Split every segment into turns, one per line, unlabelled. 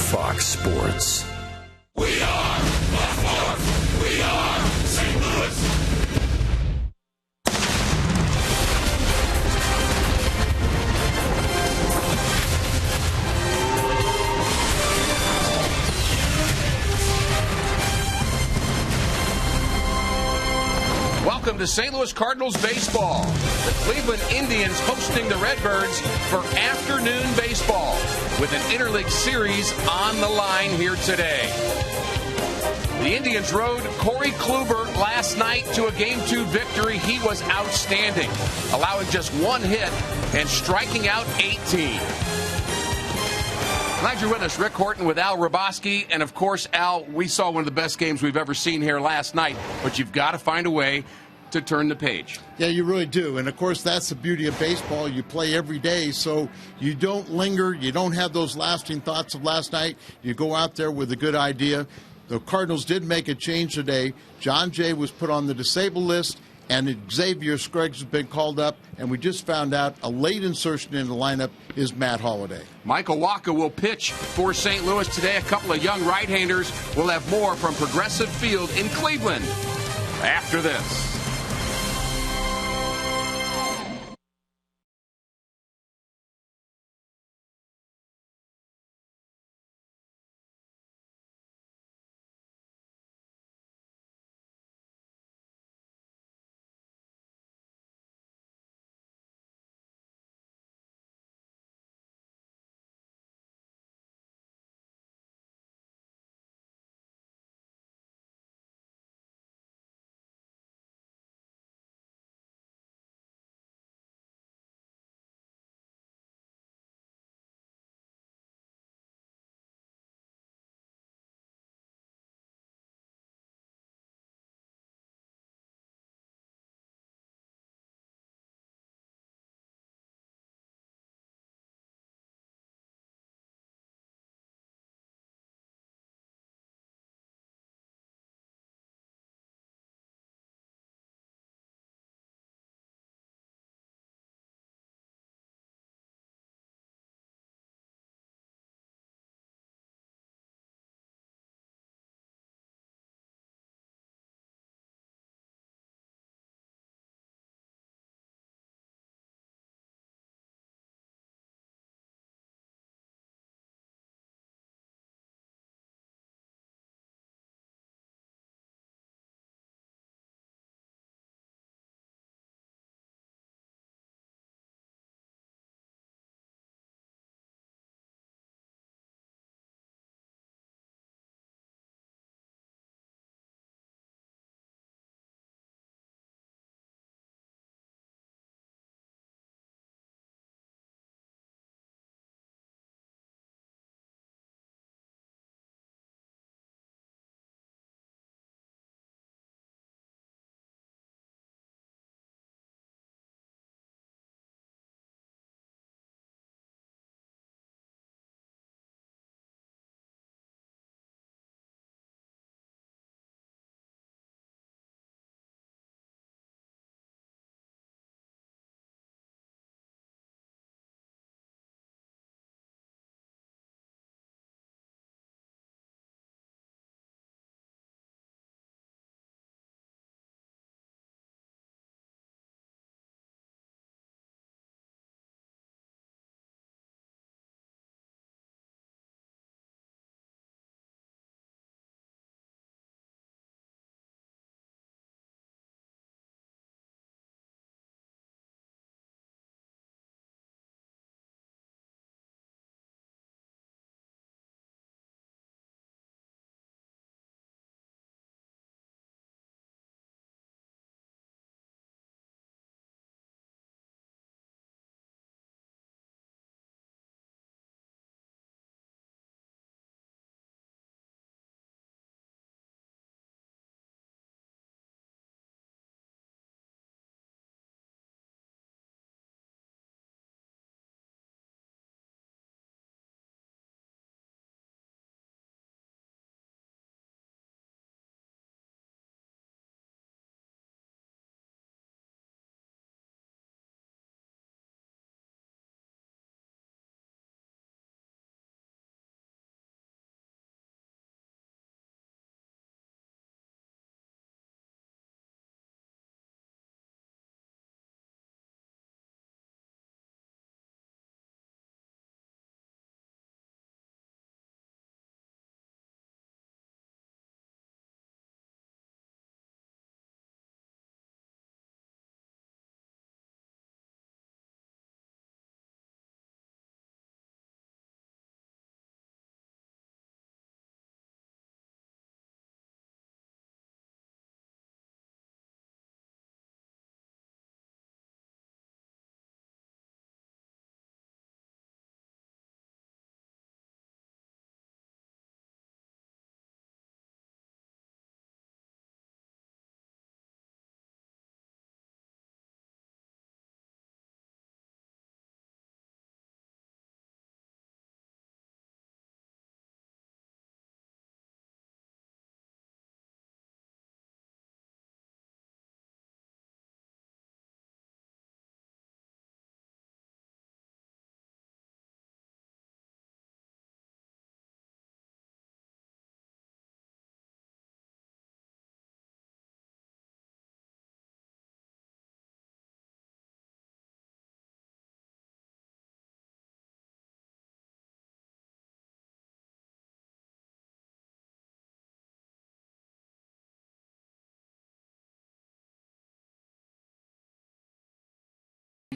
Fox Sports.
We are Baltimore. We are St. Louis.
Welcome to St. Louis Cardinals baseball. The Cleveland Indians hosting the Redbirds for afternoon baseball with an interleague series on the line here today. The Indians rode Corey Kluber last night to a Game 2 victory. He was outstanding, allowing just one hit and striking out 18. Glad you're with us. Rick Horton with Al Roboski. And, of course, Al, we saw one of the best games we've ever seen here last night. But you've got to find a way to turn the page.
Yeah, you really do. And, of course, that's the beauty of baseball. You play every day, so you don't linger. You don't have those lasting thoughts of last night. You go out there with a good idea. The Cardinals did make a change today. John Jay was put on the disabled list, and Xavier Scruggs has been called up, and we just found out a late insertion in the lineup is Matt Holliday.
Michael Wacha will pitch for St. Louis today. A couple of young right-handers. We'll have more from Progressive Field in Cleveland after this.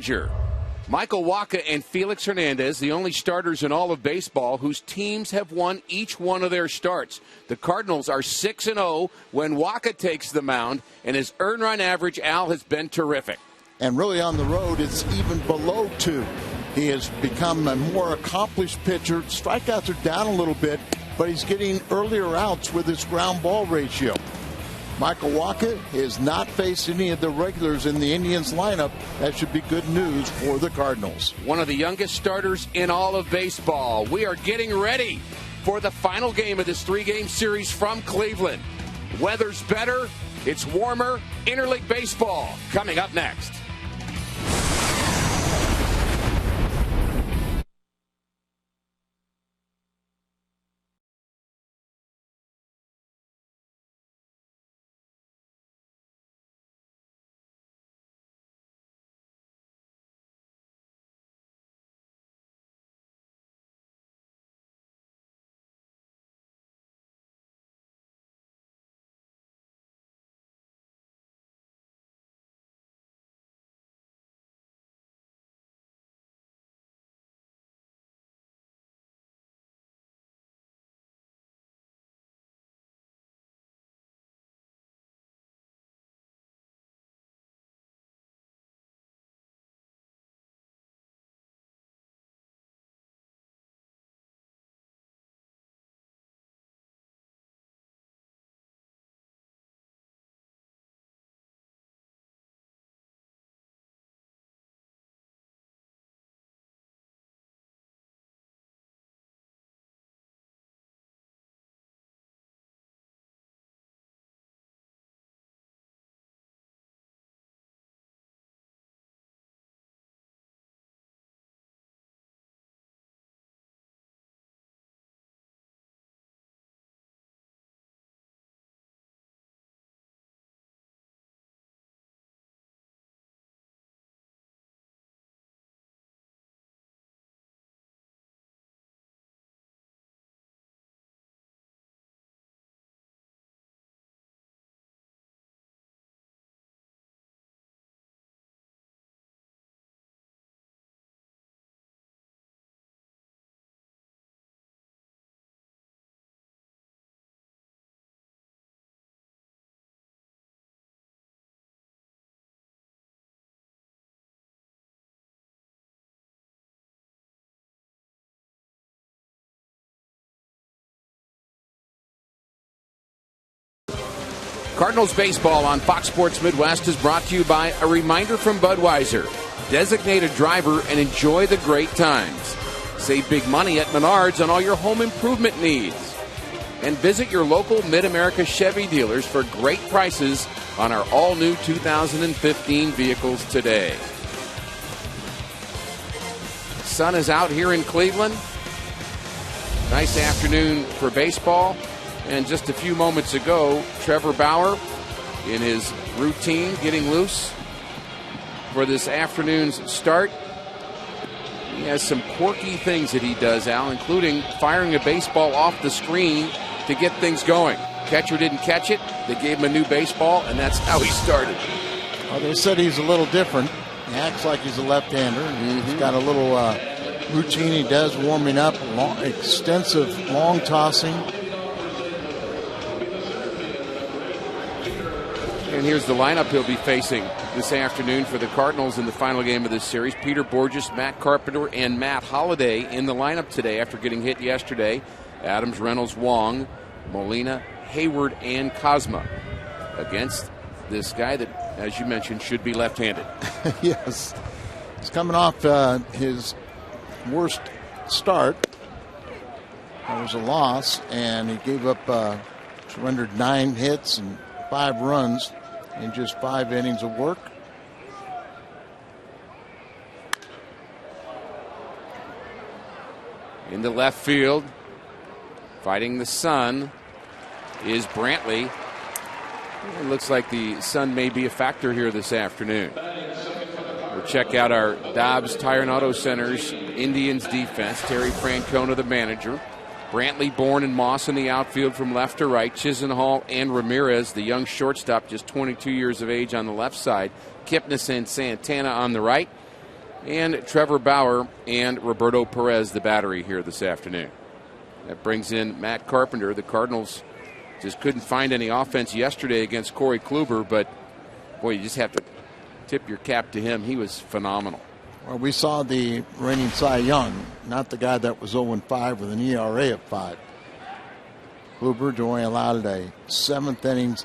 danger. Michael Wacha and Felix Hernandez, the only starters in all of baseball whose teams have won each one of their starts. The Cardinals are 6-0 when Wacha takes the mound, and his earned run average, Al, has been terrific.
And really on the road, it's even below 2. He has become a more accomplished pitcher. Strikeouts are down a little bit, but he's getting earlier outs with his ground ball ratio. Michael Wacha has not faced any of the regulars in the Indians lineup. That should be good news for the Cardinals.
One of the youngest starters in all of baseball. We are getting ready for the final game of this 3-game series from Cleveland. Weather's better. It's warmer. Interleague baseball coming up next. Cardinals baseball on Fox Sports Midwest is brought to you by a reminder from Budweiser. Designate a driver and enjoy the great times. Save big money at Menards on all your home improvement needs. And visit your local Mid-America Chevy dealers for great prices on our all-new 2015 vehicles today. Sun is out here in Cleveland. Nice afternoon for baseball. And just a few moments ago, Trevor Bauer, in his routine, getting loose for this afternoon's start. He has some quirky things that he does, Al, including firing a baseball off the screen to get things going. Catcher didn't catch it. They gave him a new baseball, and that's how he started.
Well, they said he's a little different. He acts like he's a left-hander. He's got a little routine he does warming up, extensive long tossing.
And here's the lineup he'll be facing this afternoon for the Cardinals in the final game of this series. Peter Bourjos, Matt Carpenter, and Matt Holliday in the lineup today after getting hit yesterday. Adams, Reynolds, Wong, Molina, Hayward, and Cosma against this guy that, as you mentioned, should be left-handed.
Yes. He's coming off his worst start. That was a loss, and he gave up, surrendered 9 hits and 5 runs in just 5 innings of work.
In the left field, fighting the sun, is Brantley. It looks like the sun may be a factor here this afternoon. We'll check out our Dobbs Tire and Auto Center's Indians defense. Terry Francona, the manager. Brantley, Bourne, and Moss in the outfield from left to right. Chisenhall and Ramirez, the young shortstop, just 22 years of age, on the left side. Kipnis and Santana on the right. And Trevor Bauer and Roberto Perez, the battery here this afternoon. That brings in Matt Carpenter. The Cardinals just couldn't find any offense yesterday against Corey Kluber, but boy, you just have to tip your cap to him. He was phenomenal.
Well, we saw the reigning Cy Young, not the guy that was 0-5 with an ERA of 5. Kluber only allowed a 7th innings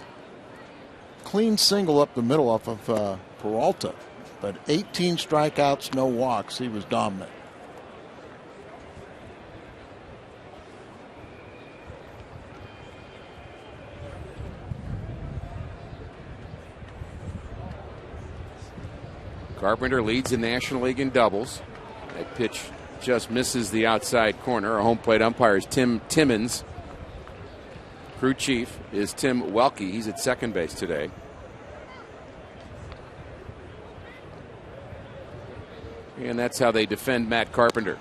clean single up the middle off of Peralta, but 18 strikeouts, no walks. He was dominant.
Carpenter leads the National League in doubles. That pitch just misses the outside corner. Our home plate umpire is Tim Timmons. Crew chief is Tim Welke. He's at second base today. And that's how they defend Matt Carpenter.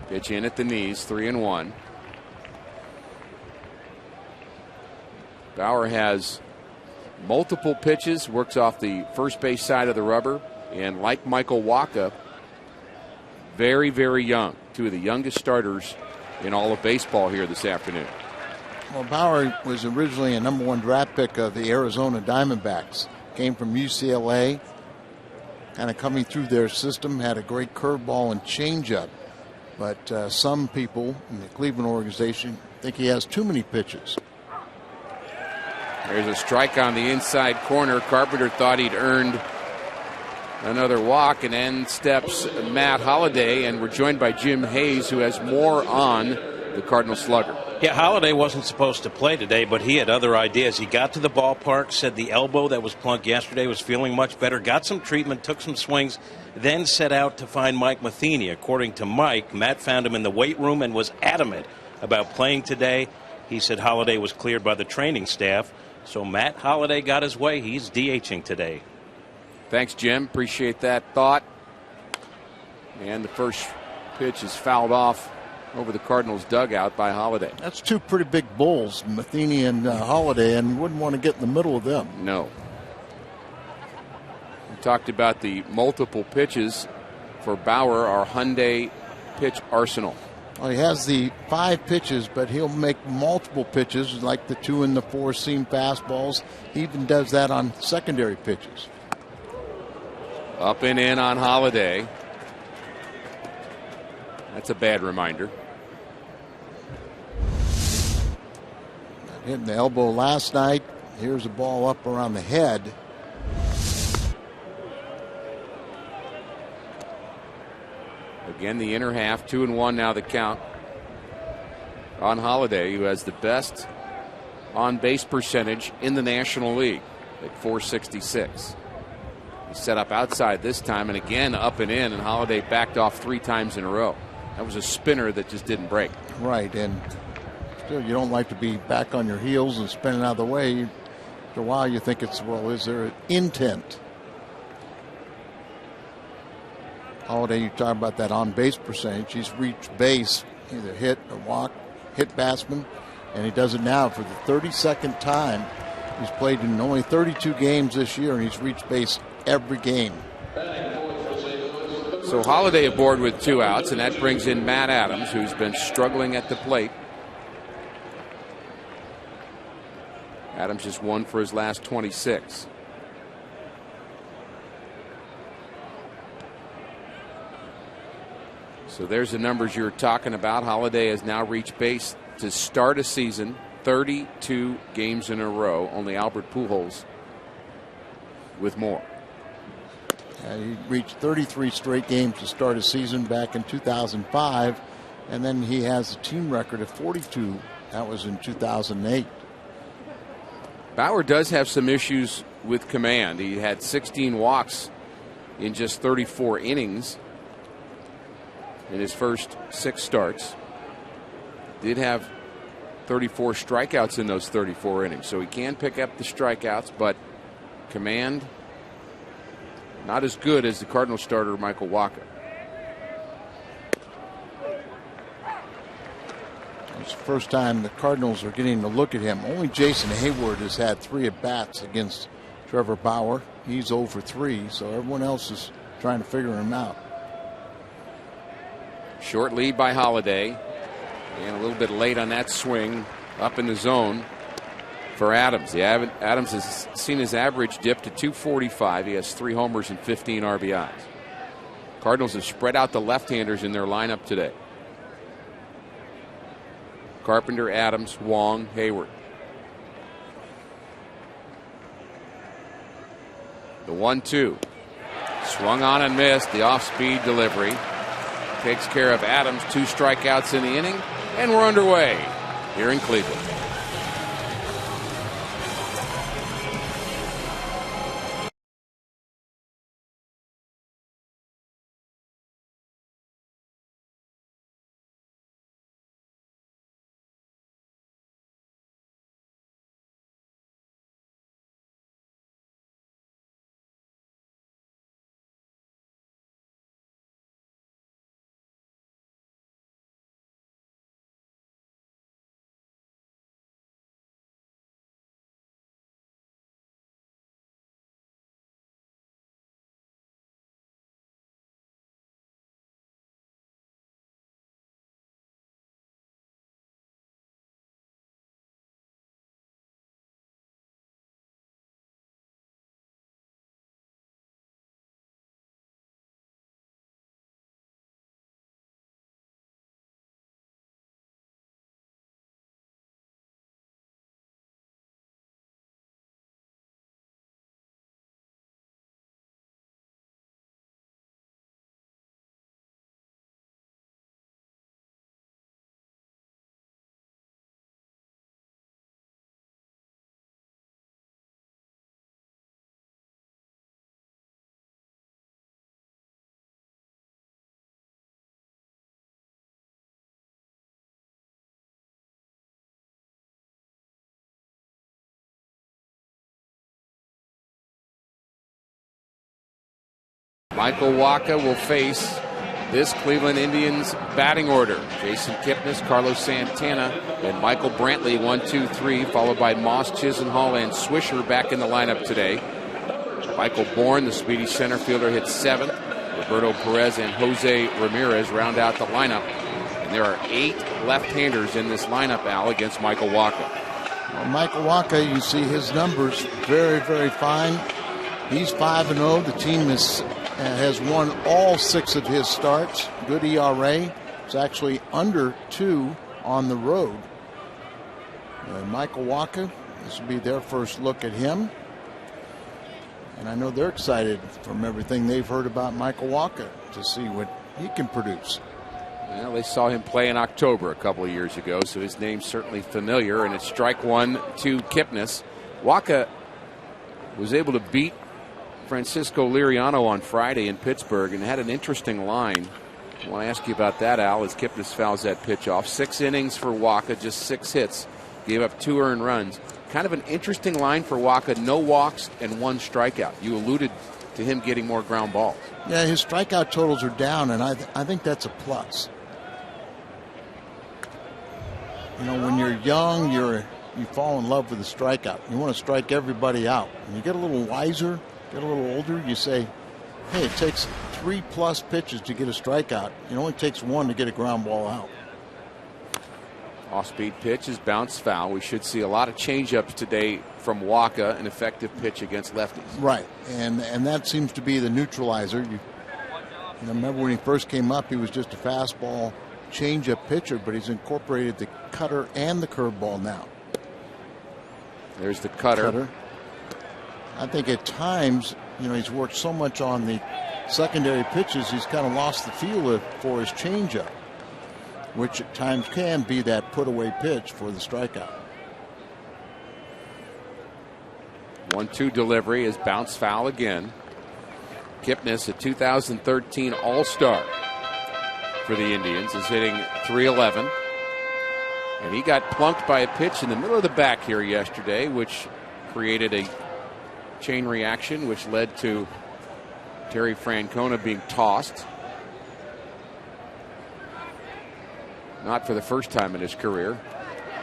Pitch in at the knees, 3-1. Bauer has multiple pitches, works off the first base side of the rubber, and like Michael Wacha, very, very young. Two of the youngest starters in all of baseball here this afternoon.
Well, Bauer was originally a #1 draft pick of the Arizona Diamondbacks. Came from UCLA, kind of coming through their system, had a great curveball and changeup. But some people in the Cleveland organization think he has too many pitches.
There's a strike on the inside corner. Carpenter thought he'd earned another walk, and then steps Matt Holliday, and we're joined by Jim Hayes, who has more on the Cardinal slugger.
Yeah, Holliday wasn't supposed to play today, but he had other ideas. He got to the ballpark, said the elbow that was plunked yesterday was feeling much better, got some treatment, took some swings, then set out to find Mike Matheny. According to Mike, Matt found him in the weight room and was adamant about playing today. He said Holliday was cleared by the training staff. So Matt Holliday got his way. He's DHing today.
Thanks, Jim. Appreciate that thought. And the first pitch is fouled off over the Cardinals dugout by Holliday.
That's two pretty big bulls, Matheny and Holliday, and you wouldn't want to get in the middle of them.
No. We talked about the multiple pitches for Bauer, our Hyundai pitch arsenal.
Well, he has the 5 pitches, but he'll make multiple pitches, like the 2 and the 4 seam fastballs. He even does that on secondary pitches.
Up and in on Holliday. That's a bad reminder.
Hitting the elbow last night. Here's a ball up around the head.
Again, the inner half, 2-1 now the count on Holliday, who has the best on-base percentage in the National League at .466. He set up outside this time, and again up and in, and Holliday backed off 3 times in a row. That was a spinner that just didn't break.
Right, and still you don't like to be back on your heels and spinning out of the way. After a while you think it's, well, is there an intent? Holliday, you talk about that on-base percentage. He's reached base, either hit or walk, hit batsman, and he does it now for the 32nd time. He's played in only 32 games this year, and he's reached base every game.
So Holliday aboard with 2 outs, and that brings in Matt Adams, who's been struggling at the plate. Adams just 1 for his last 26. So there's the numbers you're talking about. Holliday has now reached base to start a season 32 games in a row. Only Albert Pujols with more.
He reached 33 straight games to start a season back in 2005, and then he has a team record of 42. That was in 2008.
Bauer does have some issues with command. He had 16 walks in just 34 innings in his first 6 starts. Did have 34 strikeouts in those 34 innings, so he can pick up the strikeouts, but command not as good as the Cardinal starter Michael Wacha.
It's the first time the Cardinals are getting a look at him. Only Jason Hayward has had 3 at-bats against Trevor Bauer. He's 0 for 3, so everyone else is trying to figure him out.
Short lead by Holiday. And a little bit late on that swing up in the zone for Adams. Adams has seen his average dip to 245. He has 3 homers and 15 RBIs. Cardinals have spread out the left-handers in their lineup today. Carpenter, Adams, Wong, Hayward. The 1-2. Swung on and missed. The off-speed delivery takes care of Adams. 2 strikeouts in the inning, and we're underway here in Cleveland. Michael Wacha will face this Cleveland Indians batting order. Jason Kipnis, Carlos Santana, and Michael Brantley, 1, 2, 3, followed by Moss, Chisenhall, and Swisher back in the lineup today. Michael Bourne, the speedy center fielder, hits 7th. Roberto Perez and Jose Ramirez round out the lineup. And there are 8 left-handers in this lineup, Al, against Michael Wacha.
Well, Michael Wacha, you see his numbers, very, very fine. He's 5-0. The team has won all 6 of his starts. Good ERA. It's actually under 2 on the road. Michael Wacha, this will be their first look at him. And I know they're excited from everything they've heard about Michael Wacha to see what he can produce.
Well, they saw him play in October a couple of years ago, so his name's certainly familiar. And it's strike 1 to Kipnis. Wacha was able to beat Francisco Liriano on Friday in Pittsburgh and had an interesting line. I want to ask you about that, Al, as Kipnis fouls that pitch off. 6 innings for Wacha, just 6 hits. Gave up 2 earned runs. Kind of an interesting line for Wacha. No walks and 1 strikeout. You alluded to him getting more ground balls.
Yeah, his strikeout totals are down, and I think that's a plus. You know, when you're young, you fall in love with the strikeout. You want to strike everybody out. When you get a little wiser, get a little older, you say, hey, it takes 3+ pitches to get a strikeout. It only takes 1 to get a ground ball out.
Off-speed pitch is bounced foul. We should see a lot of changeups today from Wacha, an effective pitch against lefties.
Right, and that seems to be the neutralizer. You remember when he first came up, he was just a fastball changeup pitcher, but he's incorporated the cutter and the curveball now.
There's the cutter.
I think at times, he's worked so much on the secondary pitches, he's kind of lost the feel for his changeup, which at times can be that put-away pitch for the strikeout.
1-2 delivery is bounced foul again. Kipnis, a 2013 All-Star for the Indians, is hitting .311. And he got plunked by a pitch in the middle of the back here yesterday, which created a chain reaction, which led to Terry Francona being tossed. Not for the first time in his career.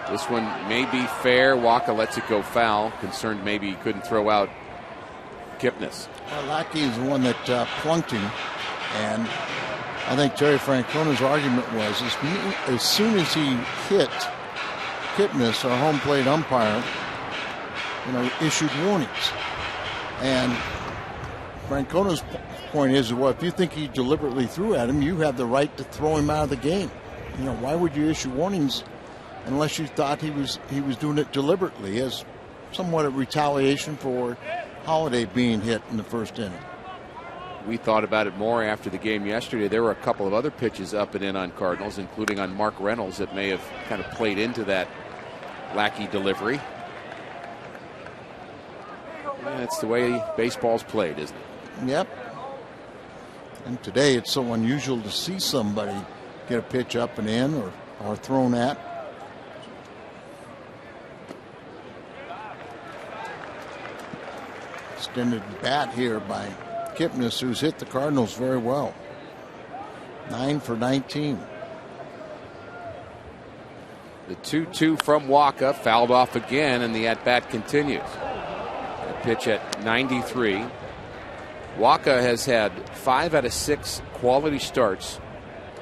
This one may be fair. Wacha lets it go foul. Concerned maybe he couldn't throw out Kipnis.
Lackey is the one that plunked him, and I think Terry Francona's argument was as soon as he hit Kipnis, our home plate umpire, issued warnings. And Francona's point is, well, if you think he deliberately threw at him, you have the right to throw him out of the game. Why would you issue warnings unless you thought he was doing it deliberately, as somewhat a retaliation for Holiday being hit in the first inning?
We thought about it more after the game yesterday. There were a couple of other pitches up and in on Cardinals, including on Mark Reynolds, that may have kind of played into that Lackey delivery. That's the way baseball's played, isn't it?
Yep. And today it's so unusual to see somebody get a pitch up and in or thrown at. Extended bat here by Kipnis, who's hit the Cardinals very well. 9 for 19.
The 2-2 from Waka, fouled off again, and the at-bat continues. A pitch at 93. Waka has had 5 out of 6 quality starts.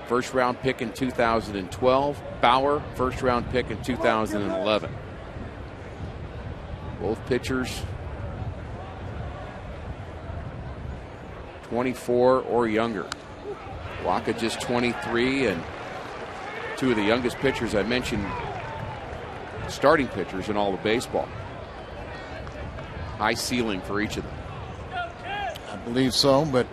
First round pick in 2012. Bauer, first round pick in 2011. Both pitchers 24 or younger. Waka just 23, and two of the youngest pitchers I mentioned, starting pitchers in all of baseball. High ceiling for each of them.
I believe so, but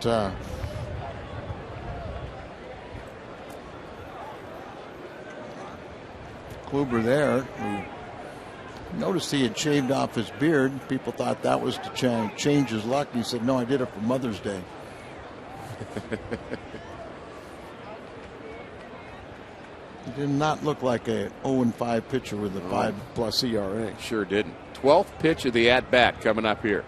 Kluber there, who noticed he had shaved off his beard. People thought that was to change his luck. He said, no, I did it for Mother's Day. He did not look like a 0-5 pitcher with a 5+ ERA.
Sure didn't. 12th pitch of the at-bat coming up here.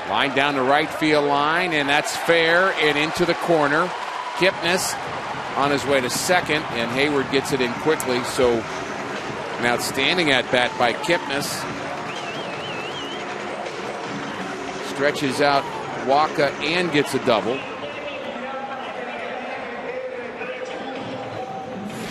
Line down the right field line, and that's fair and into the corner. Kipnis on his way to second, and Hayward gets it in quickly. So an outstanding at-bat by Kipnis. Stretches out Waka and gets a double.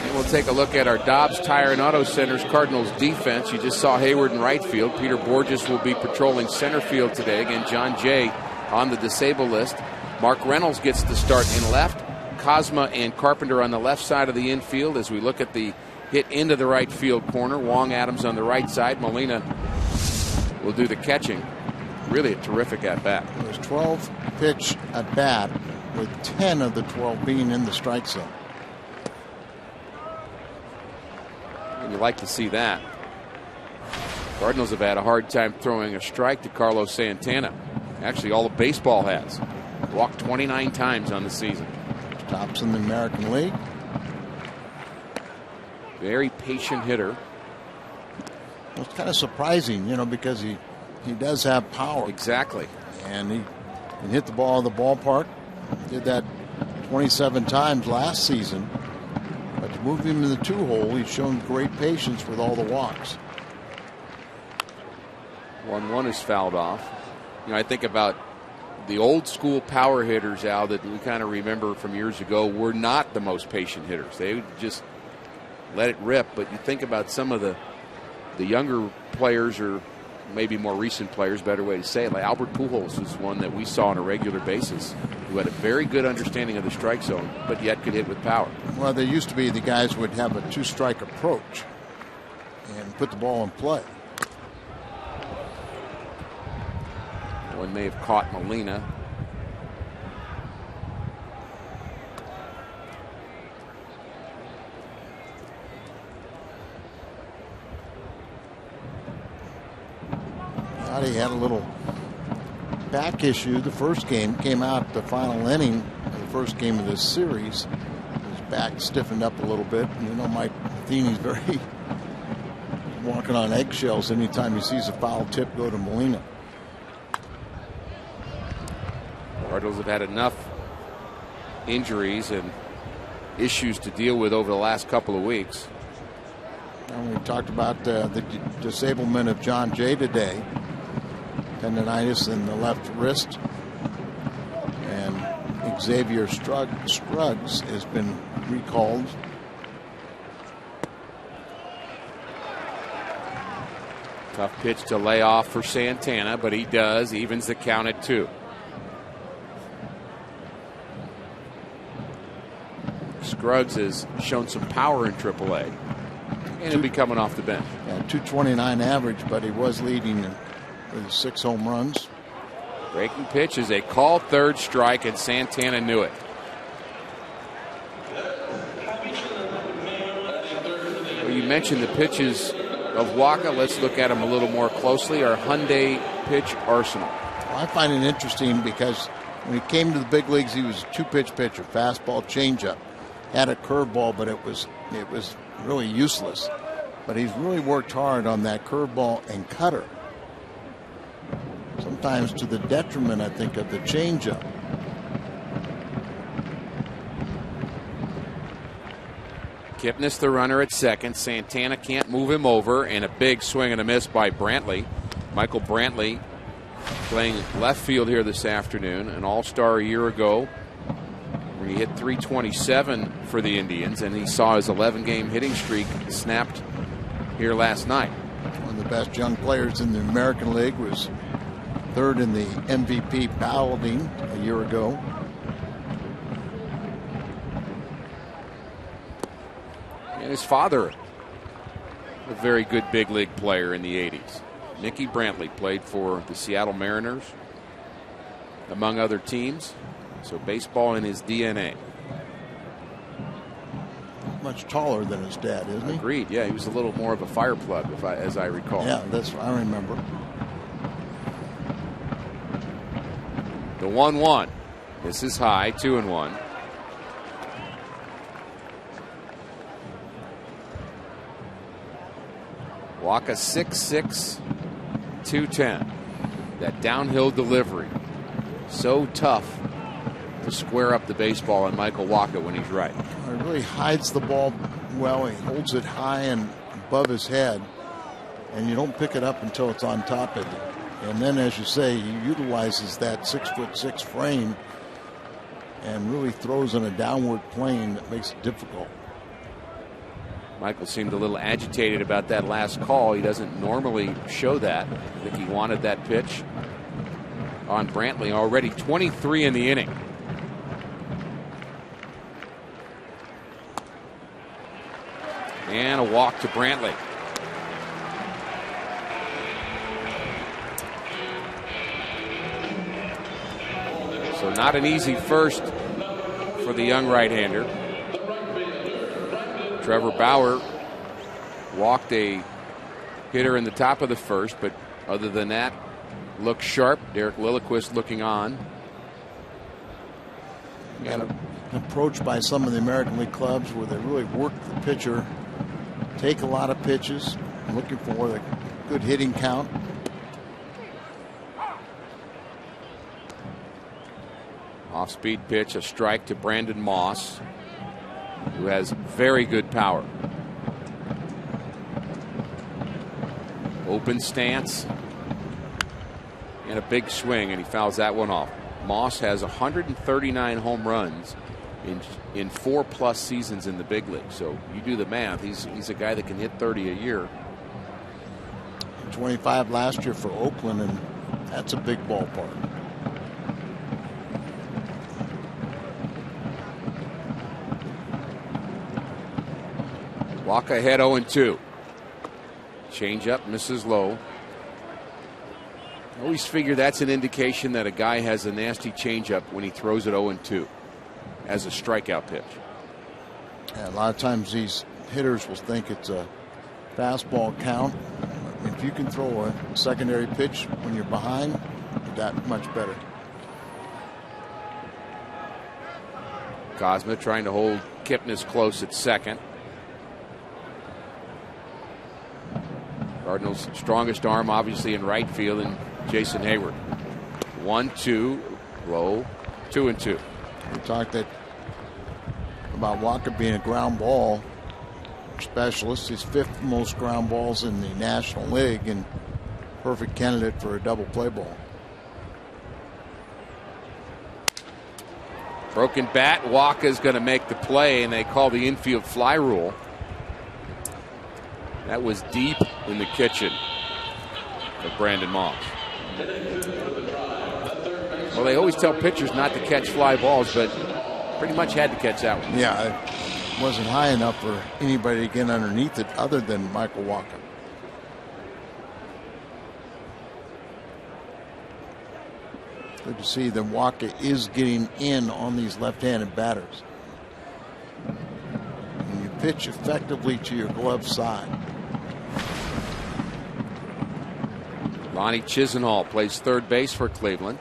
And we'll take a look at our Dobbs Tire and Auto Center's Cardinals defense. You just saw Hayward in right field. Peter Borges will be patrolling center field today. Again, John Jay on the disabled list. Mark Reynolds gets the start in left. Cosma and Carpenter on the left side of the infield as we look at the hit into the right field corner. Wong Adams on the right side. Molina will do the catching. Really a terrific at-bat.
It was 12-pitch at-bat with 10 of the 12 being in the strike zone.
And you like to see that. Cardinals have had a hard time throwing a strike to Carlos Santana. Actually, all of baseball has. Walked 29 times on the season.
Tops in the American League.
Very patient hitter.
Well, it's kind of surprising, because he does have power.
Exactly.
And he can hit the ball in the ballpark. Did that 27 times last season. But to move him in the 2-hole, he's shown great patience with all the walks.
1-1 is fouled off. I think about the old school power hitters, Al, that we kind of remember from years ago were not the most patient hitters. They would just let it rip. But you think about some of the younger players, or maybe more recent players, better way to say it, like Albert Pujols was one that we saw on a regular basis who had a very good understanding of the strike zone, but yet could hit with power.
Well, there used to be the guys would have a 2-strike approach and put the ball in play.
One may have caught Molina.
He had a little back issue. The first game came out the final inning of the first game of this series. His back stiffened up a little bit. And Mike Matheny's very walking on eggshells anytime he sees a foul tip go to Molina.
Cardinals have had enough injuries and issues to deal with over the last couple of weeks.
And we talked about the disablement of John Jay today. tendonitis in the left wrist. And Xavier Scruggs has been recalled.
Tough pitch to lay off for Santana, but he does. Evens the count at 2. Scruggs has shown some power in AAA, and he'll be coming off the bench.
Yeah, 229 average, but he was leading with 6 home runs.
Breaking pitch is a called third strike, and Santana knew it. Well, you mentioned the pitches of Waka. Let's look at him a little more closely. Our Hyundai pitch arsenal.
Well, I find it interesting because when he came to the big leagues, he was a 2-pitch pitcher: fastball, changeup. Had a curveball, but it was really useless. But he's really worked hard on that curveball and cutter. Sometimes to the detriment, I think, of the changeup.
Kipnis the runner at second. Santana can't move him over, and a big swing and a miss by Brantley. Michael Brantley playing left field here this afternoon, an all-star a year ago where he hit .327 for the Indians, and he saw his 11-game hitting streak snapped here last night.
One of the best young players in the American League, was third in the MVP balloting a year ago.
And his father, a very good big league player in the 80s. Mickey Brantley played for the Seattle Mariners, among other teams. So baseball in his DNA.
Much taller than his dad, isn't he?
Agreed. Yeah, he was a little more of a fire plug, as I recall.
Yeah, that's what I remember.
The 1-1. This is high, 2-1. Waka 6'6", 210. That downhill delivery. So tough to square up the baseball on Michael Waka when he's right.
He really hides the ball well. He holds it high and above his head, and you don't pick it up until it's on top of it. And then, as you say, he utilizes that 6'6" frame and really throws in a downward plane that makes it difficult.
Michael seemed a little agitated about that last call. He doesn't normally show that. I think he wanted that pitch on Brantley. Already 23 in the inning. And a walk to Brantley. So not an easy first for the young right-hander. Trevor Bauer walked a hitter in the top of the first, but other than that, looked sharp. Derek Lilliquist looking on.
Got an approach by some of the American League clubs where they really work the pitcher, take a lot of pitches, looking for the good hitting count.
Off-speed pitch, a strike to Brandon Moss, who has very good power. Open stance and a big swing, and he fouls that one off. Moss has 139 home runs in 4+ seasons in the big league. So you do the math. He's a guy that can hit 30 a year.
25 last year for Oakland, and that's a big ballpark.
Waka ahead 0-2. Change-up misses low. I always figure that's an indication that a guy has a nasty change-up when he throws it 0-2 as a strikeout pitch.
Yeah, a lot of times these hitters will think it's a fastball count. If you can throw a secondary pitch when you're behind, that much better.
Cosma trying to hold Kipnis close at second. Cardinals' strongest arm, obviously, in right field, and Jason Hayward. 1-2, low, 2-2.
We talked about Walker being a ground ball specialist. He's 5th most ground balls in the National League, and perfect candidate for a double play ball.
Broken bat. Walker's going to make the play, and they call the infield fly rule. That was deep in the kitchen of Brandon Moss. Well, they always tell pitchers not to catch fly balls, but pretty much had to catch that one.
Yeah, it wasn't high enough for anybody to get underneath it other than Michael Walker. Good to see that Walker is getting in on these left-handed batters. And you pitch effectively to your glove side.
Lonnie Chisenhall plays third base for Cleveland.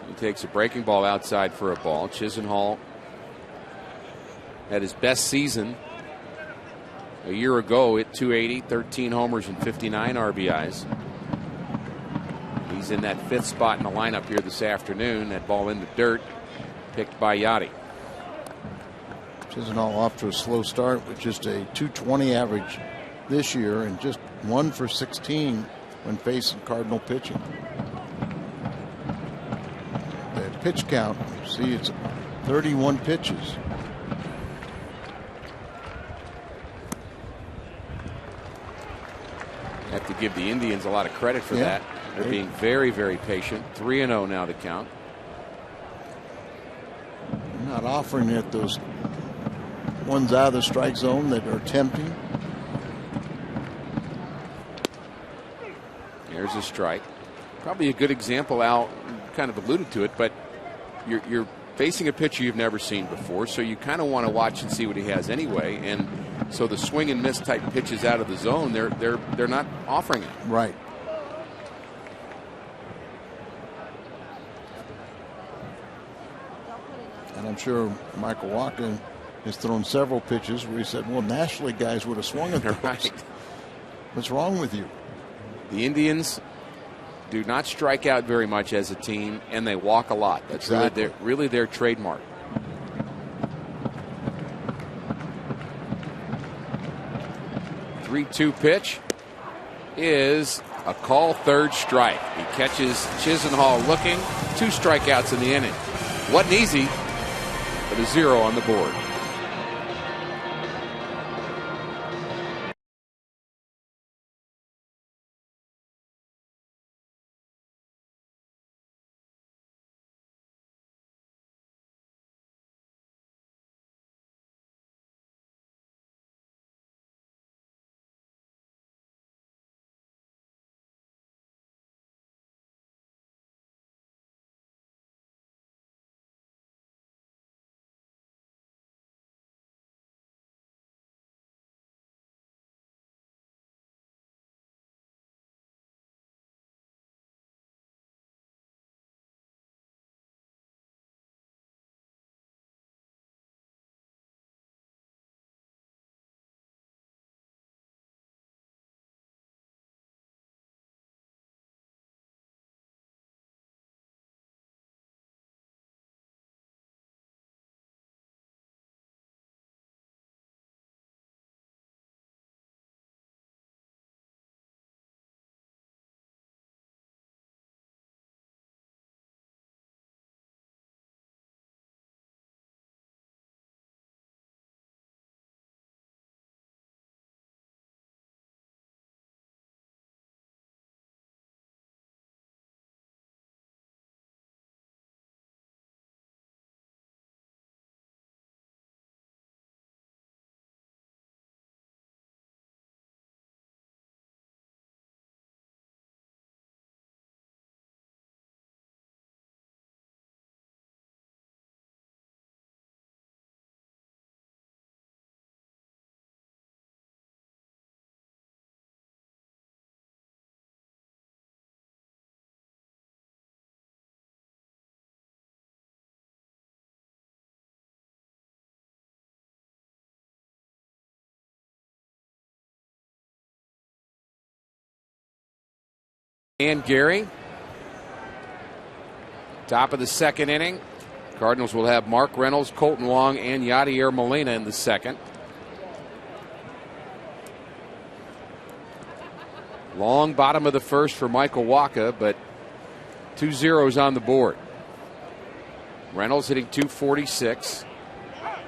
He takes a breaking ball outside for a ball. Chisenhall had his best season a year ago at 280, 13 homers and 59 RBIs. He's in that fifth spot in the lineup here this afternoon. That ball in the dirt, picked by Yachty.
Chisenhall off to a slow start with just a .220 average this year and just 1 for 16 when facing Cardinal pitching. The pitch count, see, it's 31 pitches.
Have to give the Indians a lot of credit for that. They're being very, very patient. 3-0 now the count.
Not offering it those ones out of the strike zone that are tempting.
There's a strike. Probably a good example. Al kind of alluded to it, but you're facing a pitcher you've never seen before, so you kind of want to watch and see what he has anyway. And so the swing and miss type pitches out of the zone, they're not offering it.
Right. And I'm sure Michael Walker has thrown several pitches where he said, well, National League guys would have swung at those.
Right.
What's wrong with you?
The Indians do not strike out very much as a team, and they walk a lot. That's really their trademark. Three-two pitch is a call, third strike. He catches Chisenhall looking. 2 strikeouts in the inning. Wasn't easy, but a 0 on the board. And Gary, top of the second inning. Cardinals will have Mark Reynolds, Colton Wong, and Yadier Molina in the second. Long bottom of the first for Michael Wacha, but 2 zeros on the board. Reynolds hitting .246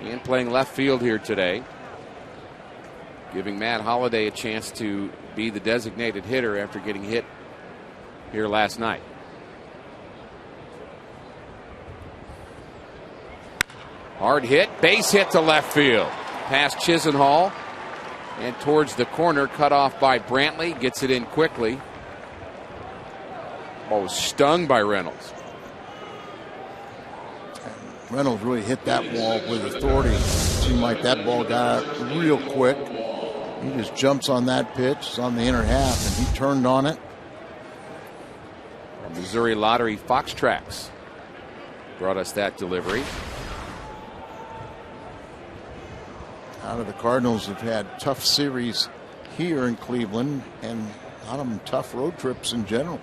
and playing left field here today, giving Matt Holliday a chance to be the designated hitter after getting hit here last night. Hard hit, base hit to left field. Past Chisenhall and towards the corner, cut off by Brantley. Gets it in quickly. Ball was stung by Reynolds.
Reynolds really hit that ball with authority. It seemed like that ball got out real quick. He just jumps on that pitch. It's on the inner half, and he turned on it.
Our Missouri Lottery Fox Tracks brought us that delivery.
Out of the Cardinals have had tough series here in Cleveland, and a lot of them tough road trips in general.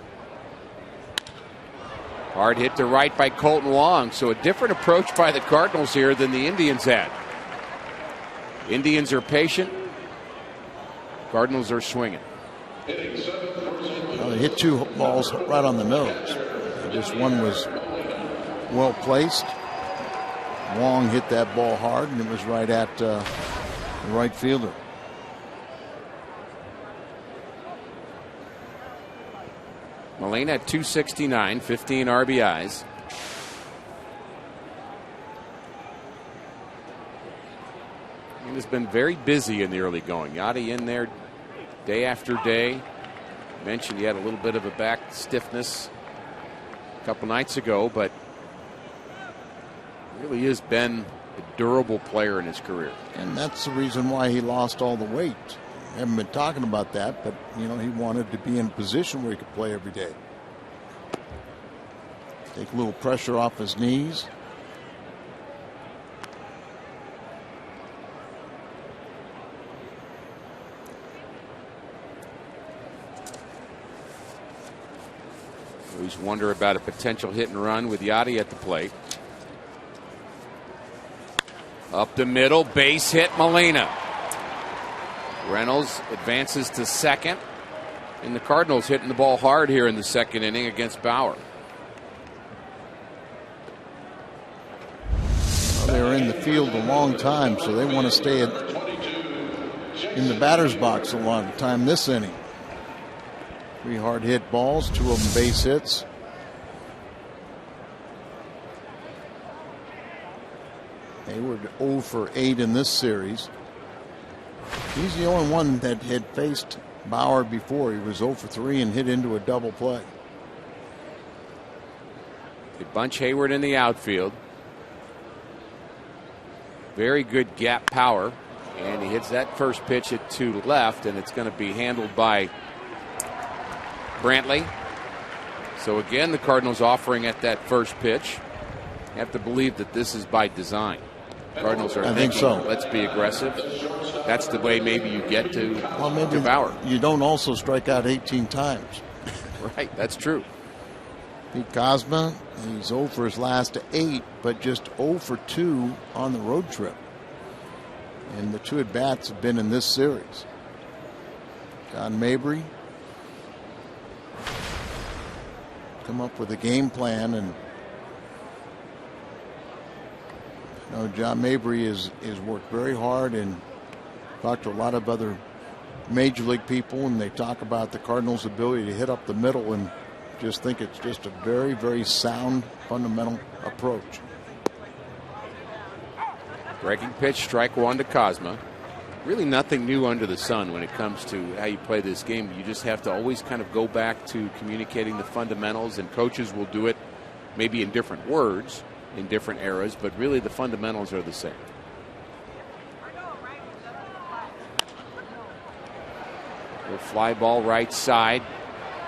Hard hit to right by Colton Wong. So a different approach by the Cardinals here than the Indians had. Indians are patient. Cardinals are swinging.
Well, they hit 2 balls right on the nose. This one was well placed. Wong hit that ball hard, and it was right at the right fielder.
Molina at .269, 15 RBIs. He has been very busy in the early going. Yachty in there day after day. Mentioned he had a little bit of a back stiffness a couple nights ago, but really has been a durable player in his career.
And that's the reason why he lost all the weight. Haven't been talking about that, but you know, he wanted to be in a position where he could play every day. Take a little pressure off his knees.
Always wonder about a potential hit and run with Yachty at the plate. Up the middle, base hit, Molina. Reynolds advances to second, and the Cardinals hitting the ball hard here in the second inning against Bauer.
Well, they were in the field a long time, so they want to stay in the batter's box a long time this inning. 3 hard hit balls, 2 of them base hits. Hayward 0 for 8 in this series. He's the only one that had faced Bauer before. He was 0 for 3 and hit into a double play.
They bunch Hayward in the outfield. Very good gap power. And he hits that first pitch at 2 left, and it's going to be handled by Brantley. So again, the Cardinals offering at that first pitch. You have to believe that this is by design. Cardinals are thinking,
so.
Let's be aggressive. That's the way maybe you get to Bauer.
You don't also strike out 18 times.
Right, that's true.
Pete Kozma, he's 0 for his last 8, but just 0 for 2 on the road trip. And the 2 at-bats have been in this series. John Mabry come up with a game plan, and John Mabry is worked very hard and talked to a lot of other major league people, and they talk about the Cardinals' ability to hit up the middle, and just think it's just a very, very sound fundamental approach.
Breaking pitch, strike 1 to Kozma. Really nothing new under the sun when it comes to how you play this game. You just have to always kind of go back to communicating the fundamentals, and coaches will do it maybe in different words in different eras, but really the fundamentals are the same. A fly ball right side.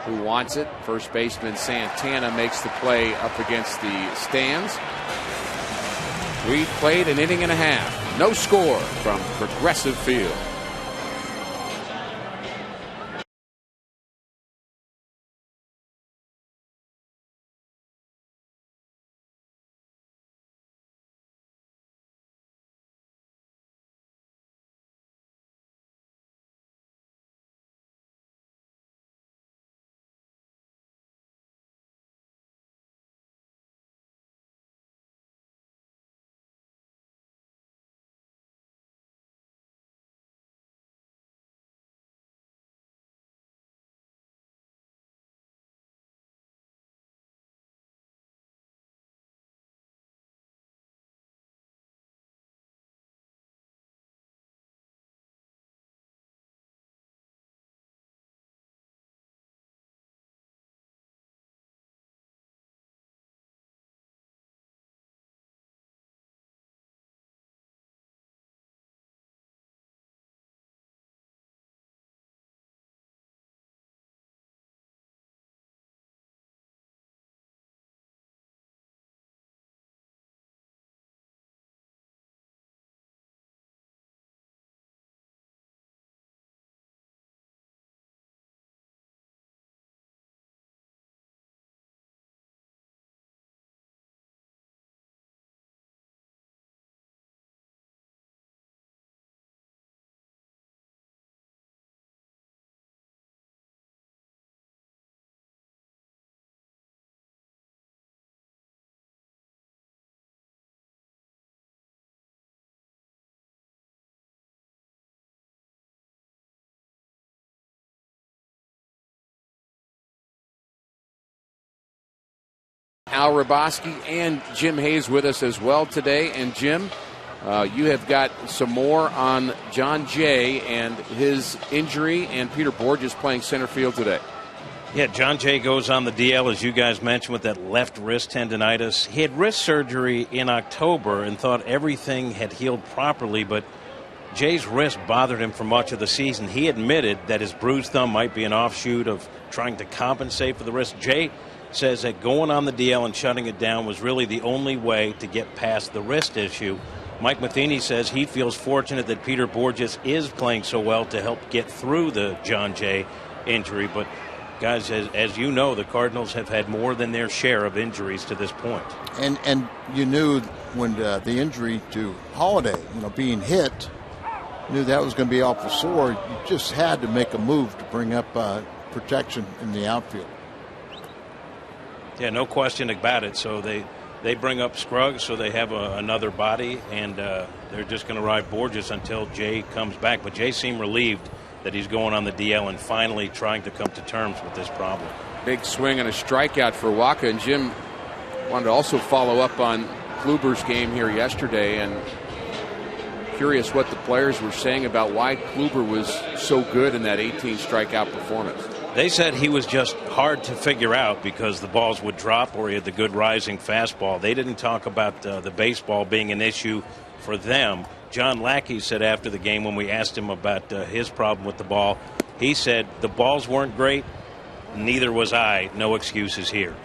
Who wants it? First baseman Santana makes the play up against the stands. We played an inning and a half. No score from Progressive Field. Al Raboski and Jim Hayes with us as well today. And Jim, you have got some more on John Jay and his injury, and Peter Borges playing center field today.
Yeah, John Jay goes on the DL, as you guys mentioned, with that left wrist tendonitis. He had wrist surgery in October and thought everything had healed properly, but Jay's wrist bothered him for much of the season. He admitted that his bruised thumb might be an offshoot of trying to compensate for the wrist. Jay says that going on the DL and shutting it down was really the only way to get past the wrist issue. Mike Matheny says he feels fortunate that Peter Borges is playing so well to help get through the John Jay injury. But, guys, as you know, the Cardinals have had more than their share of injuries to this point.
And you knew when the injury to Holiday, being hit, knew that was going to be awful sore. You just had to make a move to bring up protection in the outfield.
Yeah, no question about it. So they bring up Scruggs, so they have another body, and they're just going to ride Borges until Jay comes back. But Jay seemed relieved that he's going on the DL and finally trying to come to terms with this problem.
Big swing and a strikeout for Wacha. And Jim wanted to also follow up on Kluber's game here yesterday, and curious what the players were saying about why Kluber was so good in that 18 strikeout performance.
They said he was just hard to figure out because the balls would drop or he had the good rising fastball. They didn't talk about the baseball being an issue for them. John Lackey said after the game when we asked him about his problem with the ball, he said the balls weren't great, neither was I. No excuses here.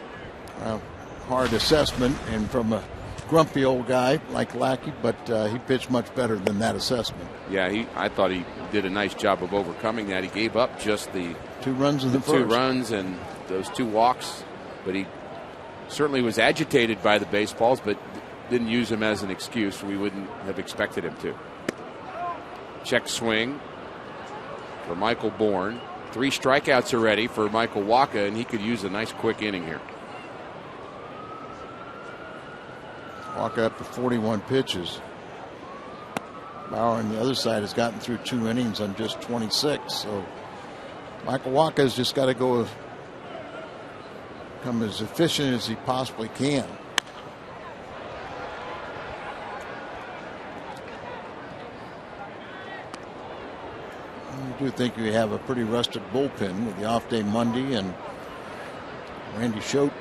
Hard assessment, and from a grumpy old guy like Lackey, but he pitched much better than that assessment.
Yeah, I thought he did a nice job of overcoming that. He gave up just the
2 runs in the first.
2 runs and those 2 walks, but he certainly was agitated by the baseballs, but didn't use them as an excuse. We wouldn't have expected him to. Check swing for Michael Bourne. 3 strikeouts already for Michael Wacha, and he could use a nice quick inning here.
Wacha up to 41 pitches. Bauer on the other side has gotten through 2 innings on just 26. So Michael Wacha has just got to become as efficient as he possibly can. I do think we have a pretty rested bullpen with the off day Monday, and Randy Schote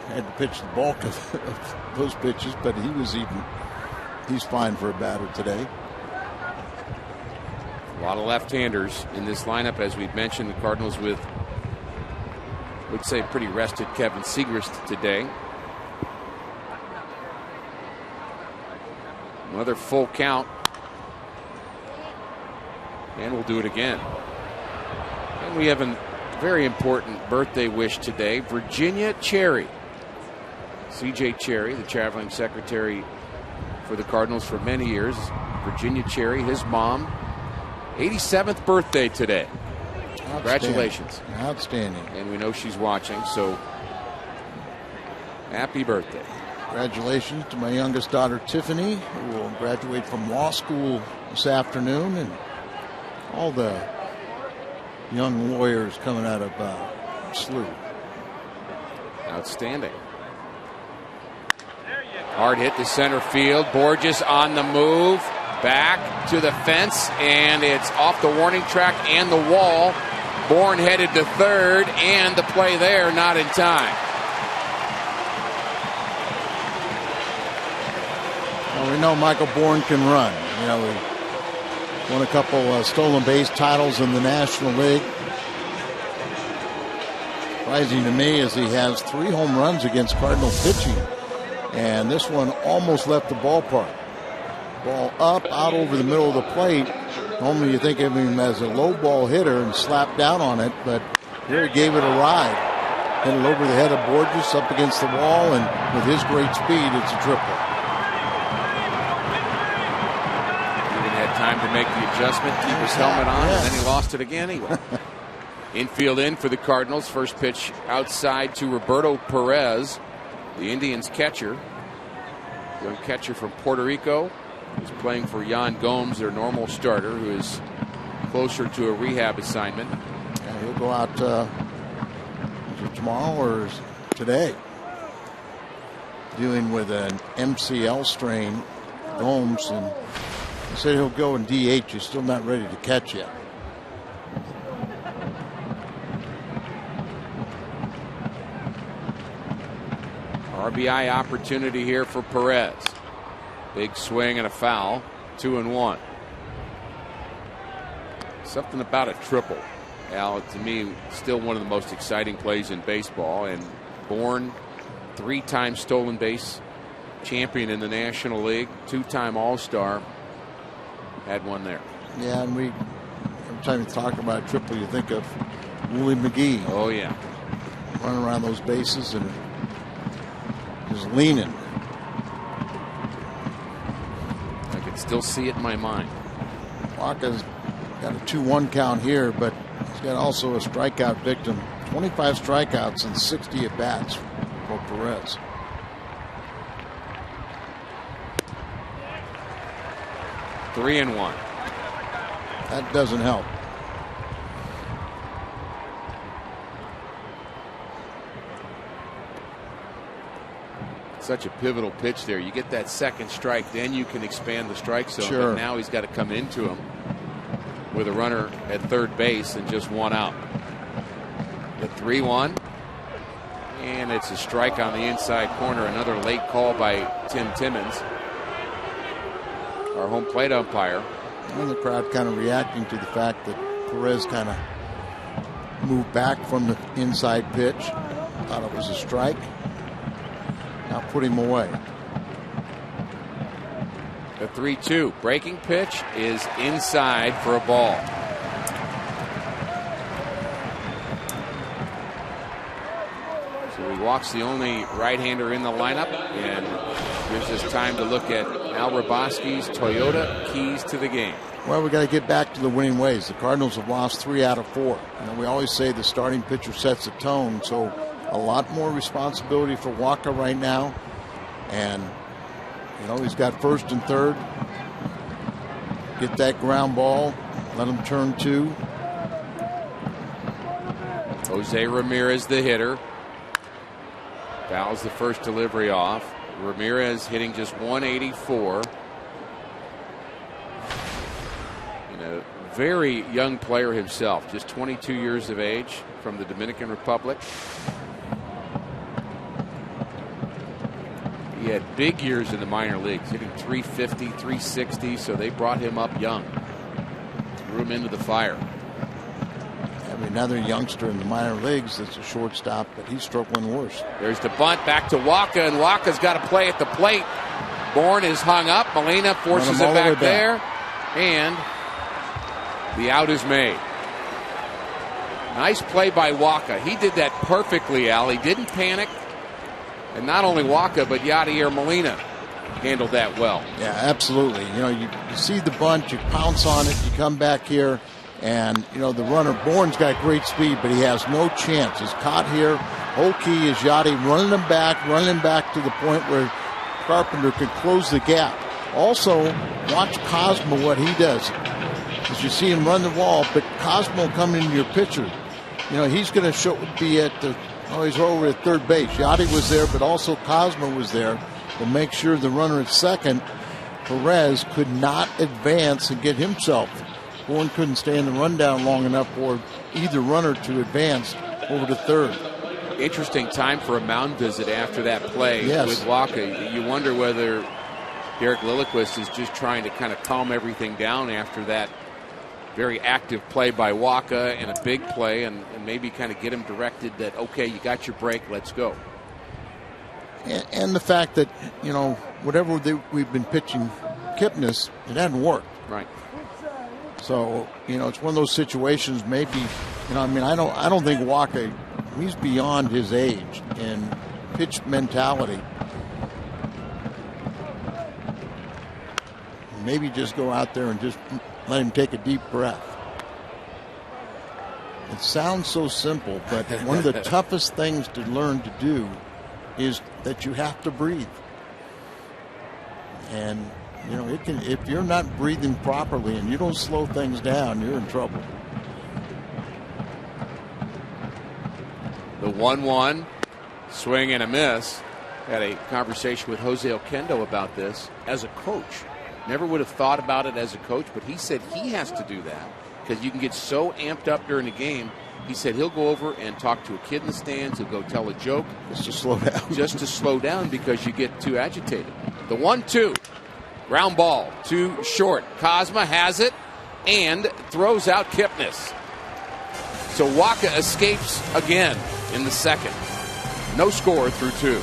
had to pitch the bulk of those pitches, but he's fine for a batter today.
A lot of left-handers in this lineup, as we've mentioned. The Cardinals with, would say, pretty rested Kevin Segrist today. Another full count, and we'll do it again. And we have a very important birthday wish today. Virginia Cherry. C.J. Cherry, the traveling secretary for the Cardinals for many years. Virginia Cherry, his mom, 87th birthday today. Congratulations.
Outstanding.
And we know she's watching, so happy birthday.
Congratulations to my youngest daughter, Tiffany, who will graduate from law school this afternoon, and all the young lawyers coming out of SLU.
Outstanding. Hard hit to center field. Borges on the move. Back to the fence, and it's off the warning track and the wall. Bourne headed to third, and the play there not in time.
Well, we know Michael Bourne can run. He won a couple stolen base titles in the National League. Surprising to me is he has 3 home runs against Cardinal pitching, and this one almost left the ballpark. Ball up, out over the middle of the plate. Normally you think of him as a low ball hitter and slap down on it, but here he gave it a ride. Hit it over the head of Borges, up against the wall, and with his great speed, it's a triple.
Even had time to make the adjustment, keep his helmet on, and then he lost it again anyway. Infield in for the Cardinals. First pitch outside to Roberto Perez, the Indians catcher. Young catcher from Puerto Rico. He's playing for Yan Gomes, their normal starter, who is closer to a rehab assignment.
Yeah, he'll go out tomorrow or today. dealing with an MCL strain, Gomes, and he said he'll go in DH. He's still not ready to catch yet.
RBI opportunity here for Perez. Big swing and a foul. 2-1. Something about a triple, Al, to me, still one of the most exciting plays in baseball. And Bourne, 3-time stolen base champion in the National League, 2-time All-Star, had one there.
Yeah, and every time you talk about a triple, you think of Willie McGee.
Oh, yeah.
Running around those bases and just leaning.
I can still see it in my mind.
Waka's got a 2-1 count here, but he's got also a strikeout victim. 25 strikeouts and 60 at bats for Perez.
Three and one.
That doesn't help.
Such a pivotal pitch there. You get that second strike, then you can expand the strike zone.
Sure.
But now he's got to come into him with a runner at third base and just one out. The 3-1. And it's a strike on the inside corner. Another late call by Tim Timmons, our home plate umpire.
And the crowd kind of reacting to the fact that Perez kind of moved back from the inside pitch. Thought it was a strike. Now put him away.
The 3-2 breaking pitch is inside for a ball. So he walks the only right-hander in the lineup and gives us time to look at Al Raboski's Toyota keys to the game.
Well, we got to get back to the winning ways. The Cardinals have lost 3 out of 4. We always say the starting pitcher sets the tone, so a lot more responsibility for Waka right now. And, he's got first and third. Get that ground ball. Let him turn 2.
Jose Ramirez, the hitter. Fouls the first delivery off. Ramirez hitting just 184. Very young player himself, just 22 years of age, from the Dominican Republic. He had big years in the minor leagues, hitting 350, 360, so they brought him up young. Threw him into the fire.
Another youngster in the minor leagues that's a shortstop, but he's struggling worse.
There's the bunt back to Waka, and Waka's got to play at the plate. Bourne is hung up. Molina forces it back there, and the out is made. Nice play by Waka. He did that perfectly, Al. He didn't panic. And not only Waka, but Yadier Molina handled that well.
Yeah, absolutely. You see the bunt, you pounce on it, you come back here, and, the runner, Bourne's got great speed, but he has no chance. He's caught here. Whole key is Yadi running him back to the point where Carpenter could close the gap. Also, watch Cosmo, what he does. As you see him run the wall, but Cosmo coming into your pitcher, he's going to be at the, he's over at third base. Yadi was there, but also Cosmo was there to make sure the runner at second, Perez, could not advance and get himself. Bourne couldn't stay in the rundown long enough for either runner to advance over to third.
Interesting time for a mound visit after that play with Waka. You wonder whether Derek Lilliquist is just trying to kind of calm everything down after that very active play by Waka and a big play, and maybe kind of get him directed that, okay, you got your break, let's go.
And the fact that, whatever we've been pitching Kipnis, it hadn't worked.
Right.
So, it's one of those situations maybe, I don't think Waka, he's beyond his age and pitch mentality. Maybe just go out there and just let him take a deep breath. It sounds so simple, but one of the toughest things to learn to do is that you have to breathe. And, if you're not breathing properly and you don't slow things down, you're in trouble.
The 1-1 swing and a miss. Had a conversation with Jose Oquendo about this as a coach. Never would have thought about it as a coach, but he said he has to do that because you can get so amped up during the game. He said he'll go over and talk to a kid in the stands. He'll go tell a joke.
Just to slow down.
Just to slow down because you get too agitated. The 1-2. Ground ball to short. Kozma has it and throws out Kipnis. So Waka escapes again in the second. No score through 2.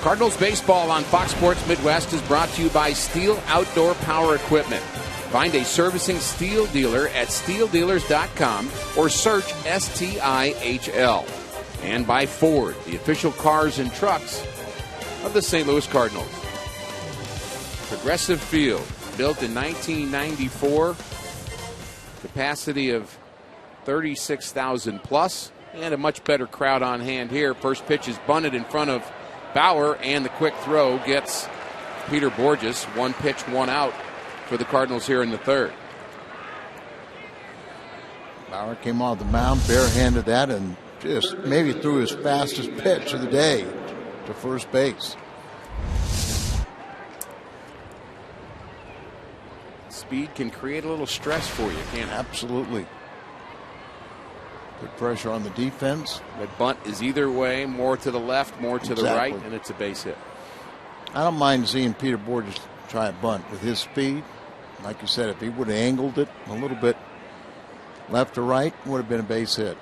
Cardinals baseball on Fox Sports Midwest is brought to you by Steel Outdoor Power Equipment. Find a servicing Steel dealer at steeldealers.com or search STIHL. And by Ford, the official cars and trucks of the St. Louis Cardinals. Progressive Field, built in 1994, capacity of 36,000 plus, and a much better crowd on hand here. First pitch is bunted in front of Bauer, and the quick throw gets Peter Borges. 1 pitch, 1 out for the Cardinals here in the third.
Bauer came off the mound, barehanded that, and just maybe threw his fastest pitch of the day to first base.
Speed can create a little stress for you, can't it?
Absolutely. Good pressure on the defense.
That bunt is either way, more to the left, more to the right, and it's a base hit.
I don't mind seeing Peter Borges try a bunt with his speed. Like you said, if he would have angled it a little bit left or right, it would have been a base hit.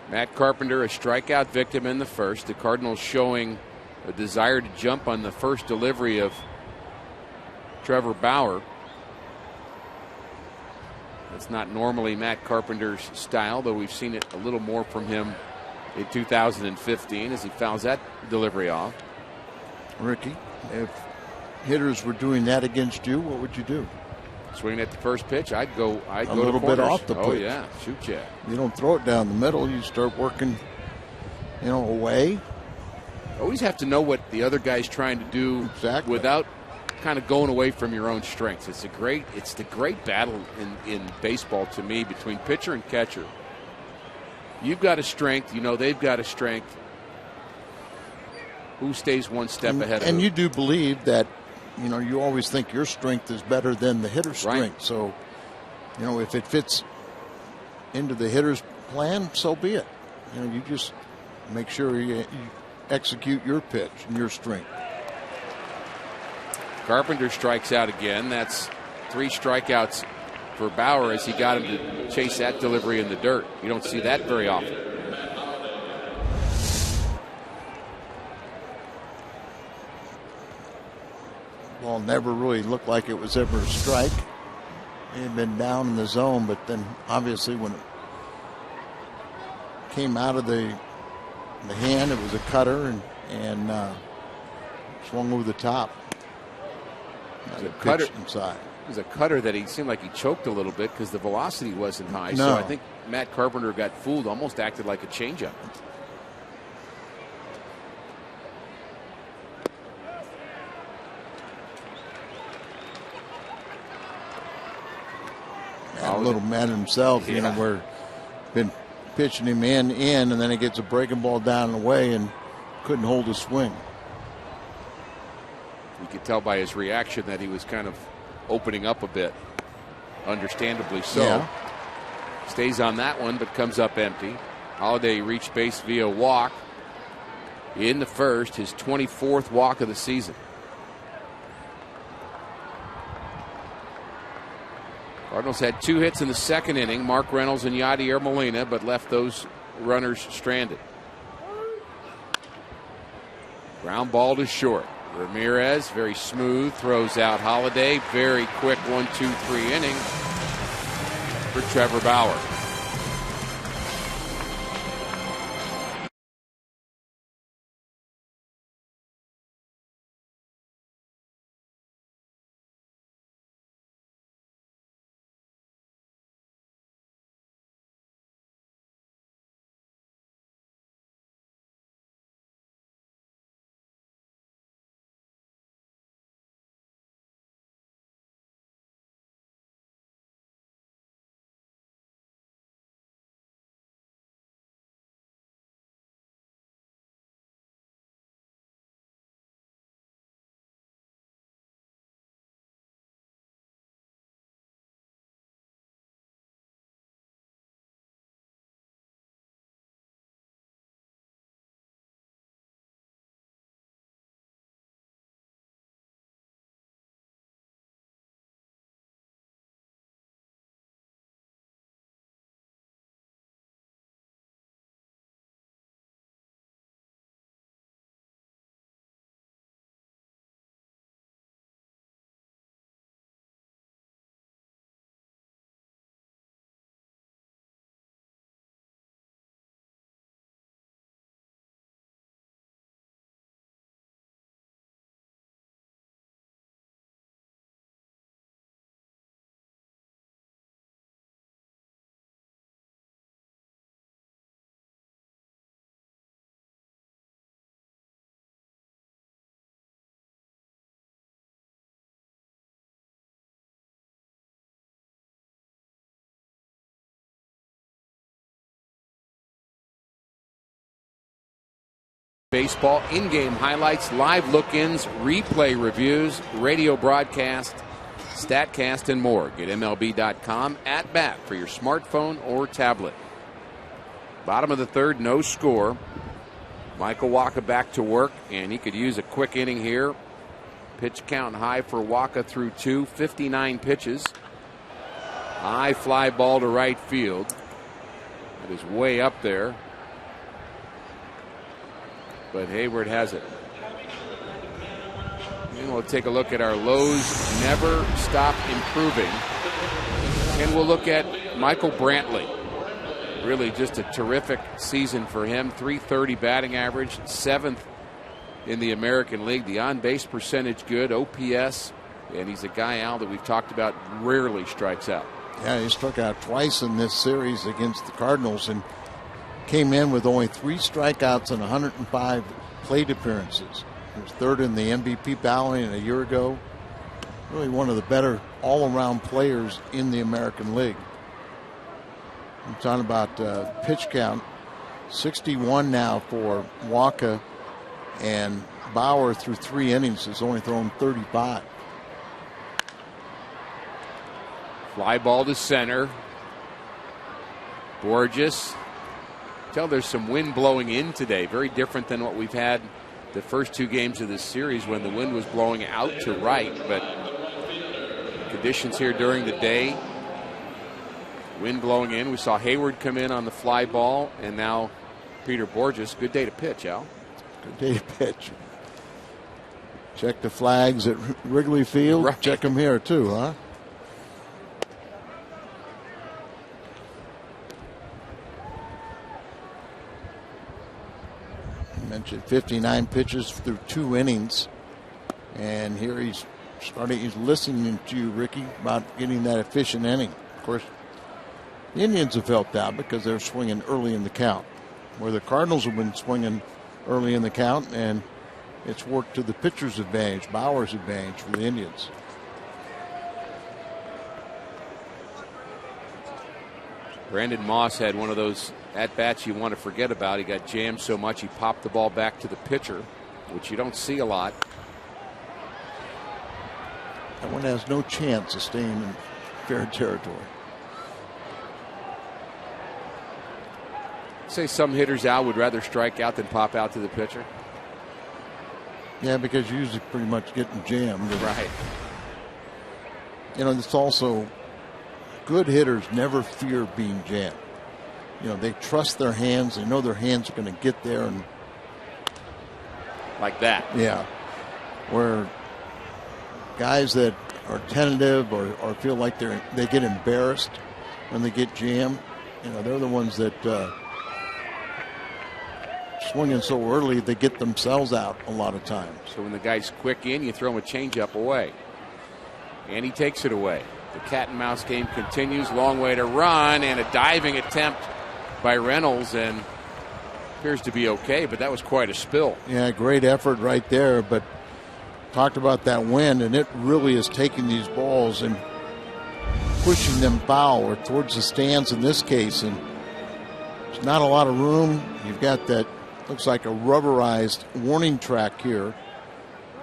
Matt Carpenter, a strikeout victim in the first. The Cardinals showing a desire to jump on the first delivery of Trevor Bauer. It's not normally Matt Carpenter's style, though we've seen it a little more from him in 2015 as he fouls that delivery off.
Ricky, if hitters were doing that against you, what would you do?
Swinging at the first pitch, I'd go
a little bit off the pitch.
Oh yeah, shoot ya.
You don't throw it down the middle. You start working, away.
Always have to know what the other guy's trying to do without kind of going away from your own strengths. It's the great battle in baseball to me between pitcher and catcher. You've got a strength, they've got a strength. Who stays one step ahead of them?
And you do believe that, you always think your strength is better than the hitter's strength. Right. So, if it fits into the hitter's plan, so be it. You just make sure you execute your pitch and your strength.
Carpenter strikes out again. That's 3 strikeouts for Bauer as he got him to chase that delivery in the dirt. You don't see that very often.
Ball never really looked like it was ever a strike. It had been down in the zone, but then obviously when it came out of the hand. It was a cutter and swung over the top.
The cutter
inside.
It was a cutter that he seemed like he choked a little bit because the velocity wasn't high.
No.
So I think Matt Carpenter got fooled, almost acted like a changeup.
A little mad himself, you know, where been pitching him in, and then he gets a breaking ball down and away and couldn't hold his swing.
You could tell by his reaction that he was kind of opening up a bit. Understandably so.
Yeah.
Stays on that one, but comes up empty. Holiday reached base via walk in the first, his 24th walk of the season. Cardinals had 2 hits in the second inning, Mark Reynolds and Yadier Molina, but left those runners stranded. Ground ball to short. Ramirez, very smooth, throws out Holiday. Very quick 1-2-3 inning for Trevor Bauer. Baseball in-game highlights, live look-ins, replay reviews, radio broadcast, StatCast, and more. Get MLB.com at bat for your smartphone or tablet. Bottom of the third, no score. Michael Wacha back to work, and he could use a quick inning here. Pitch count high for Wacha through 2, 59 pitches. High fly ball to right field. That is way up there. But Hayward has it. And we'll take a look at our lows never stop improving. And we'll look at Michael Brantley. Really just a terrific season for him. .330 batting average, 7th in the American League. The on-base percentage good, OPS. And he's a guy, Al, that we've talked about rarely strikes out.
Yeah, he struck out twice in this series against the Cardinals and came in with only 3 strikeouts and 105 plate appearances. He was 3rd in the MVP balloting a year ago. Really one of the better all-around players in the American League. I'm talking about pitch count. 61 now for Wacha, and Bauer through 3 innings has only thrown 35.
Fly ball to center. Borges. Tell there's some wind blowing in today. Very different than what we've had the first 2 games of this series when the wind was blowing out to right. But conditions here during the day, wind blowing in. We saw Hayward come in on the fly ball, and now Peter Borges. Good day to pitch, Al.
Good day to pitch. Check the flags at Wrigley Field.
Right.
Check them here too, huh? mentioned 59 pitches through 2 innings. And here he's listening to you, Ricky, about getting that efficient inning. Of course, the Indians have helped out because they're swinging early in the count, where the Cardinals have been swinging early in the count, and it's worked to the pitcher's advantage, Bauer's advantage for the Indians.
Brandon Moss had one of those at-bats you want to forget about. He got jammed so much he popped the ball back to the pitcher, which you don't see a lot.
That one has no chance of staying in fair territory.
Say some hitters out would rather strike out than pop out to the pitcher.
Yeah, because you're usually pretty much getting jammed.
Right.
You know, it's also good hitters never fear being jammed. You know, they trust their hands. They know their hands are going to get there. And
like that.
Yeah. Where guys that are tentative or feel like they get embarrassed when they get jammed, you know, they're the ones that swinging so early they get themselves out a lot of times.
So when the guy's quick in, you throw him a changeup away. And he takes it away. The cat and mouse game continues. Long way to run, and a diving attempt by Reynolds, and appears to be okay, but that was quite a spill.
Yeah, great effort right there, but talked about that wind, and it really is taking these balls and pushing them foul or towards the stands in this case, and there's not a lot of room. You've got that, looks like a rubberized warning track here,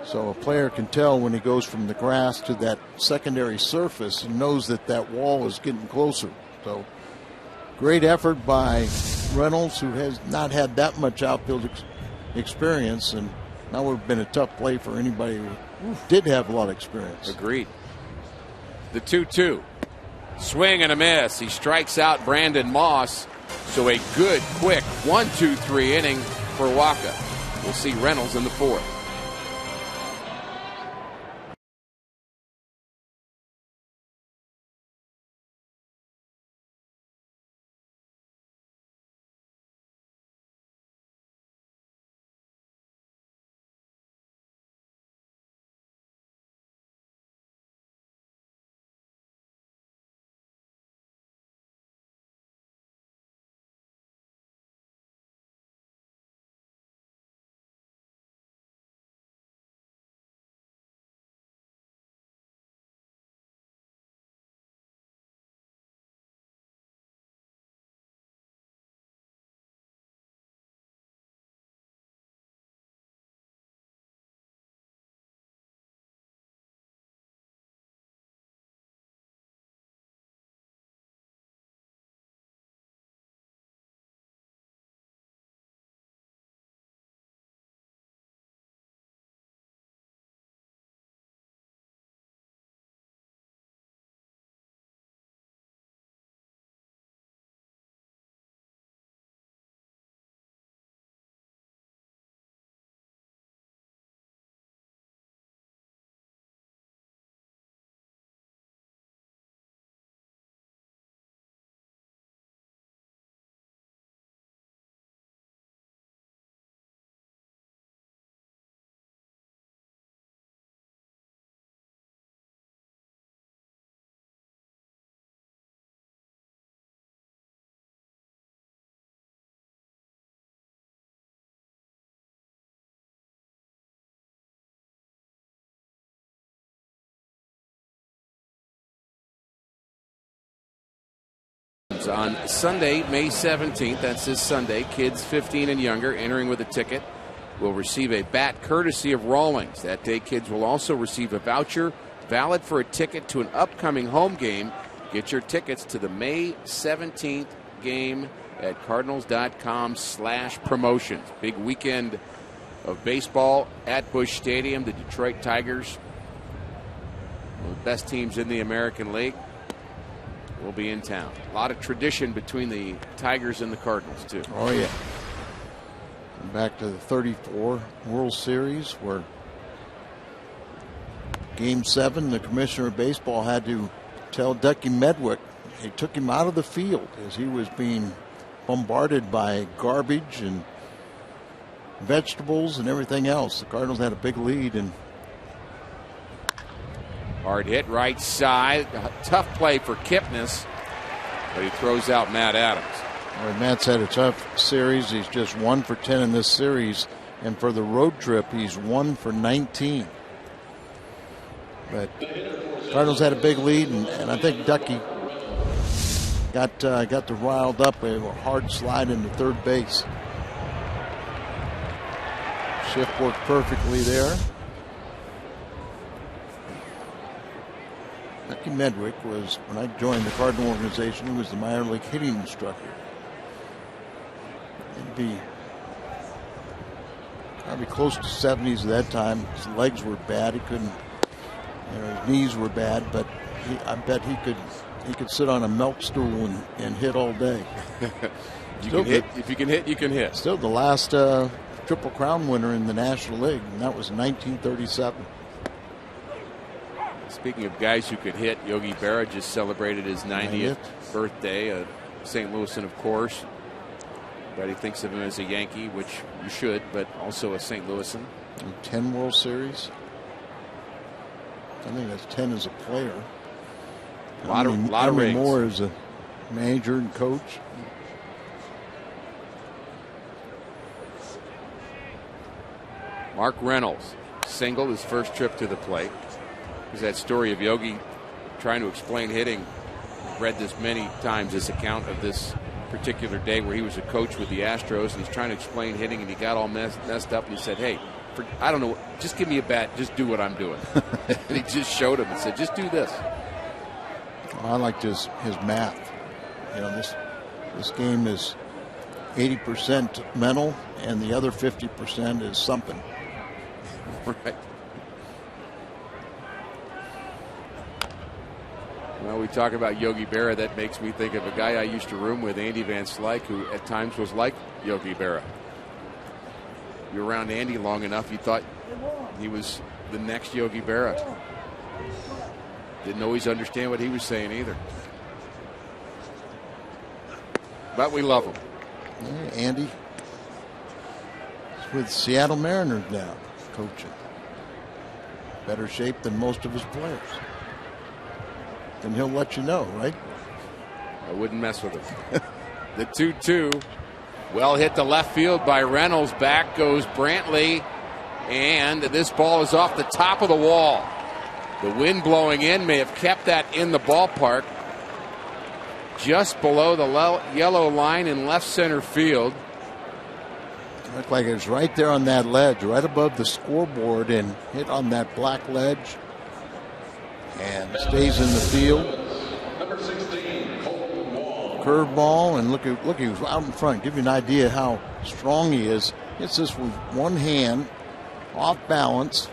so a player can tell when he goes from the grass to that secondary surface and knows that that wall is getting closer. So great effort by Reynolds, who has not had that much outfield experience, and that would have been a tough play for anybody who did have a lot of experience.
Agreed. The 2-2. Swing and a miss. He strikes out Brandon Moss. So a good, quick 1-2-3 inning for Waka. We'll see Reynolds in the 4th. On Sunday, May 17th, that's this Sunday, kids 15 and younger entering with a ticket will receive a bat courtesy of Rawlings. That day, kids will also receive a voucher valid for a ticket to an upcoming home game. Get your tickets to the May 17th game at cardinals.com/promotions. Big weekend of baseball at Busch Stadium. The Detroit Tigers, one of the best teams in the American League, will be in town. A lot of tradition between the Tigers and the Cardinals, too.
Oh, yeah. Back to the 34 World Series, where Game 7, the commissioner of baseball had to tell Ducky Medwick he took him out of the field as he was being bombarded by garbage and vegetables and everything else. The Cardinals had a big lead, and
Hard hit right side. Tough play for Kipnis, but he throws out Matt Adams.
Matt's had a tough series. He's just 1 for 10 in this series, and for the road trip, he's 1 for 19. But Cardinals had a big lead, and I think Ducky got the riled up. A hard slide into third base. Shift worked perfectly there. Ducky Medwick was, when I joined the Cardinal organization, he was the minor league hitting instructor. He'd be probably close to 70s at that time. His legs were bad. He couldn't. His knees were bad, but I bet he could sit on a milk stool and hit all day.
If you can hit, you can hit.
Still the last Triple Crown winner in the National League, and that was 1937.
Speaking of guys who could hit, Yogi Berra just celebrated his 90th birthday. St. Louisan, of course. Everybody thinks of him as a Yankee, which you should, but also a St. Louisan.
10 World Series. I think that's 10 as a player.
A lot of rings.
More as a manager and coach.
Mark Reynolds singled his first trip to the plate. There's that story of Yogi trying to explain hitting. I've read this many times, this account of this particular day where he was a coach with the Astros, and he's trying to explain hitting, and he got all messed up, and he said, hey, I don't know, just give me a bat, just do what I'm doing. And he just showed him and said, just do this.
I liked his math. You know, this game is 80% mental, and the other 50% is something.
Right. Well, we talk about Yogi Berra. That makes me think of a guy I used to room with, Andy Van Slyke, who at times was like Yogi Berra. You were around Andy long enough, you thought he was the next Yogi Berra. Didn't always understand what he was saying either. But we love him.
Yeah, Andy is with Seattle Mariners now, coaching. Better shape than most of his players. And he'll let you know, right?
I wouldn't mess with him. The 2-2. Well hit to left field by Reynolds. Back goes Brantley. And this ball is off the top of the wall. The wind blowing in may have kept that in the ballpark. Just below the yellow line in left center field.
Looked like it was right there on that ledge, right above the scoreboard, and hit on that black ledge. And stays in the field. Curveball, and look, he was out in front. Give you an idea how strong he is. Hits this with one hand, off balance,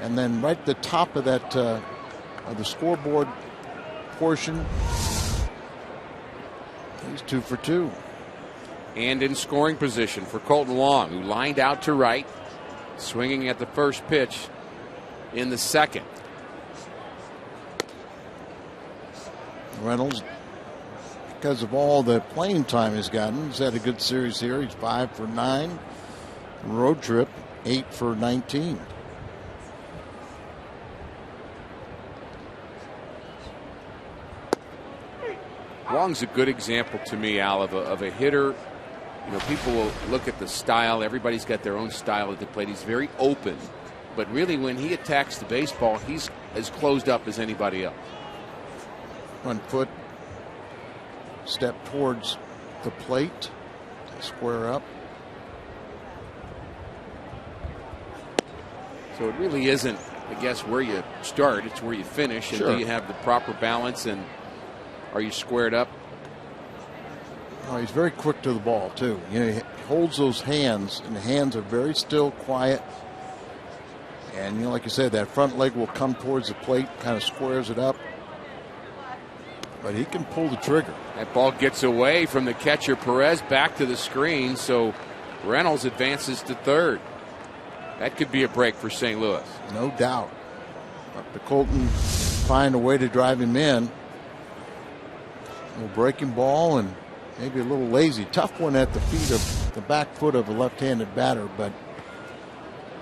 and then right at the top of that of the scoreboard portion. He's 2 for 2.
And in scoring position for Colton Wong, who lined out to right, swinging at the first pitch in the second.
Reynolds, because of all the playing time he's gotten, he's had a good series here. He's 5 for 9. Road trip, 8 for 19.
Wong's a good example to me, Al, of a hitter. You know, people will look at the style. Everybody's got their own style at the plate. He's very open. But really, when he attacks the baseball, he's as closed up as anybody else.
Front foot, step towards the plate, square up.
So it really isn't, I guess, where you start. It's where you finish. And
Sure.
do you have the proper balance, and are you squared up?
Oh, he's very quick to the ball, too. You know, he holds those hands, and the hands are very still, quiet. And, you know, like you said, that front leg will come towards the plate, kind of squares it up. But he can pull the trigger.
That ball gets away from the catcher, Perez, back to the screen. So Reynolds advances to third. That could be a break for St. Louis.
No doubt. But the Colton find a way to drive him in. A little breaking ball and maybe a little lazy. Tough one at the feet of the back foot of a left-handed batter, but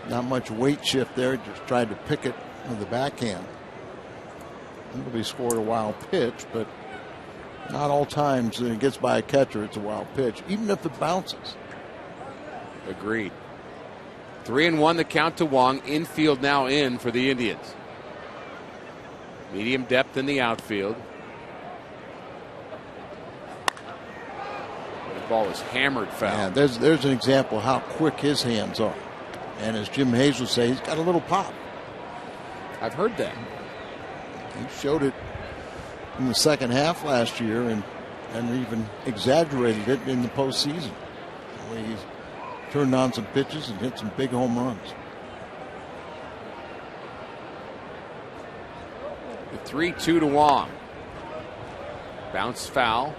not much weight shift there. Just tried to pick it with the backhand. Nobody scored a wild pitch, but not all times when it gets by a catcher, it's a wild pitch, even if it bounces.
Agreed. 3-1 the count to Wong. Infield now in for the Indians. Medium depth in the outfield. The ball is hammered foul.
Yeah, there's an example of how quick his hands are. And as Jim Hayes would say, he's got a little pop.
I've heard that.
He showed it in the second half last year and even exaggerated it in the postseason. The way he's turned on some pitches and hit some big home runs.
The 3-2 to Wong. Bounce foul.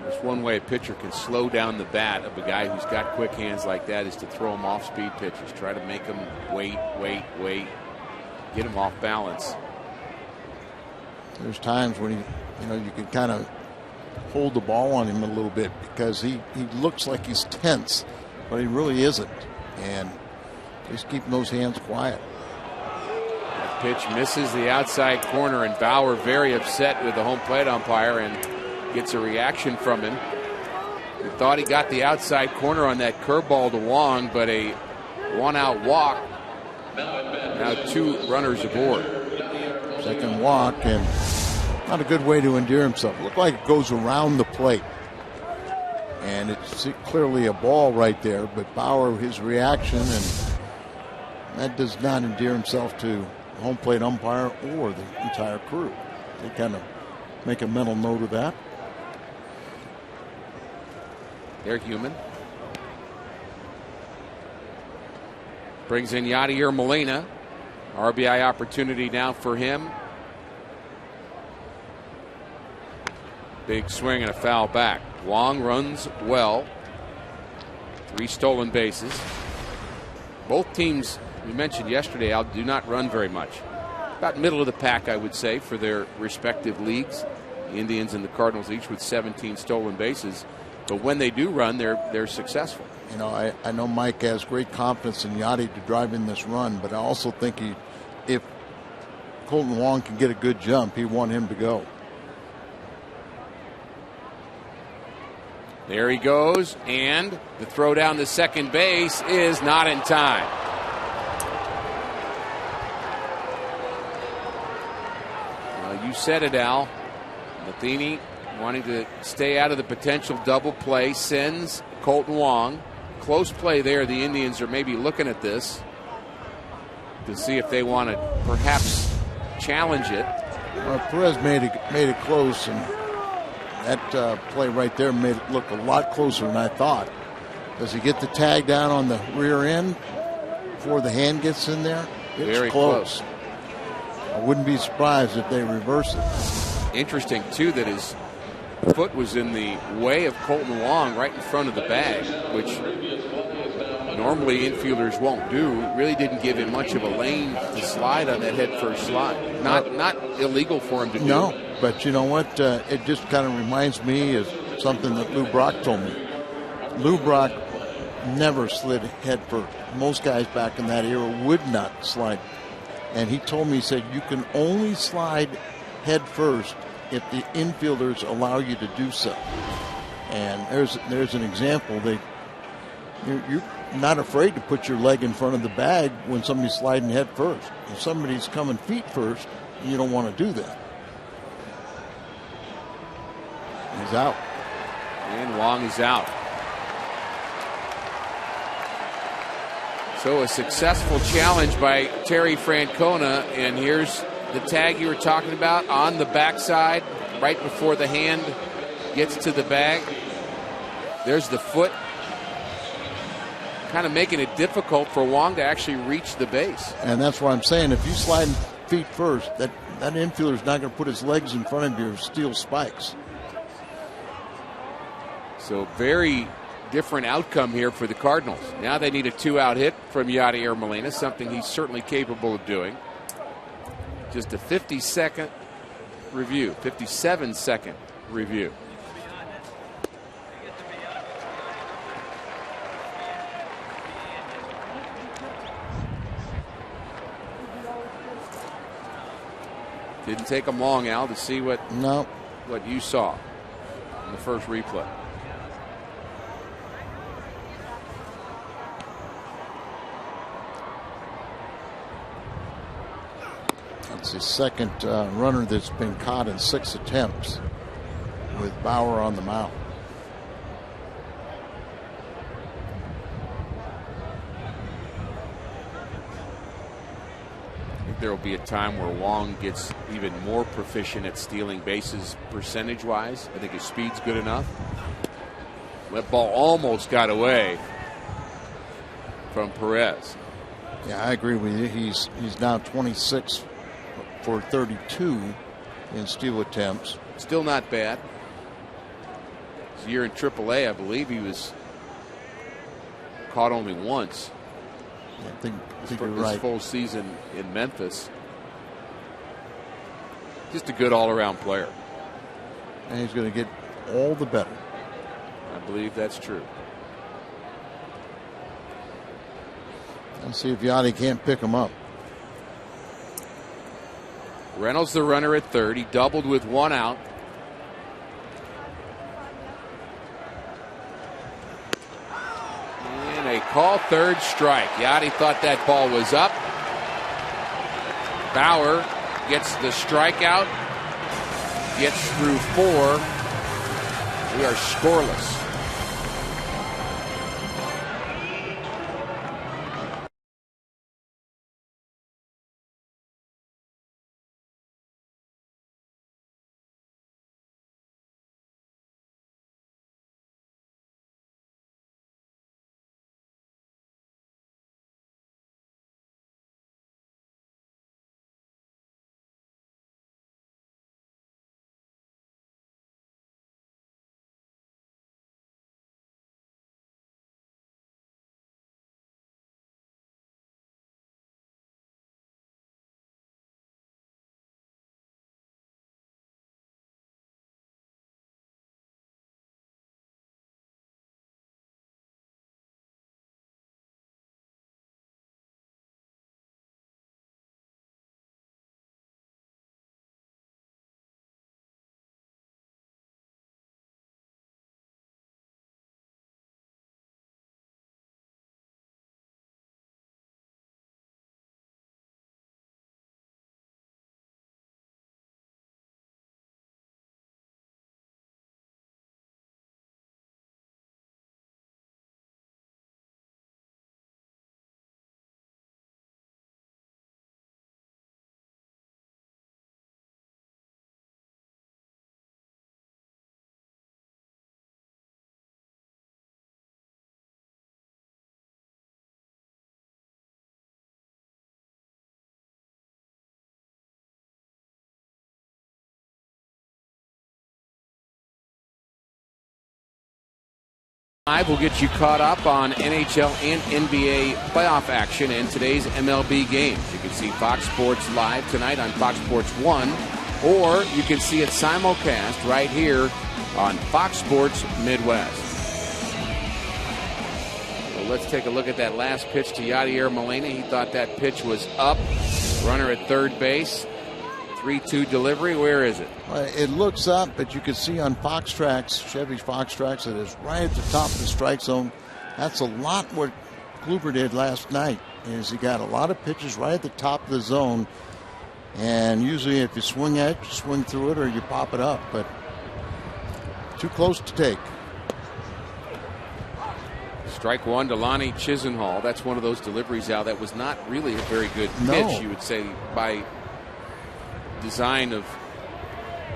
There's one way a pitcher can slow down the bat of a guy who's got quick hands like that is to throw him off speed pitches. Try to make him wait. Get him off balance.
There's times when you can kind of hold the ball on him a little bit because he looks like he's tense, but he really isn't. And he's keeping those hands quiet.
That pitch misses the outside corner, and Bauer very upset with the home plate umpire and gets a reaction from him. He thought he got the outside corner on that curveball to Wong, but a one-out walk. Now 2 runners aboard.
Second walk, and not a good way to endear himself. Looked like it goes around the plate. And it's clearly a ball right there, but Bauer, his reaction, and that does not endear himself to the home plate umpire or the entire crew. They kind of make a mental note of that.
They're human. Brings in Yadier Molina. RBI opportunity now for him. Big swing and a foul back. Wong runs well. 3 stolen bases. Both teams, we mentioned yesterday, do not run very much. About middle of the pack, I would say, for their respective leagues. The Indians and the Cardinals each with 17 stolen bases. But when they do run, they're successful.
I know Mike has great confidence in Yachty to drive in this run, but I also think if Colton Wong can get a good jump, he want him to go.
There he goes, and the throw down to second base is not in time. Well, you said it, Al. Matheny wanting to stay out of the potential double play, sends Colton Wong. Close play there. The Indians are maybe looking at this to see if they want to perhaps challenge it.
Well, Perez made it close, and that play right there made it look a lot closer than I thought. Does he get the tag down on the rear end before the hand gets in there? It's
very close.
I wouldn't be surprised if they reverse it.
Interesting, too, that his foot was in the way of Colton Wong right in front of the bag, which normally infielders won't do. Really didn't give him much of a lane to slide on that head first slide. Not illegal for him to do.
No, but you know what? It just kind of reminds me of something that Lou Brock told me. Lou Brock never slid head first. Most guys back in that era would not slide. And he told me, he said, you can only slide head first if the infielders allow you to do so. And there's an example. You're not afraid to put your leg in front of the bag when somebody's sliding head first. If somebody's coming feet first, you don't want to do that. He's out.
And Wong is out. So a successful challenge by Terry Francona, and here's the tag you were talking about on the backside, right before the hand gets to the bag. There's the foot, kind of making it difficult for Wong to actually reach the base.
And that's what I'm saying. If you slide feet first, that infielder's not going to put his legs in front of your steel spikes.
So very different outcome here for the Cardinals. Now they need a 2-out hit from Yadier Molina, something he's certainly capable of doing. Just a 57-second review. Didn't take them long, Al, to see what you saw in the first replay.
It's his second runner that's been caught in 6 attempts with Bauer on the mound.
I think there will be a time where Wong gets even more proficient at stealing bases percentage-wise. I think his speed's good enough. That ball almost got away from Perez.
Yeah, I agree with you. He's now 26 for 32 in steal attempts.
Still not bad. His year in AAA, I believe he was caught only once.
Yeah, I think you're
His
right.
full season in Memphis. Just a good all-around player.
And he's going to get all the better.
I believe that's true.
Let's see if Yachty can't pick him up.
Reynolds the runner at third. He doubled with 1 out. And a call third strike. Yachty thought that ball was up. Bauer gets the strikeout. Gets through 4. We are scoreless. We'll get you caught up on NHL and NBA playoff action and today's MLB games. You can see Fox Sports live tonight on Fox Sports 1, or you can see it simulcast right here on Fox Sports Midwest. So let's take a look at that last pitch to Yadier Molina. He thought that pitch was up. Runner at third base. 3-2 delivery. Where is it?
It looks up, but you can see on Fox Tracks, Chevy Fox Tracks, it is right at the top of the strike zone. That's a lot what Kluber did last night, is he got a lot of pitches right at the top of the zone. And usually if you swing at it, you swing through it or you pop it up, but too close to take.
Strike one to Lonnie Chisenhall. That's one of those deliveries, Al, that was not really a very good pitch, you would say, by design of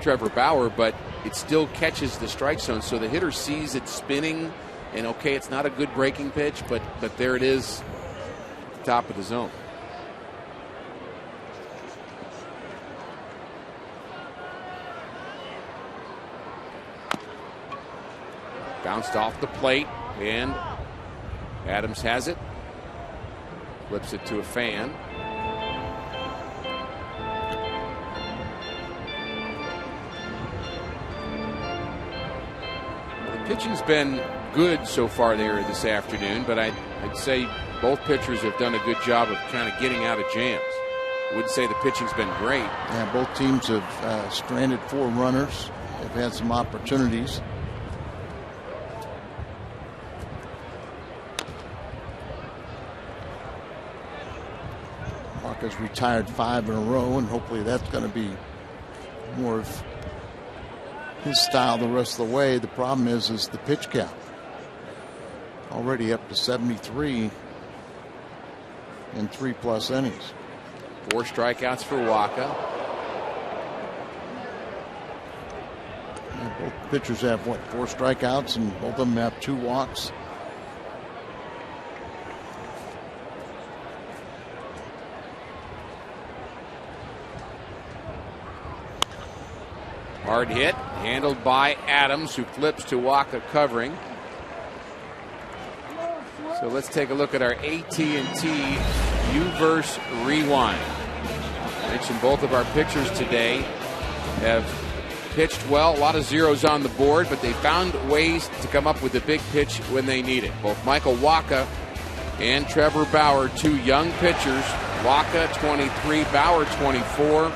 Trevor Bauer, but it still catches the strike zone, so the hitter sees it spinning, and okay, it's not a good breaking pitch, but there it is at the top of the zone. Bounced off the plate, and Adams has it, flips it to a fan. Pitching's been good so far there this afternoon, but I'd say both pitchers have done a good job of kind of getting out of jams. Wouldn't say the pitching's been great.
Yeah, both teams have stranded 4 runners. They've had some opportunities. Walker's retired 5 in a row, and hopefully that's going to be more of his style the rest of the way. The problem is the pitch count. Already up to 73 in 3+ innings.
4 strikeouts for Waka.
Yeah, both pitchers have, 4 strikeouts, and both of them have 2 walks.
Hard hit, handled by Adams, who flips to Waka covering. So let's take a look at our AT&T U-verse rewind. I mentioned both of our pitchers today have pitched well. A lot of zeros on the board, but they found ways to come up with a big pitch when they need it. Both Michael Wacha and Trevor Bauer, 2 young pitchers. Wacha 23, Bauer 24.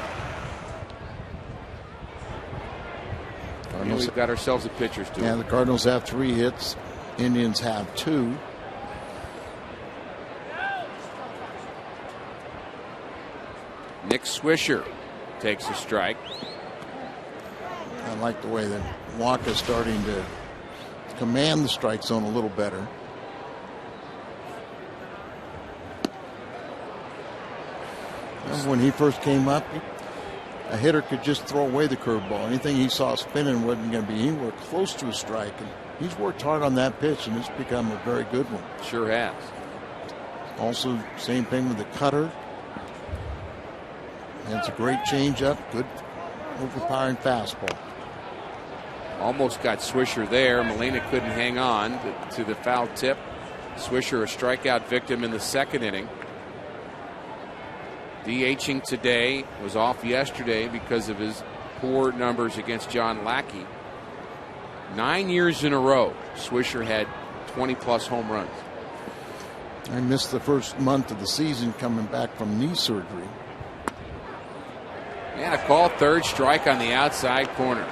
And we've got ourselves a pitcher's duel.
Yeah, the Cardinals have 3 hits. Indians have 2.
Nick Swisher takes a strike.
I like the way that Walker's starting to command the strike zone a little better. Remember when he first came up, a hitter could just throw away the curveball. Anything he saw spinning wasn't going to be. He worked close to a strike, and he's worked hard on that pitch, and it's become a very good one.
Sure has.
Also, same thing with the cutter. And it's a great changeup, good overpowering fastball.
Almost got Swisher there. Molina couldn't hang on to the foul tip. Swisher a strikeout victim in the 2nd inning. DHing today, was off yesterday because of his poor numbers against John Lackey. 9 years in a row, Swisher had 20+ home runs.
I missed the first month of the season coming back from knee surgery.
And a call, 3rd strike on the outside corner.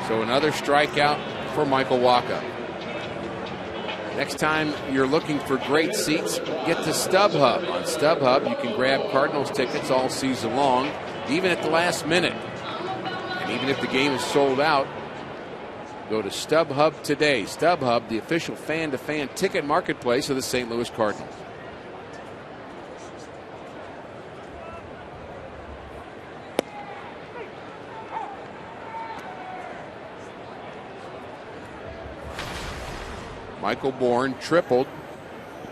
So another strikeout for Michael Wacha. Next time you're looking for great seats, get to StubHub. On StubHub, you can grab Cardinals tickets all season long, even at the last minute. And even if the game is sold out, go to StubHub today. StubHub, the official fan-to-fan ticket marketplace of the St. Louis Cardinals. Michael Bourne tripled,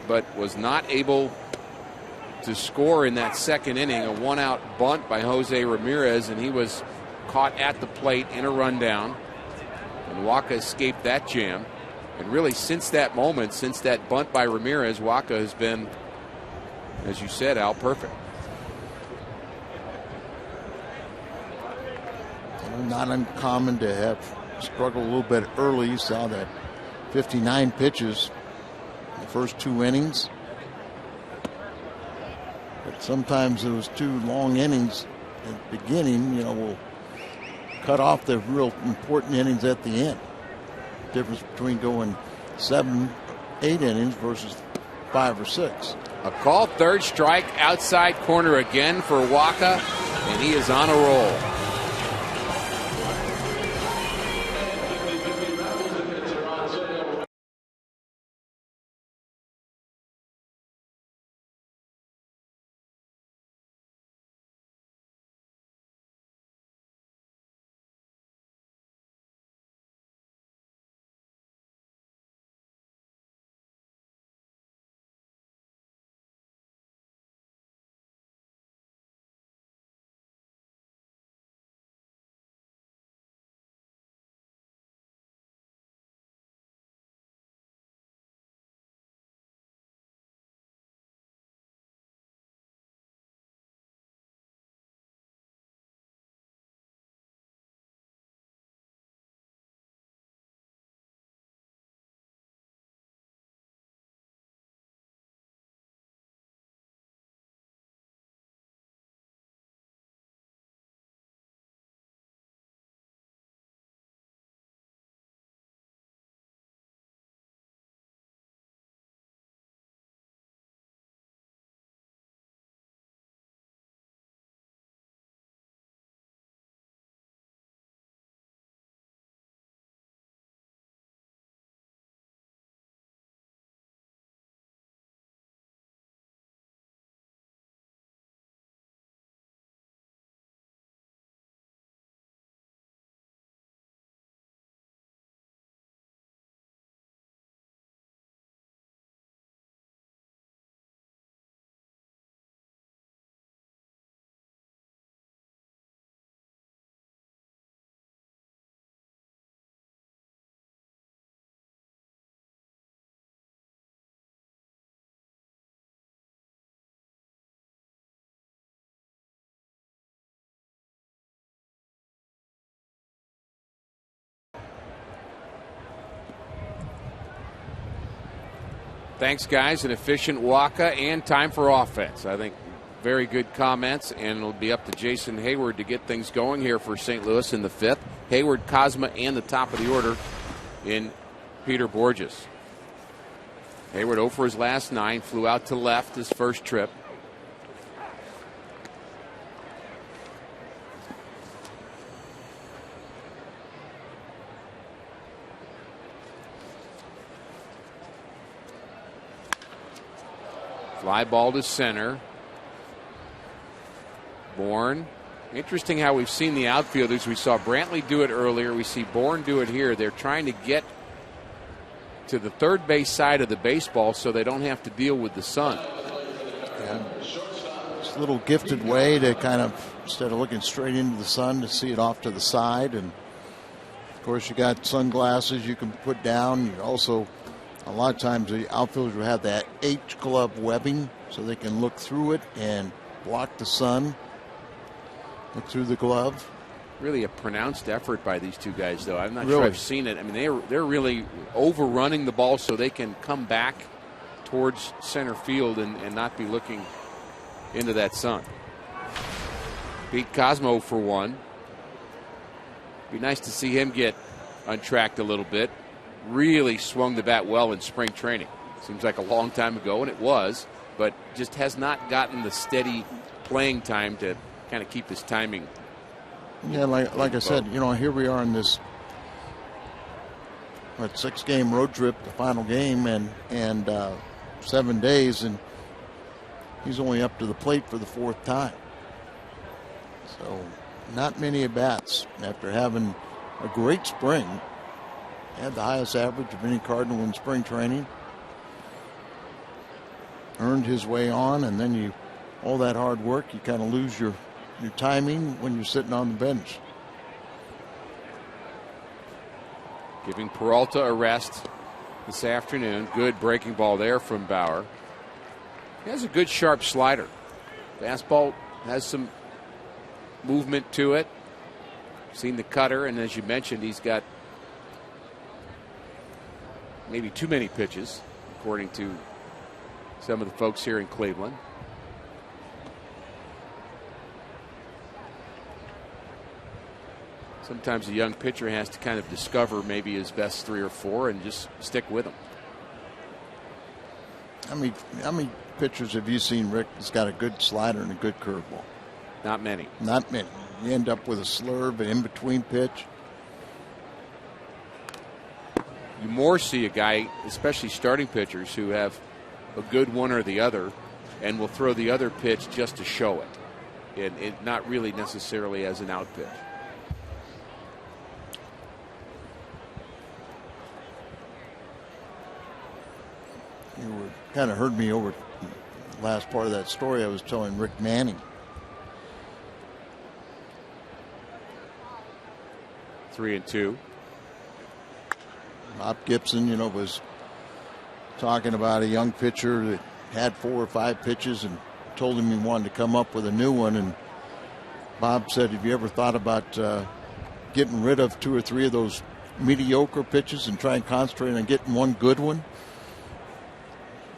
but was not able to score in that 2nd inning. A 1-out bunt by Jose Ramirez, and he was caught at the plate in a rundown. And Wacha escaped that jam. And really, since that moment, since that bunt by Ramirez, Wacha has been, as you said, Al, perfect.
Not uncommon to have struggled a little bit early. You saw that 59 pitches in the first 2 innings. But sometimes those 2 long innings at the beginning, will cut off the real important innings at the end. Difference between going 7, 8 innings versus 5 or 6.
A call, 3rd strike, outside corner again for Wacha, and he is on a roll. Thanks, guys. An efficient Waka and time for offense. I think very good comments, and it'll be up to Jason Hayward to get things going here for St. Louis in the 5th. Hayward, Cosma, and the top of the order in Peter Borges. Hayward 0 for his last 9, flew out to left his first trip. Fly ball to center. Bourne. Interesting how we've seen the outfielders. We saw Brantley do it earlier. We see Bourne do it here. They're trying to get to the third base side of the baseball so they don't have to deal with the sun.
Yeah. It's a little gifted way to kind of, instead of looking straight into the sun, to see it off to the side. And of course, you got sunglasses you can put down. You also, a lot of times the outfielders will have that H-glove webbing so they can look through it and block the sun. Look through the glove.
Really a pronounced effort by these two guys, though. I'm not sure I've seen it. I mean, they're really overrunning the ball so they can come back towards center field and not be looking into that sun. Pete Cosmo for 1. Be nice to see him get untracked a little bit. Really swung the bat well in spring training. Seems like a long time ago, and it was, but just has not gotten the steady playing time to kind of keep his timing.
Yeah, like I said, you know, here we are in this 6-game road trip, the final game, and 7 days, and he's only up to the plate for the 4th time. So not many at-bats after having a great spring. Had the highest average of any Cardinal in spring training. Earned his way on, and then all that hard work, you kind of lose your timing when you're sitting on the bench.
Giving Peralta a rest this afternoon. Good breaking ball there from Bauer. He has a good sharp slider. Fastball has some movement to it. Seen the cutter, and as you mentioned, he's got maybe too many pitches, according to some of the folks here in Cleveland. Sometimes a young pitcher has to kind of discover maybe his best 3 or 4 and just stick with them.
How many pitchers have you seen, Rick, that's got a good slider and a good curveball?
Not many.
Not many. You end up with a slurve, an in-between pitch.
You more see a guy, especially starting pitchers, who have a good one or the other and will throw the other pitch just to show it. And not really necessarily as an out pitch.
You kind of heard me over the last part of that story I was telling Rick Manning.
3-2.
Bob Gibson, was talking about a young pitcher that had 4 or 5 pitches and told him he wanted to come up with a new one. And Bob said, have you ever thought about getting rid of 2 or 3 of those mediocre pitches and try and concentrate on getting one good one?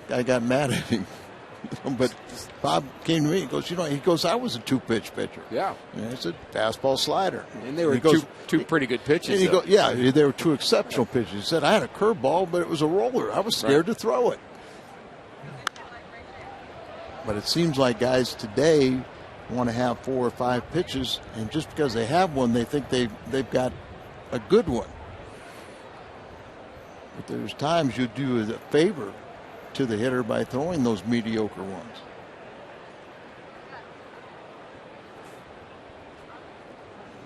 Guy got mad at him. But Bob came to me. He goes, I was a 2-pitch pitcher.
Yeah.
And it's a fastball slider.
And they were two pretty good pitches.
Yeah, they were 2 exceptional pitches. He said, I had a curveball, but it was a roller. I was scared to throw it. But it seems like guys today want to have 4 or 5 pitches, and just because they have one, they think they've got a good one. But there's times you do a favor to the hitter by throwing those mediocre ones.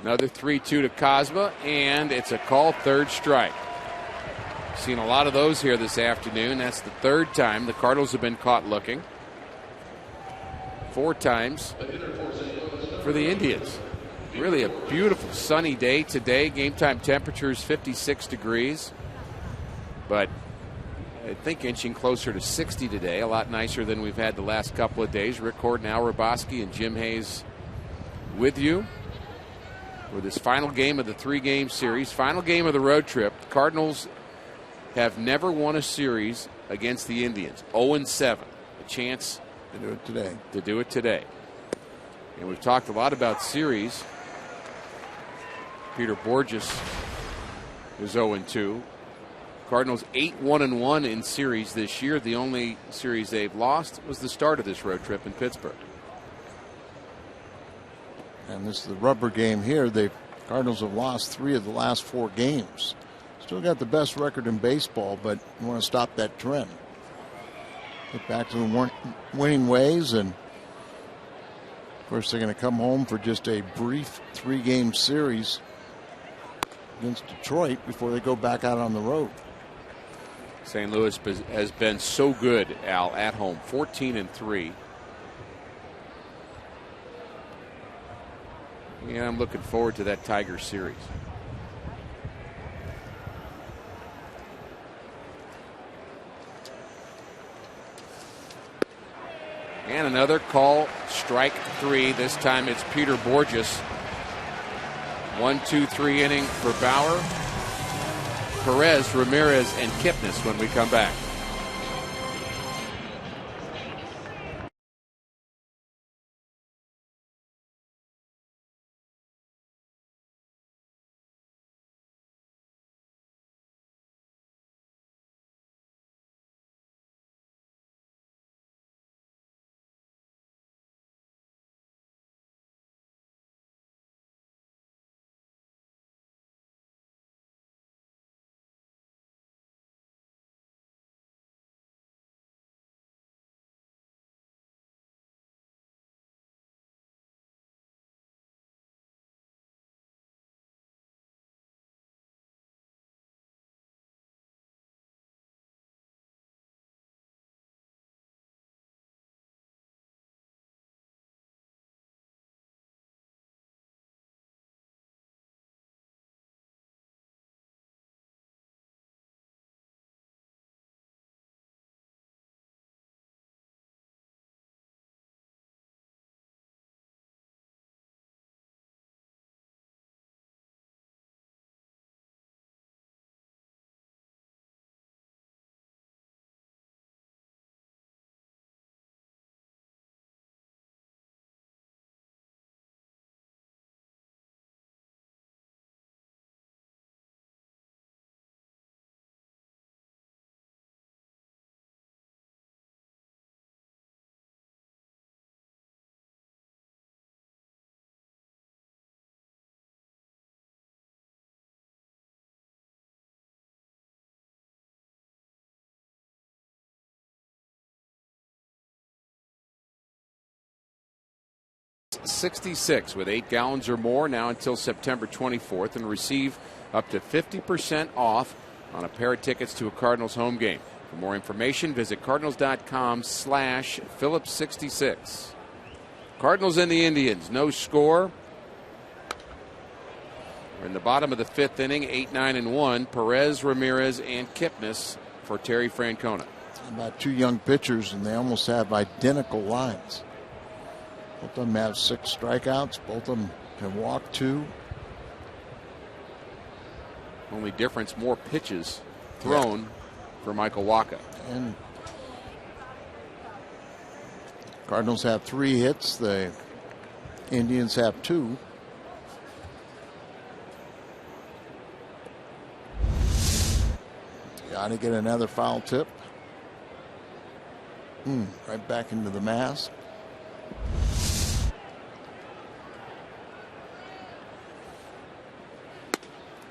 Another 3-2 to Cosma, and it's a call, 3rd strike. Seen a lot of those here this afternoon. That's the 3rd time the Cardinals have been caught looking. 4 times for the Indians. Really a beautiful sunny day today. Game time temperature is 56 degrees. But I think inching closer to 60 today. A lot nicer than we've had the last couple of days. Rick Horton, Al Raboski, and Jim Hayes with you for this final game of the 3-game series. Final game of the road trip. The Cardinals have never won a series against the Indians. 0-7. A chance
To do it today.
to do it today. And we've talked a lot about series. Peter Borges is 0-2. Cardinals 8-1-1 in series this year. The only series they've lost was the start of this road trip in Pittsburgh.
And this is the rubber game here. The Cardinals have lost 3 of the last 4 games. Still got the best record in baseball, but you want to stop that trend. Get back to the winning ways, and of course they're going to come home for just a brief 3-game series against Detroit before they go back out on the road.
St. Louis has been so good, Al, at home. 14-3. Yeah, I'm looking forward to that Tiger series. And another call, strike 3. This time it's Peter Borges. 1-2-3 inning for Bauer, Perez, Ramirez, and Kipnis when we come back. $66 with 8 gallons or more now until September 24th, and receive up to 50% off on a pair of tickets to a Cardinals home game. For more information, visit cardinals.com/Phillips66. Cardinals and the Indians, no score. We're in the bottom of the 5th inning, 8-9-1. Perez, Ramirez, and Kipnis for Terry Francona.
About 2 young pitchers, and they almost have identical lines. Both of them have 6 strikeouts. Both of them can walk 2.
Only difference, more pitches thrown for Michael Wacha.
And Cardinals have 3 hits. The Indians have 2. Got to get another foul tip. Right back into the mask.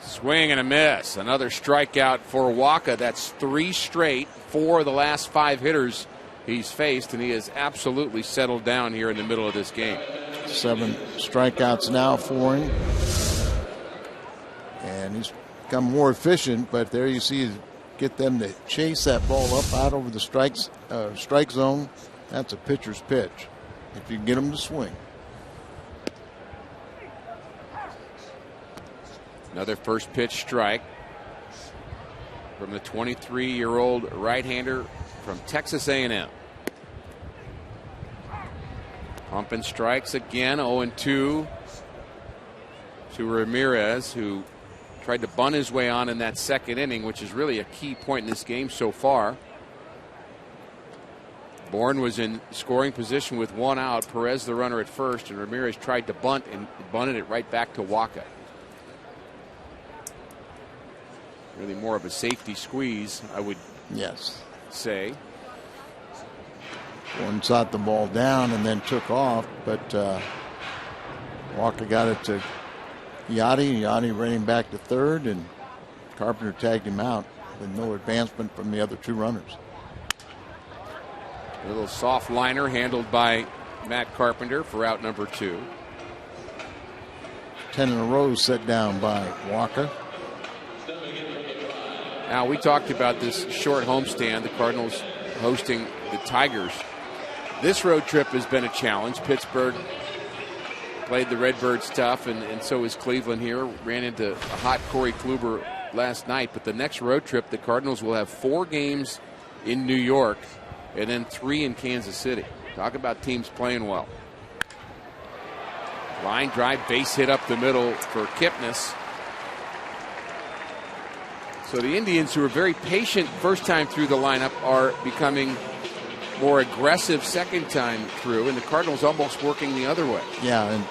Swing and a miss. Another strikeout for Wacha. That's 3 straight, 4 of the last 5 hitters he's faced, and he has absolutely settled down here in the middle of this game.
7 strikeouts now for him. And he's become more efficient, but there you see, get them to chase that ball up out over the strike zone. That's a pitcher's pitch, if you can get them to swing.
Another first pitch strike from the 23-year-old right-hander from Texas A&M. Pumping strikes again, 0-2 to Ramirez, who tried to bunt his way on in that second inning, which is really a key point in this game so far. Bourne was in scoring position with 1 out. Perez the runner at first, and Ramirez tried to bunt and bunted it right back to Waka. Really more of a safety squeeze, I would say.
Bourne shot the ball down and then took off, but Walker got it to Yachty. Yachty ran him back to third, and Carpenter tagged him out with no advancement from the other 2 runners.
A little soft liner handled by Matt Carpenter for out number 2.
10 in a row set down by Walker.
Now, we talked about this short homestand, the Cardinals hosting the Tigers. This road trip has been a challenge. Pittsburgh played the Redbirds tough, and so is Cleveland here. Ran into a hot Corey Kluber last night. But the next road trip, the Cardinals will have 4 games in New York and then 3 in Kansas City. Talk about teams playing well. Line drive, base hit up the middle for Kipnis. So the Indians, who are very patient first time through the lineup, are becoming more aggressive second time through, and the Cardinals almost working the other way.
Yeah, and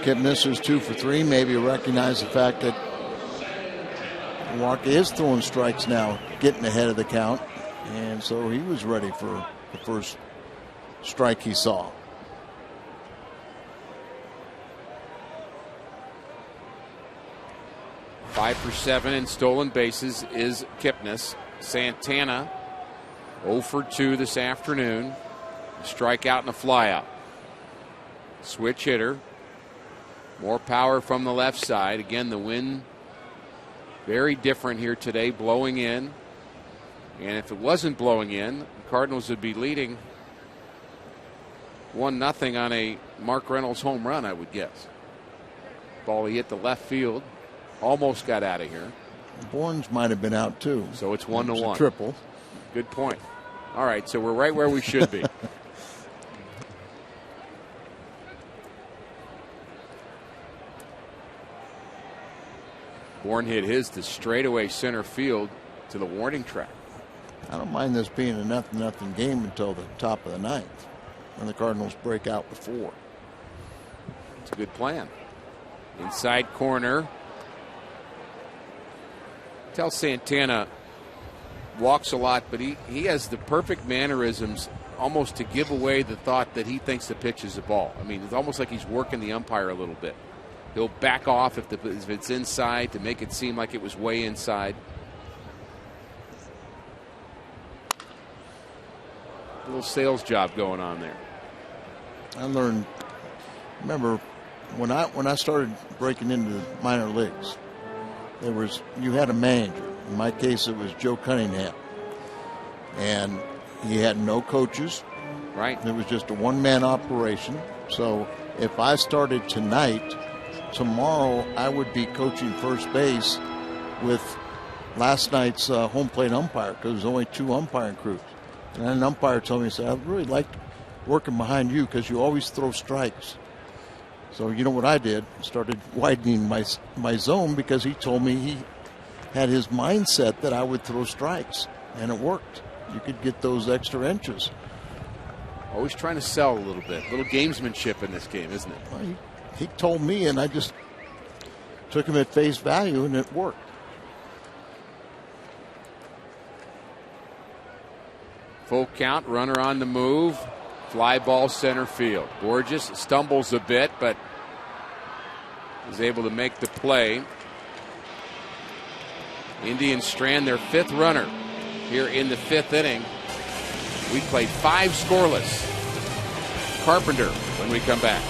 Kipnis is 2 for 3. Maybe recognize the fact that Walker is throwing strikes now, getting ahead of the count. And so he was ready for the first strike he saw.
Five for 7 in stolen bases is Kipnis. Santana 0 for 2 this afternoon. A strikeout and a flyout. Switch hitter. More power from the left side. Again, the wind very different here today, blowing in. And if it wasn't blowing in, the Cardinals would be leading 1-0 on a Mark Reynolds home run, I would guess. Ball he hit the left field. Almost got out of here.
Bourne's might have been out too.
So it's 1-1.
Triple.
Good point. All right, so we're right where we should be. Bourne hit his to straightaway center field to the warning track.
I don't mind this being a 0-0 game until the top of the 9th, when the Cardinals break out with 4.
It's a good plan. Inside corner. Tell Santana walks a lot, but he has the perfect mannerisms almost to give away the thought that he thinks the pitch is a ball. I mean, it's almost like he's working the umpire a little bit. He'll back off if it's inside to make it seem like it was way inside. A little sales job going on there.
I learned. Remember when I started breaking into the minor leagues, you had a manager. In my case, it was Joe Cunningham, and he had no coaches.
Right.
It was just a one-man operation. So if I started tonight, tomorrow I would be coaching first base with last night's home plate umpire, because there's only 2 umpiring crews. And then an umpire told me, he said, I really like working behind you because you always throw strikes. So you know what I did? Started widening my zone, because he told me he had his mindset that I would throw strikes, and it worked. You could get those extra inches.
Always trying to sell a little bit. A little gamesmanship in this game, isn't it?
Well, he told me, and I just took him at face value, and it worked.
Full count, runner on the move. Fly ball center field. Borges stumbles a bit, but is able to make the play. Indians strand their 5th runner here in the 5th inning. We played 5 scoreless. Carpenter when we come back.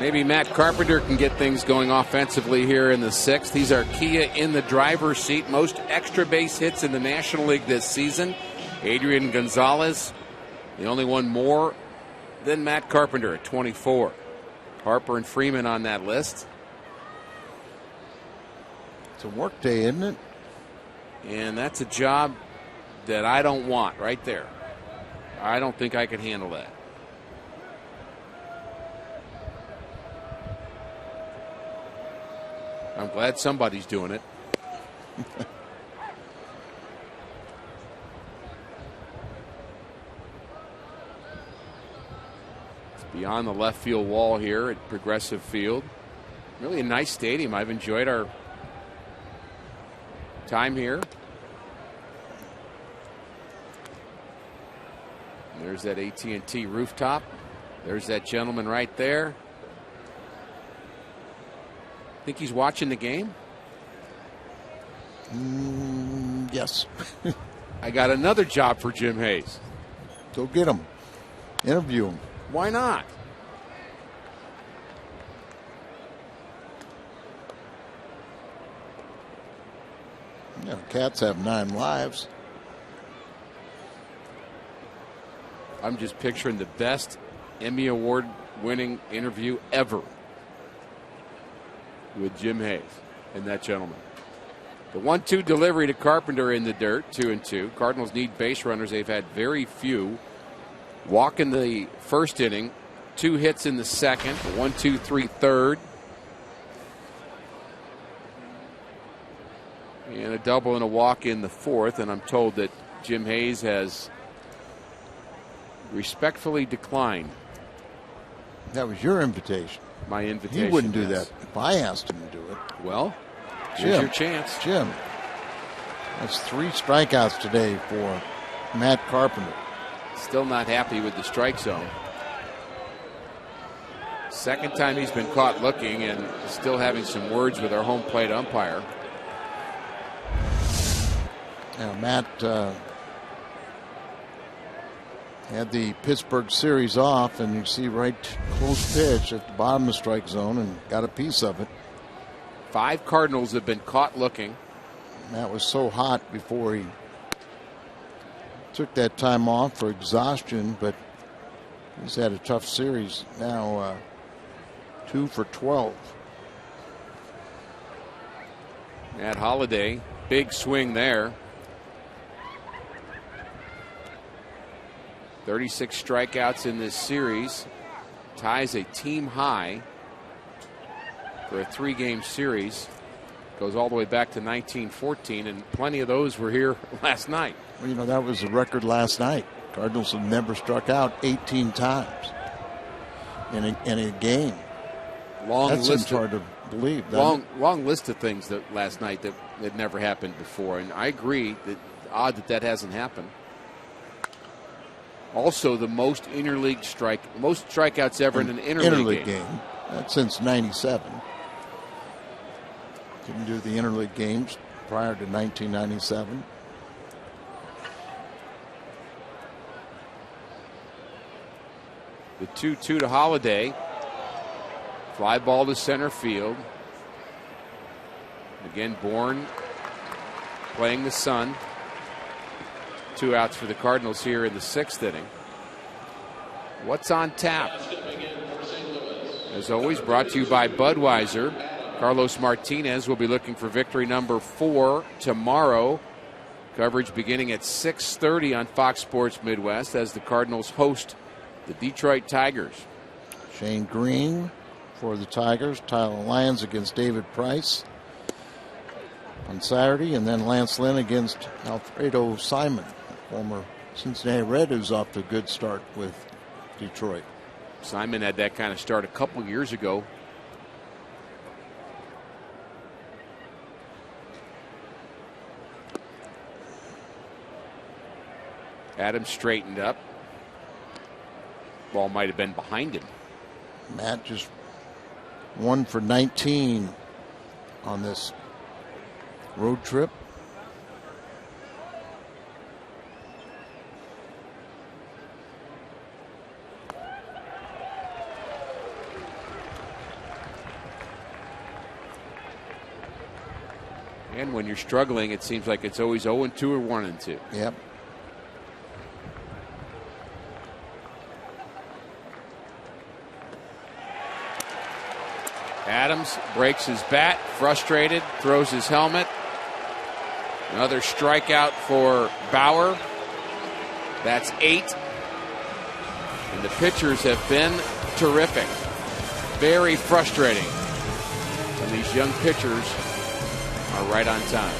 Maybe Matt Carpenter can get things going offensively here in the 6th. He's our Kia in the driver's seat. Most extra base hits in the National League this season. Adrian Gonzalez, the only one more than Matt Carpenter at 24. Harper and Freeman on that list.
It's a work day, isn't it?
And that's a job that I don't want right there. I don't think I could handle that. I'm glad somebody's doing it. It's beyond the left field wall here at Progressive Field. Really a nice stadium. I've enjoyed our time here. There's that AT&T rooftop. There's that gentleman right there. Think he's watching the game?
Yes.
I got another job for Jim Hayes.
Go get him. Interview him.
Why not?
Yeah, cats have 9 lives.
I'm just picturing the best Emmy Award winning interview ever with Jim Hayes and that gentleman. The 1-2 delivery to Carpenter in the dirt, 2-2. Cardinals need base runners. They've had very few. Walk in the first inning, 2 hits in the second, 1-2-3 third. And a double and a walk in the fourth. And I'm told that Jim Hayes has respectfully declined.
That was your invitation.
My invitation.
He wouldn't do
yes.
that if I asked him to do it.
Well, here's your chance.
Jim, that's 3 strikeouts today for Matt Carpenter.
Still not happy with the strike zone. Second time he's been caught looking and still having some words with our home plate umpire.
Now, Matt had the Pittsburgh series off, and you see right close pitch at the bottom of the strike zone and got a piece of it.
5 Cardinals have been caught looking.
Matt was so hot before he took that time off for exhaustion, but he's had a tough series. Now 2 for 12.
Matt Holliday, big swing there. 36 strikeouts in this series. Ties a team high for a 3-game series. Goes all the way back to 1914, and plenty of those were here last night.
Well, you know, that was the record last night. Cardinals have never struck out 18 times in a game. That's hard to believe.
Long list of things that last night that never happened before, and I agree that odd that hasn't happened. Also, the most strikeouts ever in an interleague game.
That's since '97. Didn't do the interleague games prior to 1997.
The 2-2 to Holliday. Fly ball to center field. Again, Bourne playing the sun. 2 outs for the Cardinals here in the 6th inning. What's on tap? As always, brought to you by Budweiser. Carlos Martinez will be looking for victory number 4 tomorrow. Coverage beginning at 6:30 on Fox Sports Midwest as the Cardinals host the Detroit Tigers.
Shane Green for the Tigers. Tyler Lyons against David Price on Saturday, and then Lance Lynn against Alfredo Simon, former Cincinnati Red, who's off to a good start with Detroit.
Simon had that kind of start a couple years ago. Adams straightened up. Ball might have been behind him.
Matt just 1 for 19 on this road trip.
And when you're struggling, it seems like it's always 0-2 or 1-2.
Yep.
Adams breaks his bat, frustrated, throws his helmet. Another strikeout for Bauer. That's 8. And the pitchers have been terrific. Very frustrating. And these young pitchers are right on time.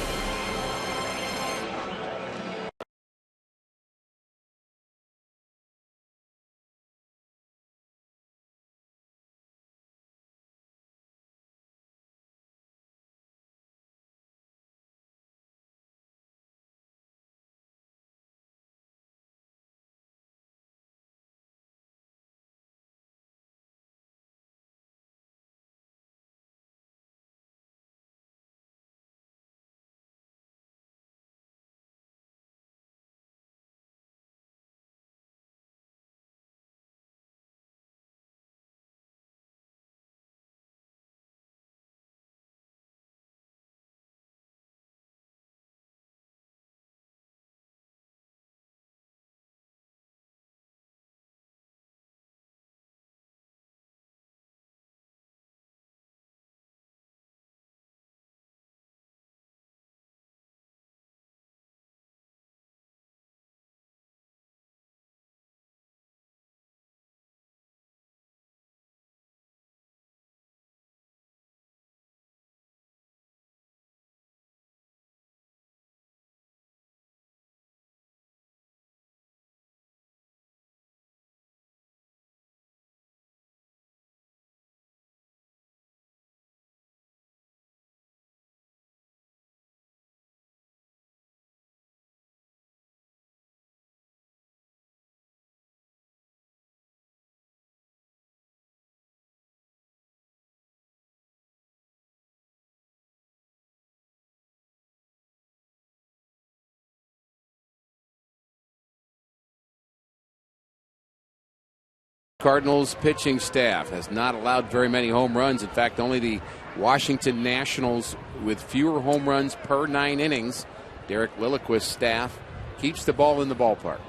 Cardinals pitching staff has not allowed very many home runs. In fact, only the Washington Nationals with fewer home runs per 9 innings. Derek Lilliquist's staff keeps the ball in the ballpark.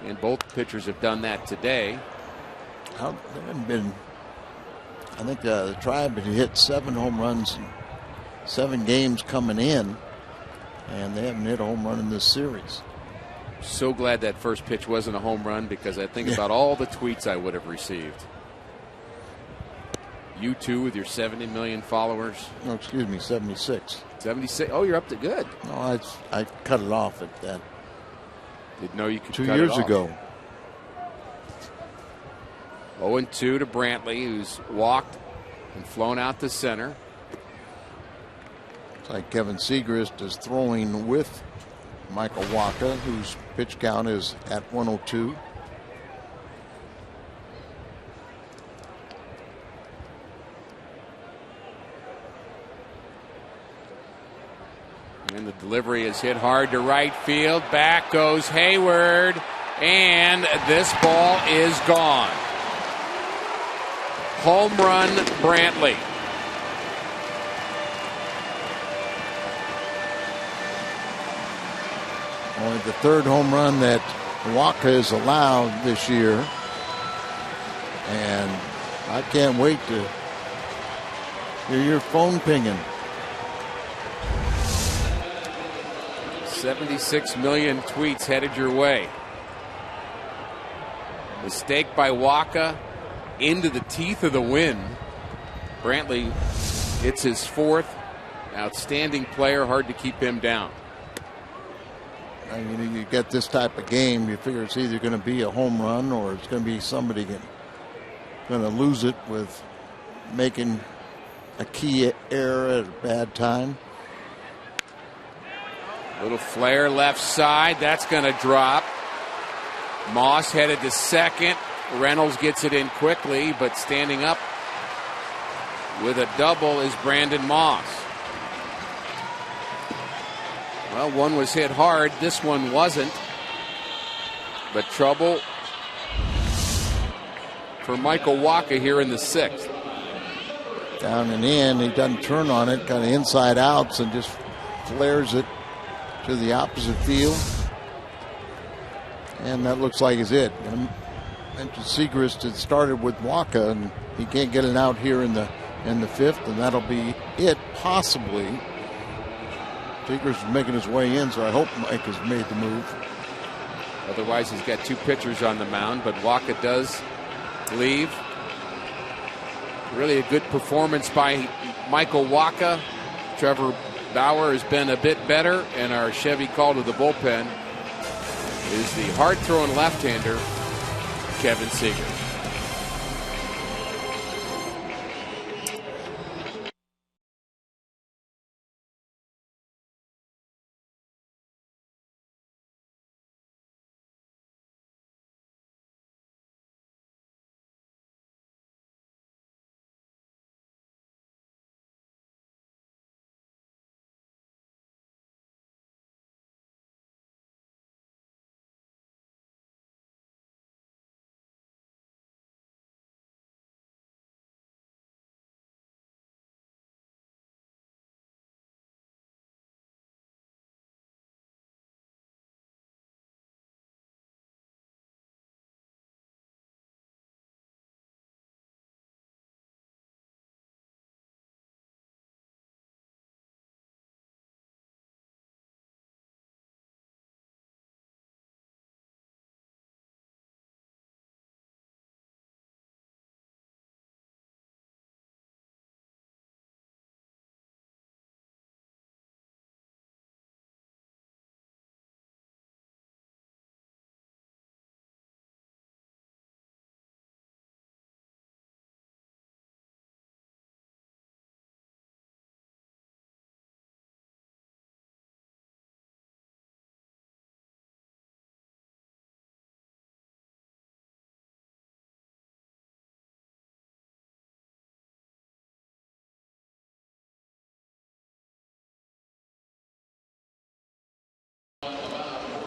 And both pitchers have done that today.
There haven't been, I think the Tribe had hit 7 home runs in 7 games coming in, and they haven't hit a home run in this series.
So glad that first pitch wasn't a home run, because I think about all the tweets I would have received. You too, with your 70 million followers.
No, excuse me, 76.
76. Oh, you're up to good.
No, I cut it off at that.
Didn't know you could
2
cut
years
it off.
ago.
0-2 to Brantley, who's walked and flown out to center.
It's like Kevin Segrist is throwing with Michael Wacha, whose pitch count is at 102.
And the delivery is hit hard to right field. Back goes Hayward, and this ball is gone. Home run, Brantley.
Only the 3rd home run that Wacha has allowed this year. And I can't wait to hear your phone pinging.
76 million tweets headed your way. Mistake by Wacha into the teeth of the wind. Brantley, it's his 4th. Outstanding player, hard to keep him down.
I mean, you get this type of game, you figure it's either going to be a home run or it's going to be somebody going to lose it with making a key error at a bad time.
Little flare left side. That's going to drop. Moss headed to second. Reynolds gets it in quickly, but standing up with a double is Brandon Moss. Well, one was hit hard. This one wasn't. But trouble for Michael Wacha here in the 6th.
Down and in. He doesn't turn on it, kind of inside outs, and just flares it to the opposite field. And that looks like it's it. I mentioned Segrist had started with Waka, and he can't get it out here in the fifth, and that'll be it, possibly. Segrist is making his way in, so I hope Mike has made the move.
Otherwise, he's got 2 pitchers on the mound, but Waka does leave. Really a good performance by Michael Waka. Trevor Bauer has been a bit better, and our Chevy call to the bullpen is the hard-throwing left-hander, Kevin Segrist.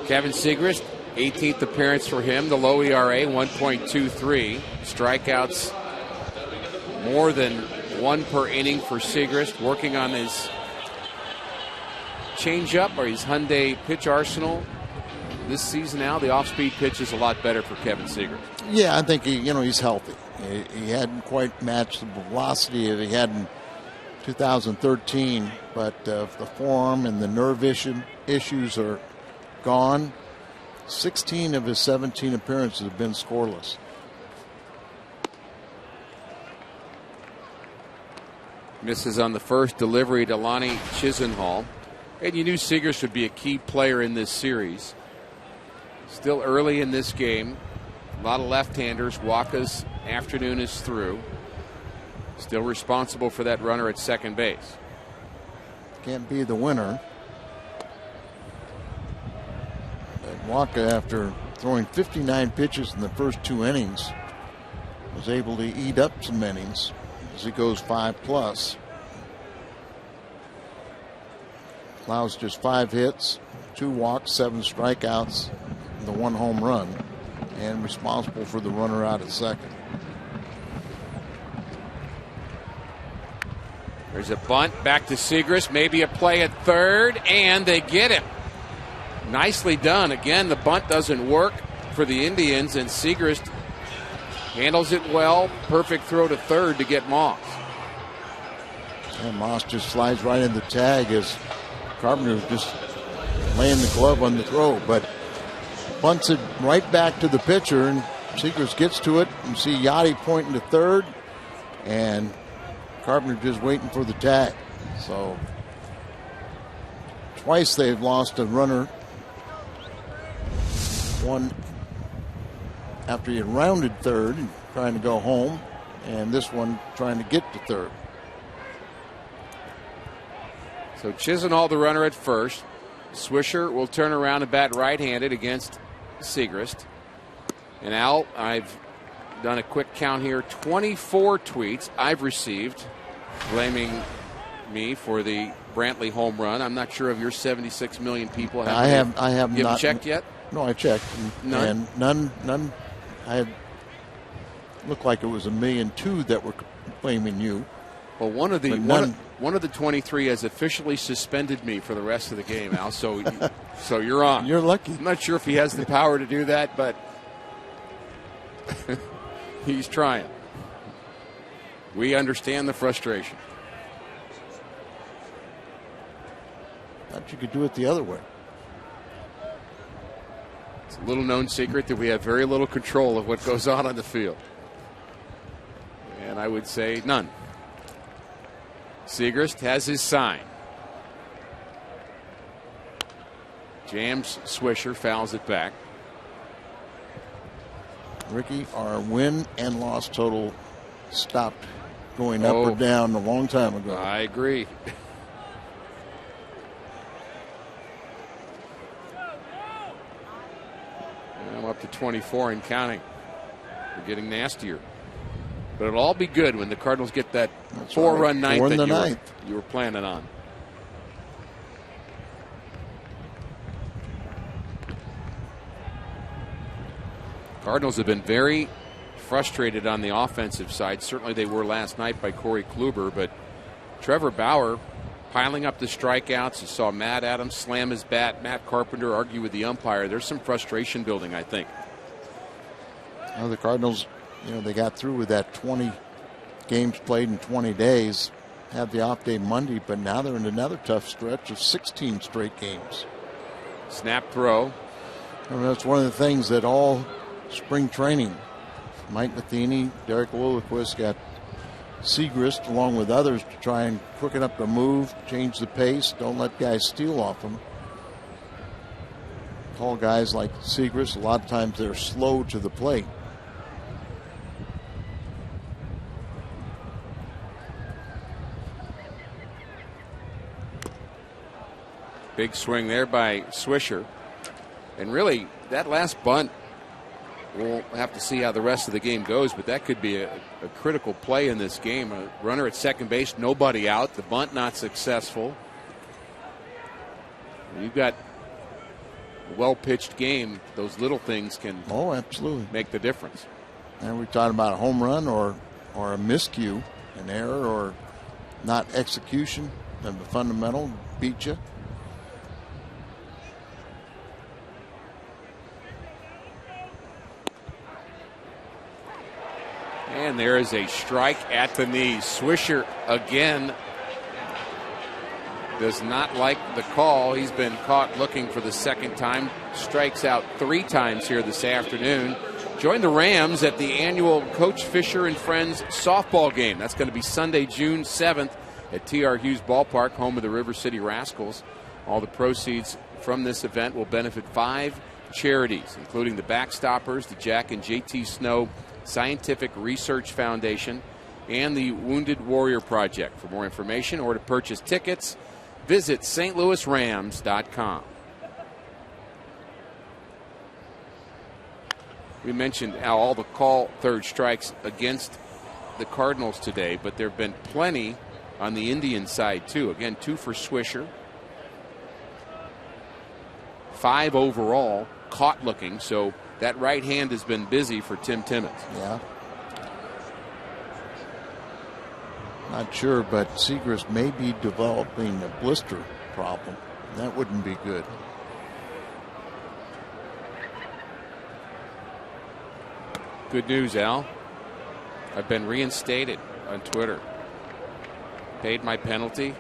Kevin Segrist, 18th appearance for him. The low ERA, 1.23. Strikeouts, more than 1 per inning for Segrist. Working on his changeup or his Hyundai pitch arsenal this season now. The off-speed pitch is a lot better for Kevin Segrist.
Yeah, I think he's healthy. He hadn't quite matched the velocity that he had in 2013, but the form and the nerve issues are gone. 16 of his 17 appearances have been scoreless.
Misses on the first delivery to Lonnie Chisenhall. And you knew Segrist would be a key player in this series. Still early in this game. A lot of left-handers. Waka's afternoon is through. Still responsible for that runner at second base.
Can't be the winner. But Waka, after throwing 59 pitches in the first 2 innings, was able to eat up some innings as he goes 5+. Allows just 5 hits, 2 walks, 7 strikeouts, and the 1 home run, and responsible for the runner out at second.
There's a bunt back to Segrist, maybe a play at third, and they get him. Nicely done. Again, the bunt doesn't work for the Indians, and Segrist handles it well. Perfect throw to third to get Moss.
And Moss just slides right in the tag as Carpenter was just laying the glove on the throw, but bunts it right back to the pitcher, and Segrist gets to it. You see Yachty pointing to third, and Carpenter just waiting for the tag. So twice they've lost a runner. One after he had rounded third and trying to go home, and this one trying to get to third.
So Chisenhall the runner at first. Swisher will turn around and bat right-handed against Segrist. And Al, I've done a quick count here. 24 tweets I've received blaming me for the Brantley home run. I'm not sure of your 76 million people.
I have
you
not
checked yet?
No, I checked.
None?
And none. I had looked like it was 1,000,002 that were blaming you.
Well, one of the 23 has officially suspended me for the rest of the game, Al. So you're on.
You're lucky.
I'm not sure if he has the power to do that, but he's trying. We understand the frustration.
Thought you could do it the other way.
It's a little known secret that we have very little control of what goes on the field. And I would say none. Siegrist has his sign. Jams Swisher, fouls it back.
Ricky, our win and loss total stopped going up or down a long time ago.
I agree. I'm up to 24 and counting. We're getting nastier. But it'll all be good when the Cardinals get that 4-run ninth that you were planning on. Cardinals have been very frustrated on the offensive side. Certainly they were last night by Corey Kluber, but Trevor Bauer piling up the strikeouts. You saw Matt Adams slam his bat, Matt Carpenter argue with the umpire. There's some frustration building, I think.
Well, the Cardinals, they got through with that 20 games played in 20 days, had the off day Monday, but now they're in another tough stretch of 16 straight games.
Snap throw.
And that's one of the things that all spring training, Mike Matheny, Derek Lilliquist got Siegrist along with others to try and quicken up the move, change the pace, don't let guys steal off them. Tall guys like Siegrist, a lot of times they're slow to the plate.
Big swing there by Swisher. And really, that last bunt, we'll have to see how the rest of the game goes, but that could be a critical play in this game. A runner at second base, nobody out. The bunt not successful. You've got a well-pitched game. Those little things can
absolutely
make the difference.
And we're talking about a home run or a miscue, an error or not execution of the fundamental beat you.
And there is a strike at the knees. Swisher again does not like the call. He's been caught looking for the second time. Strikes out 3 times here this afternoon. Join the Rams at the annual Coach Fisher and Friends softball game. That's going to be Sunday, June 7th at T.R. Hughes Ballpark, home of the River City Rascals. All the proceeds from this event will benefit 5 charities, including the Backstoppers, the Jack and J.T. Snow Scientific Research Foundation, and the Wounded Warrior Project. For more information or to purchase tickets, visit stlouisrams.com. We mentioned how all the call third strikes against the Cardinals today, but there have been plenty on the Indian side too. Again, 2 for Swisher, 5 overall, caught looking, so that right hand has been busy for Tim Timmons.
Yeah. Not sure, but Siegrist may be developing a blister problem. That wouldn't be good.
Good news, Al. I've been reinstated on Twitter. Paid my penalty.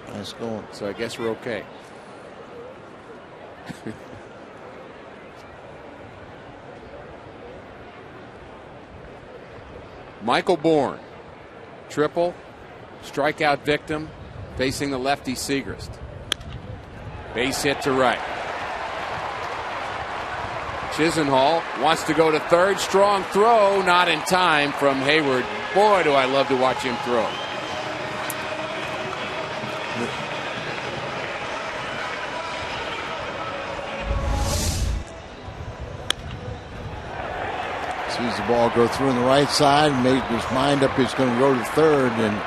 Nice going.
So I guess we're okay. Michael Bourne, triple, strikeout victim, facing the lefty Siegrist. Base hit to right. Chisenhall wants to go to third. Strong throw, not in time from Hayward. Boy, do I love to watch him throw.
Sees the ball go through on the right side, made his mind up he's going to go to third, and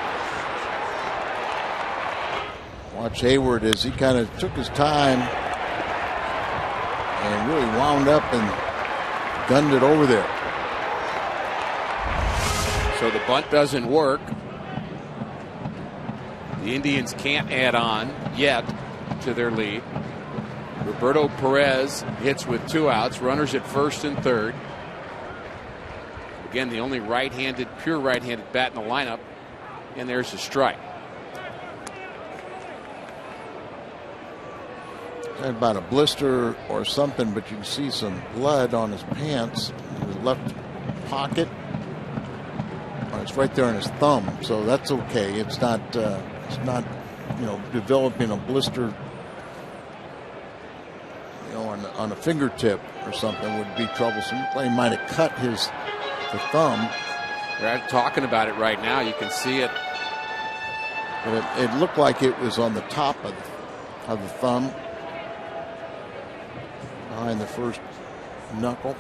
watch Hayward as he kind of took his time and really wound up and gunned it over there.
So the bunt doesn't work. The Indians can't add on yet to their lead. Roberto Perez hits with 2 outs. Runners at first and third. Again, the only right-handed, pure right-handed bat in the lineup. And there's a strike.
Had about a blister or something, but you can see some blood on his pants, in his left pocket. Oh, it's right there on his thumb, so that's okay. It's not, developing a blister, on a fingertip or something would be troublesome. He might have cut the thumb.
They're talking about it right now. You can see it.
But it looked like it was on the top of the thumb, behind the first knuckle.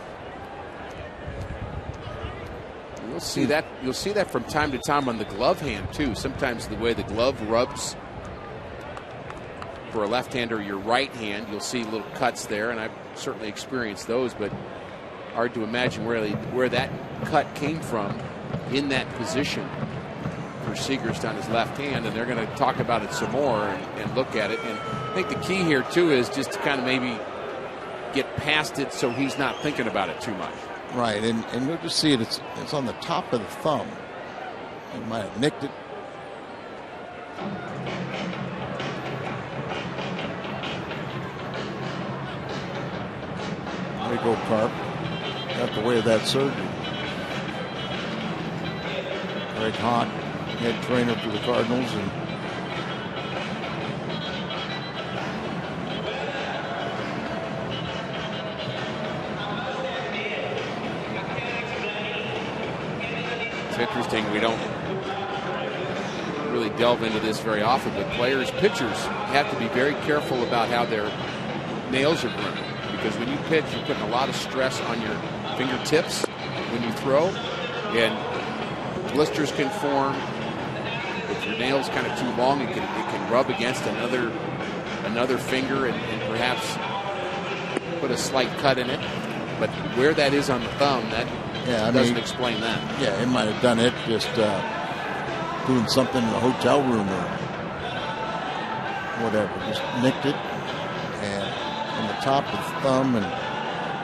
You'll see that. You'll see that from time to time on the glove hand too. Sometimes the way the glove rubs for a left-hander, your right hand, you'll see little cuts there, and I've certainly experienced those. But hard to imagine where that cut came from in that position for Siegerst on his left hand, and they're going to talk about it some more and look at it. And I think the key here too is just to kind of maybe get past it so he's not thinking about it too much.
Right, and you'll just see it. It's on the top of the thumb. He might have nicked it. There you go, Carp. Got the way of that surgery. Greg Hawk, head trainer for the Cardinals, and
it's interesting. We don't really delve into this very often, but pitchers have to be very careful about how their nails are groomed, because when you pitch, you're putting a lot of stress on your fingertips when you throw, and blisters can form. If your nail's kind of too long, it can rub against another finger and perhaps put a slight cut in it. But where that is on the thumb, that doesn't explain that.
Yeah, it might have done it just doing something in a hotel room or whatever. Just nicked it and on the top of the thumb, and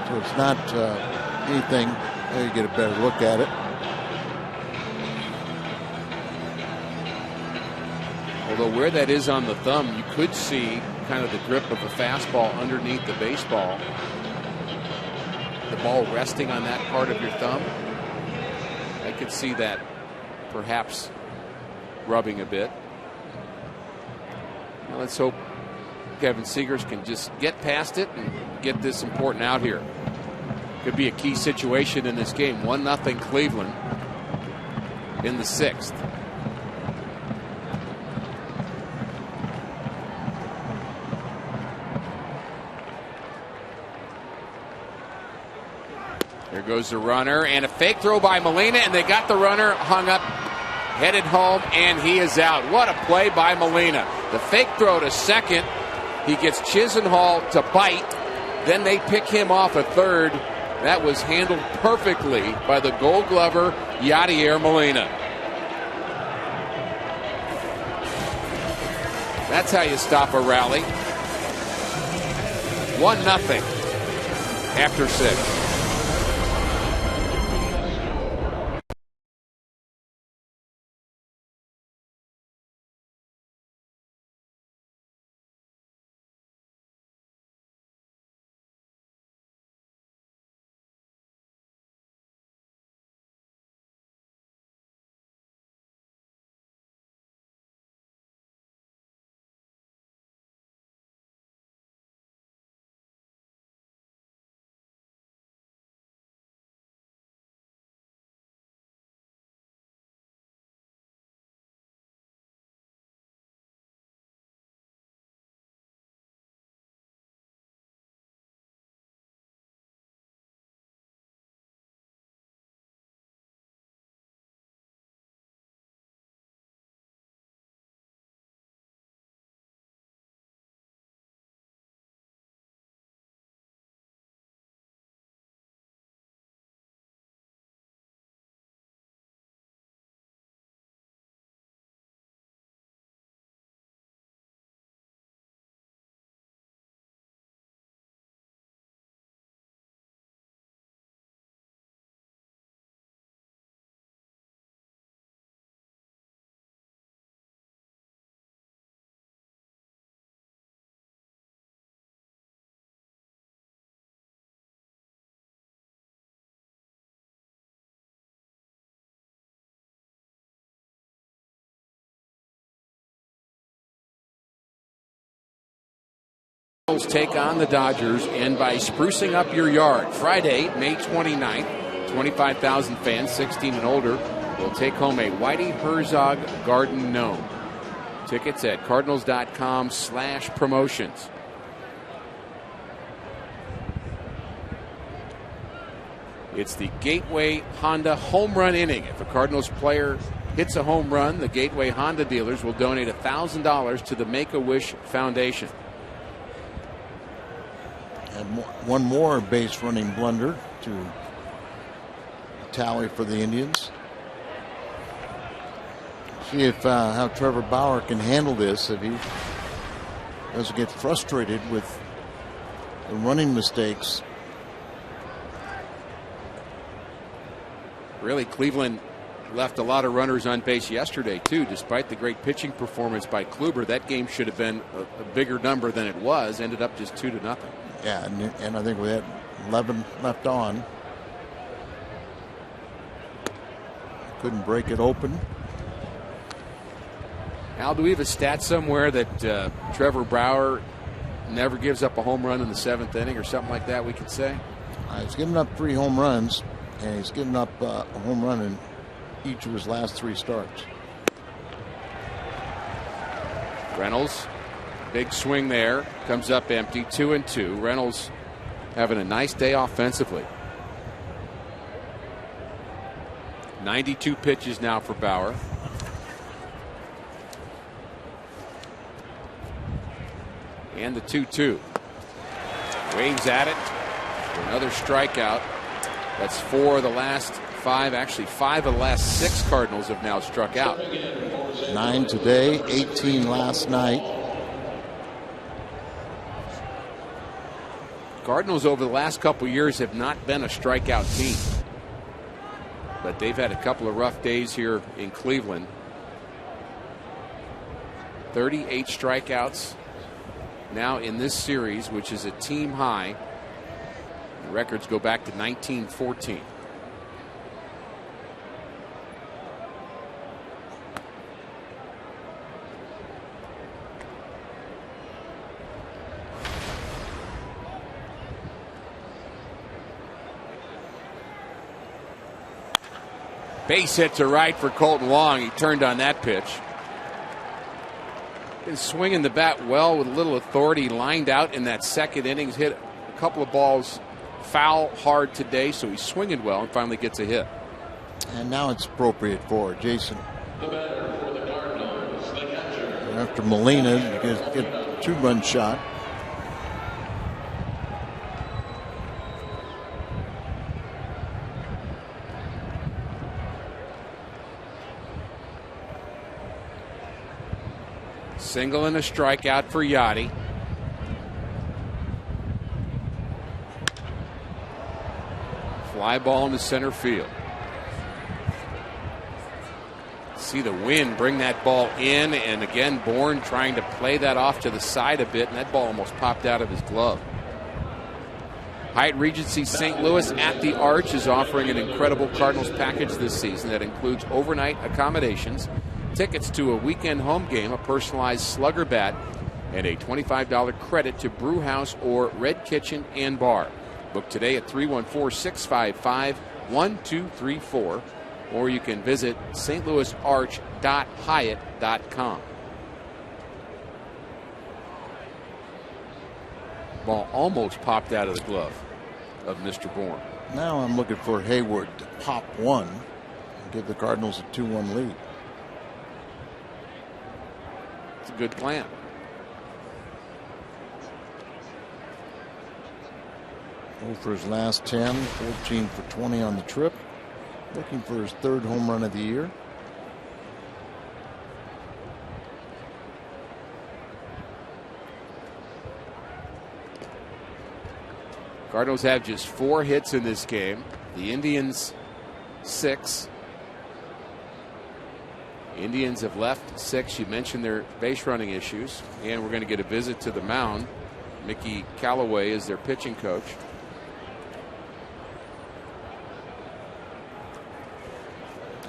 so it's not anything. There you get a better look at it.
Although where that is on the thumb, you could see kind of the grip of a fastball underneath the baseball. The ball resting on that part of your thumb. I could see that perhaps rubbing a bit. Now let's hope Kevin Siegerst can just get past it and get this important out here. Could be a key situation in this game. 1-0 Cleveland in the 6th. There goes the runner, and a fake throw by Molina, and they got the runner hung up, headed home, and he is out. What a play by Molina. The fake throw to second. He gets Chisenhall to bite. Then they pick him off at third. That was handled perfectly by the Gold Glover, Yadier Molina. That's how you stop a rally. 1-0 after 6. Cardinals take on the Dodgers, and by sprucing up your yard, Friday, May 29th, 25,000 fans, 16 and older, will take home a Whitey Herzog Garden Gnome. Tickets at cardinals.com/promotions. It's the Gateway Honda home run inning. If a Cardinals player hits a home run, the Gateway Honda dealers will donate $1,000 to the Make-A-Wish Foundation.
And one more base running blunder to tally for the Indians. See if how Trevor Bauer can handle this, if he doesn't get frustrated with the running mistakes.
Really, Cleveland left a lot of runners on base yesterday, too, despite the great pitching performance by Kluber. That game should have been a bigger number than it was, ended up just 2-0.
Yeah, and I think we had 11 left on. Couldn't break it open.
Al, do we have a stat somewhere that Trevor Bauer never gives up a home run in the 7th inning or something like that we could say?
He's given up 3 home runs, and he's given up a home run in each of his last 3 starts.
Reynolds, big swing there, comes up empty, 2-2. Reynolds having a nice day offensively. 92 pitches now for Bauer. And the 2-2. Waves at it for another strikeout. That's 4 of the last 5. Actually, 5 of the last 6 Cardinals have now struck out.
9 today, 18 last night.
Cardinals over the last couple years have not been a strikeout team, but they've had a couple of rough days here in Cleveland. 38 strikeouts now in this series, which is a team high. The records go back to 1914. Base hit to right for Colton Wong. He turned on that pitch. Been swinging the bat well with a little authority. Lined out in that 2nd inning. He's hit a couple of balls foul hard today, so he's swinging well and finally gets a hit.
And now it's appropriate for Jason. After Molina, you get a 2-run shot.
Single and a strikeout for Yachty. Fly ball into center field. See the wind bring that ball in, and again Bourne trying to play that off to the side a bit, and that ball almost popped out of his glove. Hyatt Regency St. Louis at the Arch is offering an incredible Cardinals package this season that includes overnight accommodations, tickets to a weekend home game, a personalized slugger bat, and a $25 credit to Brew House or Red Kitchen and Bar. Book today at 314-655-1234, or you can visit stlouisarch.hyatt.com. Ball almost popped out of the glove of Mr. Bourne.
Now I'm looking for Hayward to pop one and give the Cardinals a 2-1 lead.
It's a good plan.
For his last 10, 14 for 20 on the trip. Looking for his 3rd home run of the year.
Cardinals have just 4 hits in this game. The Indians 6. Indians have left 6. You mentioned their base running issues, and we're going to get a visit to the mound. Mickey Callaway is their pitching coach.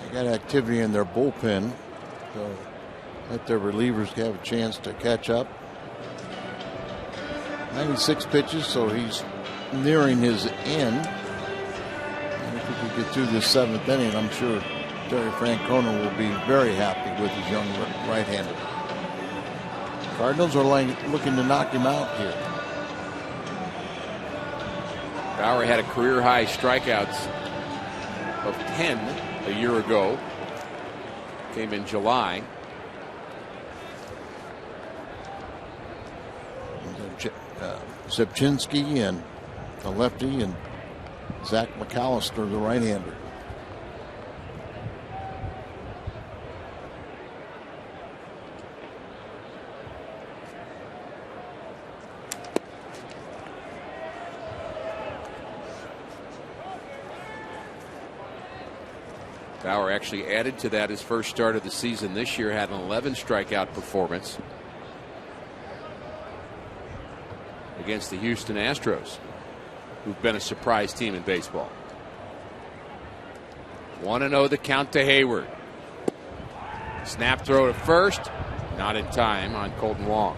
They got activity in their bullpen, so let their relievers have a chance to catch up. 96 pitches, so he's nearing his end. And if we could get through this 7th inning, I'm sure Terry Francona will be very happy with his young right-hander. Cardinals are looking to knock him out here.
Bauer had a career-high strikeouts of 10 a year ago. Came in July.
Zepchinski and the lefty, and Zach McAllister, the right-hander.
Bauer actually added to that his first start of the season this year, had an 11 strikeout performance against the Houston Astros, who've been a surprise team in baseball. 1-0 the count to Hayward. Snap throw to first, not in time on Colton Wong.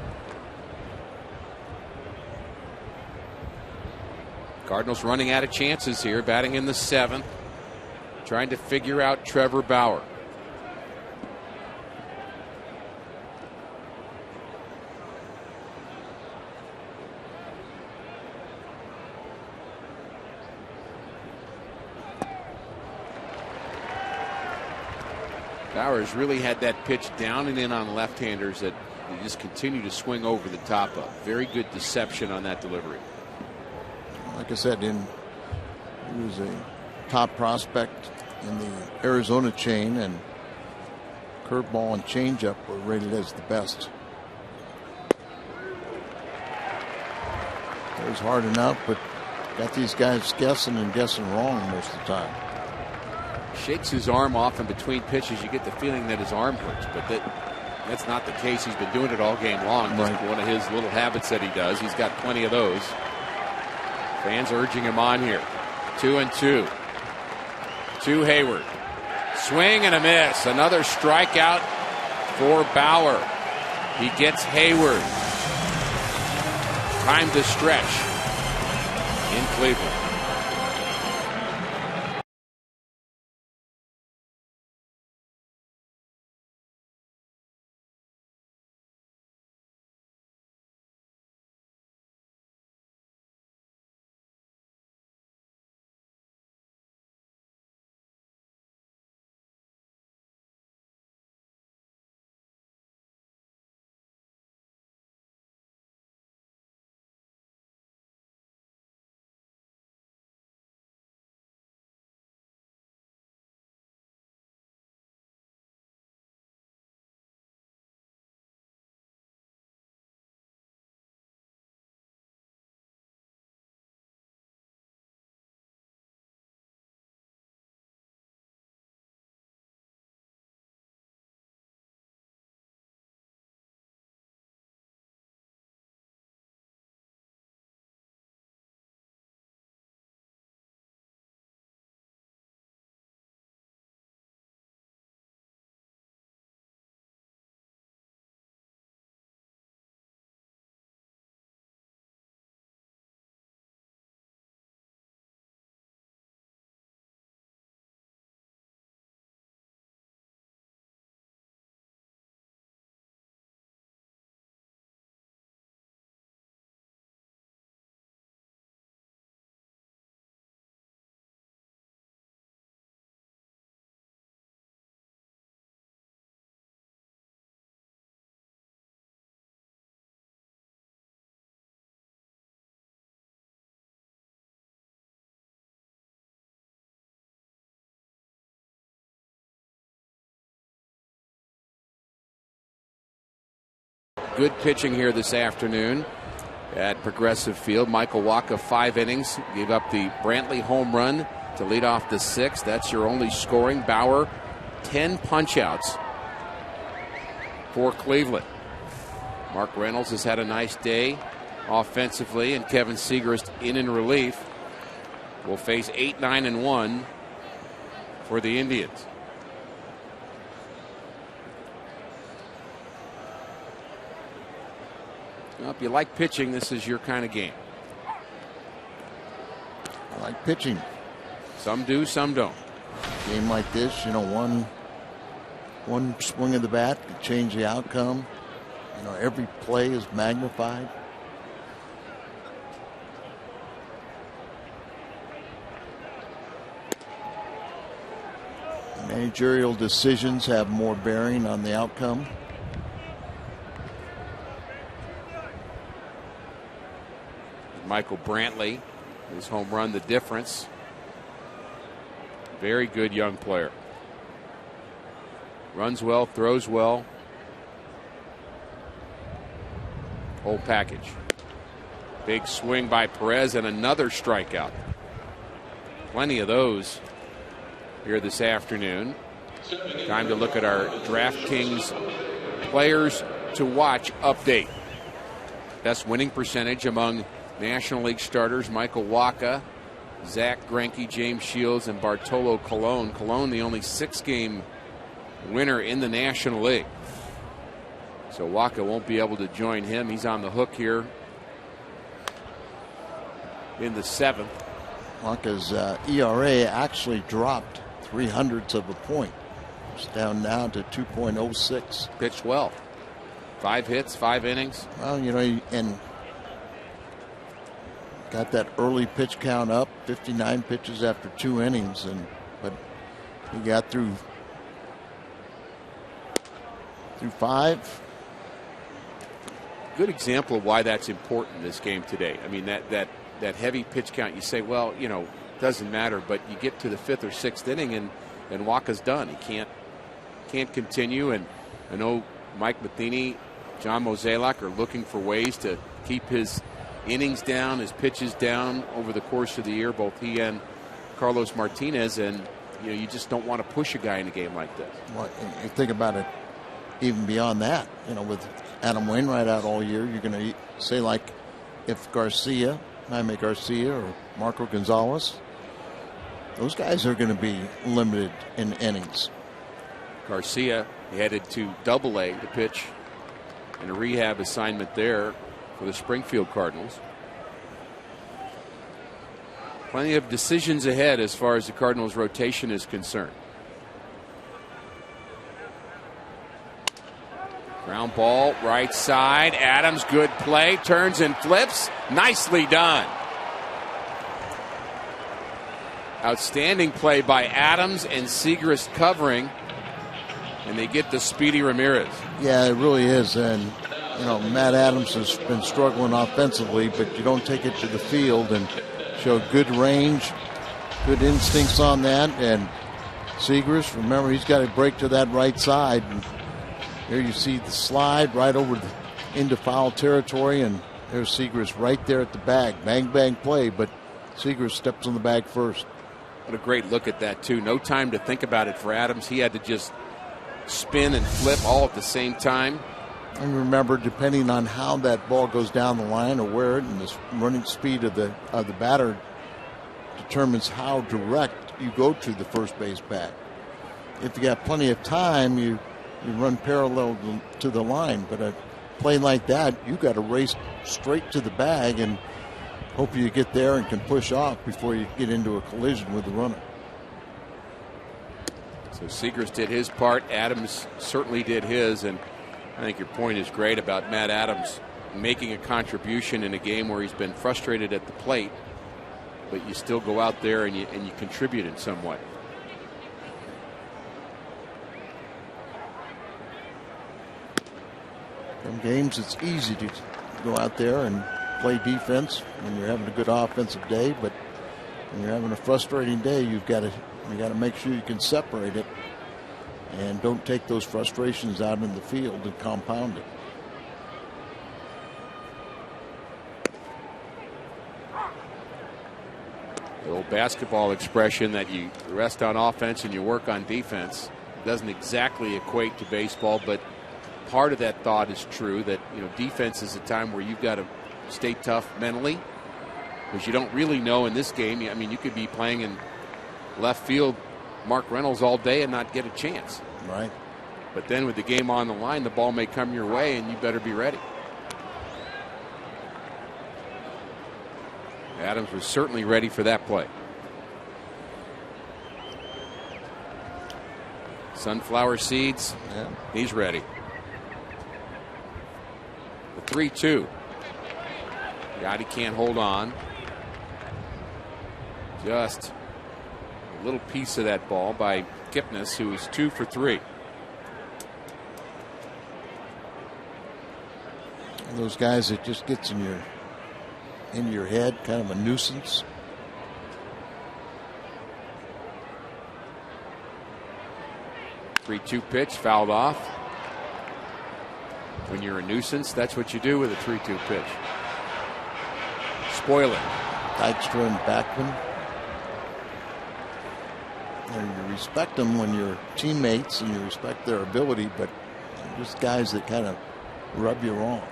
Cardinals running out of chances here, batting in the 7th, trying to figure out Trevor Bauer. Bauer's really had that pitch down and in on left-handers that they just continue to swing over the top of. Very good deception on that delivery.
Like I said, he was a top prospect in the Arizona chain, and curveball and changeup were rated as the best. It was hard enough, but got these guys guessing and guessing wrong most of the time.
Shakes his arm off in between pitches. You get the feeling that his arm hurts, but that's not the case. He's been doing it all game long. Just one of his little habits that he does. He's got plenty of those. Fans urging him on here. 2-2. To Hayward. Swing and a miss. Another strikeout for Bauer. He gets Hayward. Time to stretch in Cleveland. Good pitching here this afternoon at Progressive Field. Michael Wacha, 5 innings, gave up the Brantley home run to lead off the 6th. That's your only scoring. Bauer, 10 punch-outs for Cleveland. Mark Reynolds has had a nice day offensively, and Kevin Segrist in relief will face 8-9-1 for the Indians. Well, if you like pitching, this is your kind of game.
I like pitching.
Some do, some don't.
Game like this, you know, one swing of the bat could change the outcome. You know, every play is magnified. Managerial decisions have more bearing on the outcome.
Michael Brantley, his home run, the difference. Very good young player. Runs well, throws well. Whole package. Big swing by Perez and another strikeout. Plenty of those here this afternoon. Time to look at our DraftKings players to watch update. Best winning percentage among National League starters: Michael Wacha, Zach Greinke, James Shields, and Bartolo Colon. Colon, the only 6-game winner in the National League. So Wacha won't be able to join him. He's on the hook here in the 7th.
Wacha's ERA actually dropped 0.03 of a point. It's down now to 2.06.
Pitched well. 5 hits, 5 innings.
Well, you know, and got that early pitch count up, 59 pitches after 2 innings, but he got through 5.
Good example of why that's important in this game today. I mean, that heavy pitch count, you say, well, you know, doesn't matter, but you get to the 5th or 6th inning and Wacha's done. He can't continue. And I know Mike Matheny, John Mozeliak are looking for ways to keep his innings down, his pitches down over the course of the year, both he and Carlos Martinez, and you know, you just don't want to push a guy in a game like this.
Well, you think about it even beyond that, you know, with Adam Wainwright out all year, you're going to say, like, if Jaime Garcia or Marco Gonzalez, those guys are going to be limited in innings.
Garcia headed to Double-A to pitch in a rehab assignment there for the Springfield Cardinals. Plenty of decisions ahead as far as the Cardinals' rotation is concerned. Ground ball, right side. Adams, good play. Turns and flips. Nicely done. Outstanding play by Adams and Segrist covering. And they get to Speedy Ramirez.
Yeah, it really is. And, you know, Matt Adams has been struggling offensively, but you don't take it to the field and show good range, good instincts on that. And Segrist, remember, he's got to break to that right side. And here you see the slide right over into foul territory, and there's Segrist right there at the bag. Bang, bang play, but Segrist steps on the bag first.
What a great look at that, too. No time to think about it for Adams. He had to just spin and flip all at the same time.
And remember, depending on how that ball goes down the line or where it, and the running speed of the batter determines how direct you go to the first base bag. If you got plenty of time, you run parallel to the line, but a play like that, you got to race straight to the bag and hope you get there and can push off before you get into a collision with the runner.
So Segrist did his part. Adams certainly did his, and I think your point is great about Matt Adams making a contribution in a game where he's been frustrated at the plate, but you still go out there and you contribute in some way.
Some games it's easy to go out there and play defense when you're having a good offensive day, but when you're having a frustrating day, you got to make sure you can separate it and don't take those frustrations out in the field and compound it.
The old basketball expression that you rest on offense and you work on defense doesn't exactly equate to baseball, but part of that thought is true, that, you know, defense is a time where you've got to stay tough mentally, because you don't really know in this game. I mean, you could be playing in left field Mark Reynolds all day and not get a chance.
Right.
But then with the game on the line, the ball may come your way and you better be ready. Adams was certainly ready for that play. Sunflower seeds.
Yeah.
He's ready. The 3-2. Yachty can't hold on. Just a little piece of that ball by Kipnis, who is 2 for 3.
And those guys that just gets in your head, kind of a nuisance.
Three-two pitch fouled off. When you're a nuisance, that's what you do with a 3-2 pitch. Spoil it.
Dykstra and Backman. You respect them when you're teammates and you respect their ability, but just guys that kind of rub you wrong.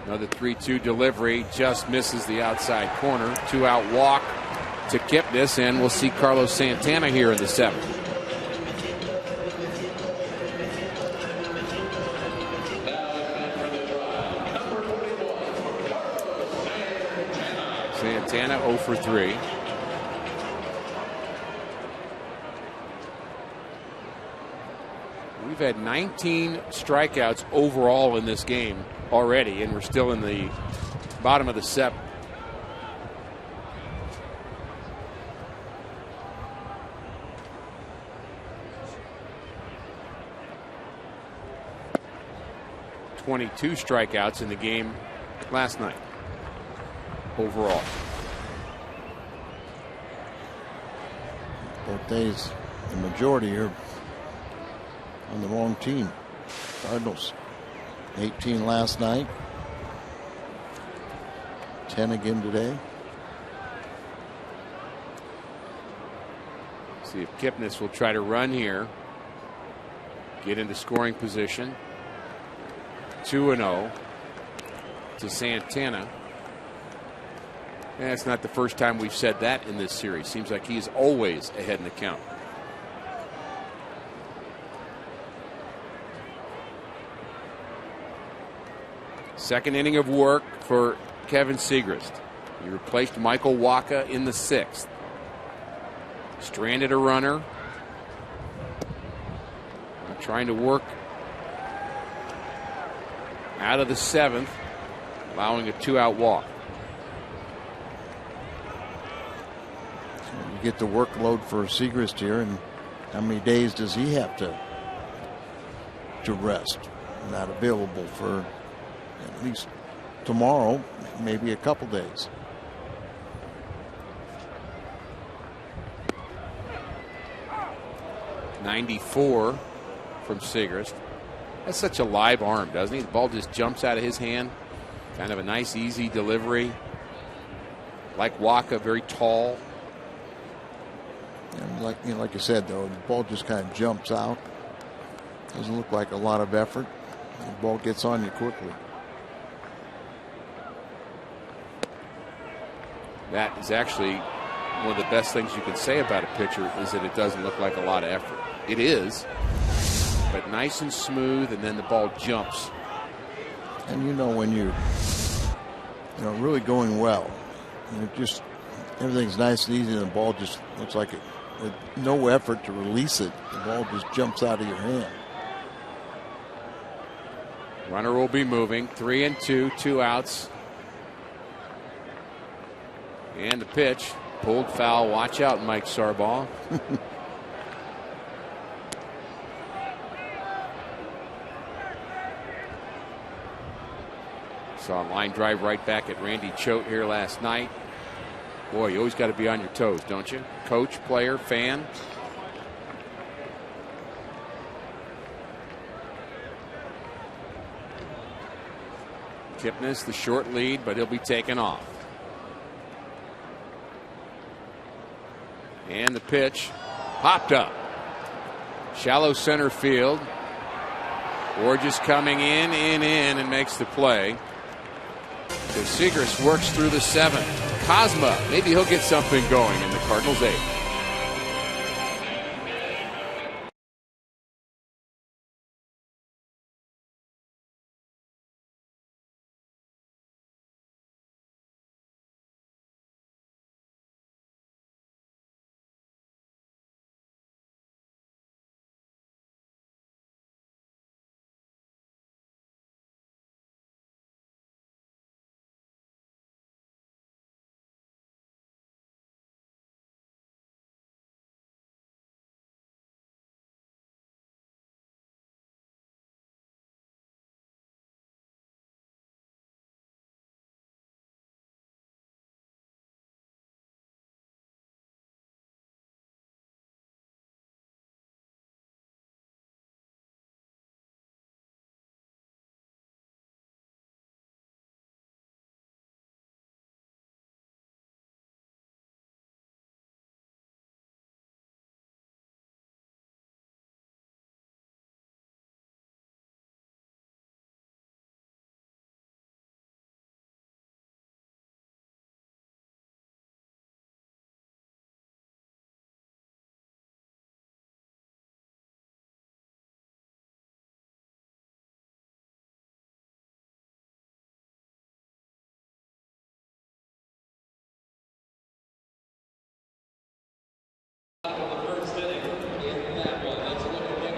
Another 3-2 delivery, just misses the outside corner. 2-out walk to Kipnis, and we'll see Carlos Santana here in the 7th. Santana 0 for 3. We've had 19 strikeouts overall in this game already, and we're still in the bottom of the 7th. (22 strikeouts in the game last night overall.
Both days, the majority are on the wrong team. Cardinals 18 last night, 10 again today.
See if Kipnis will try to run here, get into scoring position. 2-0 to Santana. And it's not the first time we've said that in this series. Seems like he's always ahead in the count. Second inning of work for Kevin Segrist. He replaced Michael Wacha in the 6th. Stranded a runner. Trying to work out of the 7th, allowing a 2-out walk.
So you get the workload for Segrist here, and how many days does he have to rest? Not available for at least tomorrow, maybe a couple days.
.94 from Segrist. That's such a live arm, doesn't he? The ball just jumps out of his hand. Kind of a nice, easy delivery. Like Wacha, very tall.
And like you said, though, the ball just kind of jumps out. Doesn't look like a lot of effort. The ball gets on you quickly.
That is actually one of the best things you can say about a pitcher, is that it doesn't look like a lot of effort. It is, but nice and smooth, and then the ball jumps.
And when you're really going well, just everything's nice and easy, and the ball just looks like it, with no effort to release it, the ball just jumps out of your hand.
Runner will be moving. 3-2, 2 outs. And the pitch. Pulled foul. Watch out, Mike Sarbaugh. Saw a line drive right back at Randy Choate here last night. Boy, you always got to be on your toes, don't you? Coach, player, fan. Kipnis, the short lead, but he'll be taken off. And the pitch popped up. Shallow center field. Borges coming in, and makes the play. So Segrist works through the 7th. Cosma, maybe he'll get something going in the Cardinals 8th.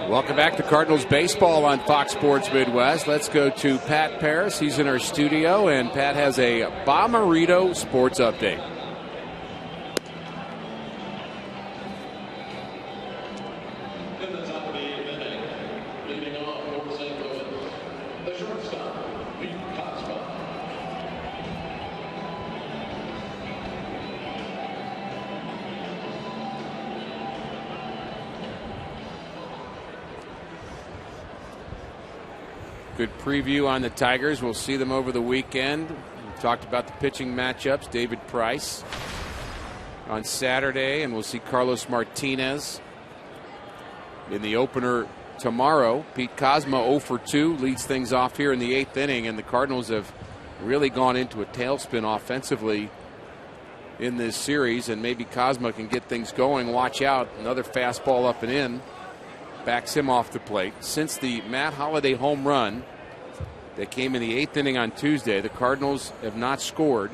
Welcome back to Cardinals baseball on Fox Sports Midwest. Let's go to Pat Paris. He's in our studio, and Pat has a Bommarito sports update. Good preview on the Tigers. We'll see them over the weekend. We talked about the pitching matchups. David Price on Saturday, and we'll see Carlos Martinez in the opener tomorrow. Pete Kozma 0 for 2 leads things off here in the 8th inning, and the Cardinals have really gone into a tailspin offensively in this series, and maybe Kozma can get things going. Watch out, another fastball up and in. Backs him off the plate. Since the Matt Holliday home run that came in the 8th inning on Tuesday, the Cardinals have not scored,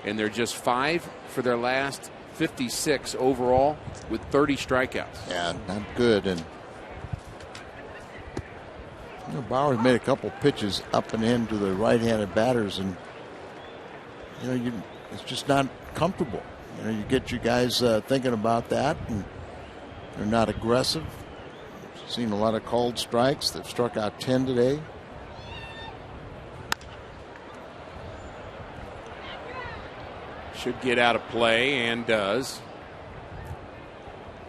and they're just 5 for their last 56 overall with 30 strikeouts.
Yeah, not good. And Bauer's made a couple pitches up and in to the right-handed batters, and it's just not comfortable. You get you guys thinking about that, and they're not aggressive. Seen a lot of called strikes. They've struck out 10 today.
Should get out of play, and does.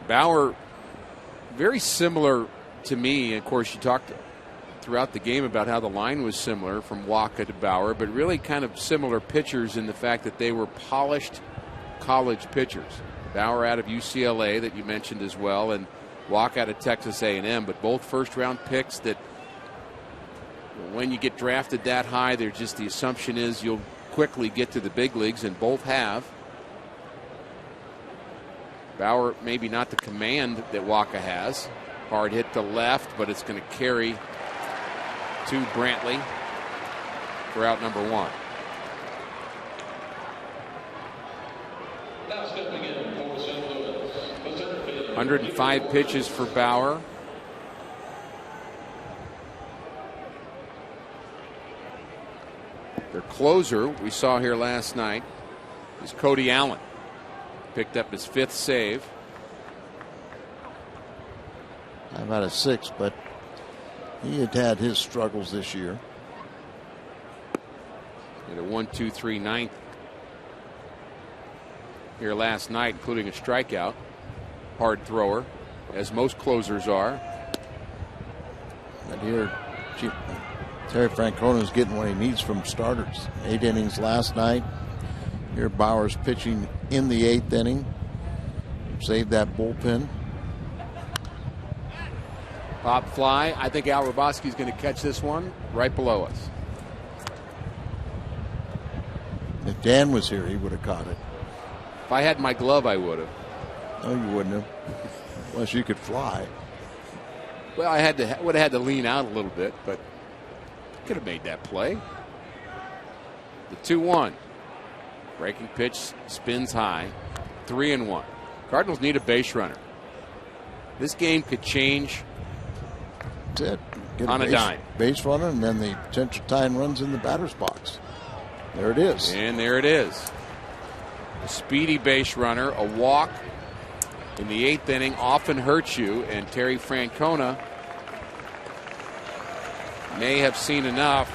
Bauer, very similar to me. Of course, you talked throughout the game about how the line was similar from Wacha to Bauer, but really kind of similar pitchers in the fact that they were polished college pitchers. Bauer out of UCLA that you mentioned as well, and Wacha out of Texas A&M, but both first-round picks that when you get drafted that high, the assumption is you'll quickly get to the big leagues, and both have. Bauer maybe not the command that Wacha has. Hard hit to left, but it's going to carry to Brantley for out number 1. 105 pitches for Bauer. Their closer we saw here last night is Cody Allen. Picked up his 5th save.
5 out of 6, but he had his struggles this year.
Hit a 1-2-3 ninth here last night, including a strikeout. Hard thrower, as most closers are.
But here, Terry Francona's getting what he needs from starters. 8 innings last night. Here Bauer's pitching in the 8th inning. Saved that bullpen.
Pop fly. I think Al Roboski's going to catch this one right below us.
If Dan was here, he would have caught it.
If I had my glove, I would have.
No, you wouldn't have. Unless you could fly.
Well, I would have had to lean out a little bit, but could have made that play. The 2-1. Breaking pitch spins high. 3-1. Cardinals need a base runner. This game could change.
That's it. Get
on a dime.
Base runner, and then the potential tying runs in the batter's box. There it is.
And there it is. A speedy base runner. A walk in the 8th inning often hurts you, and Terry Francona may have seen enough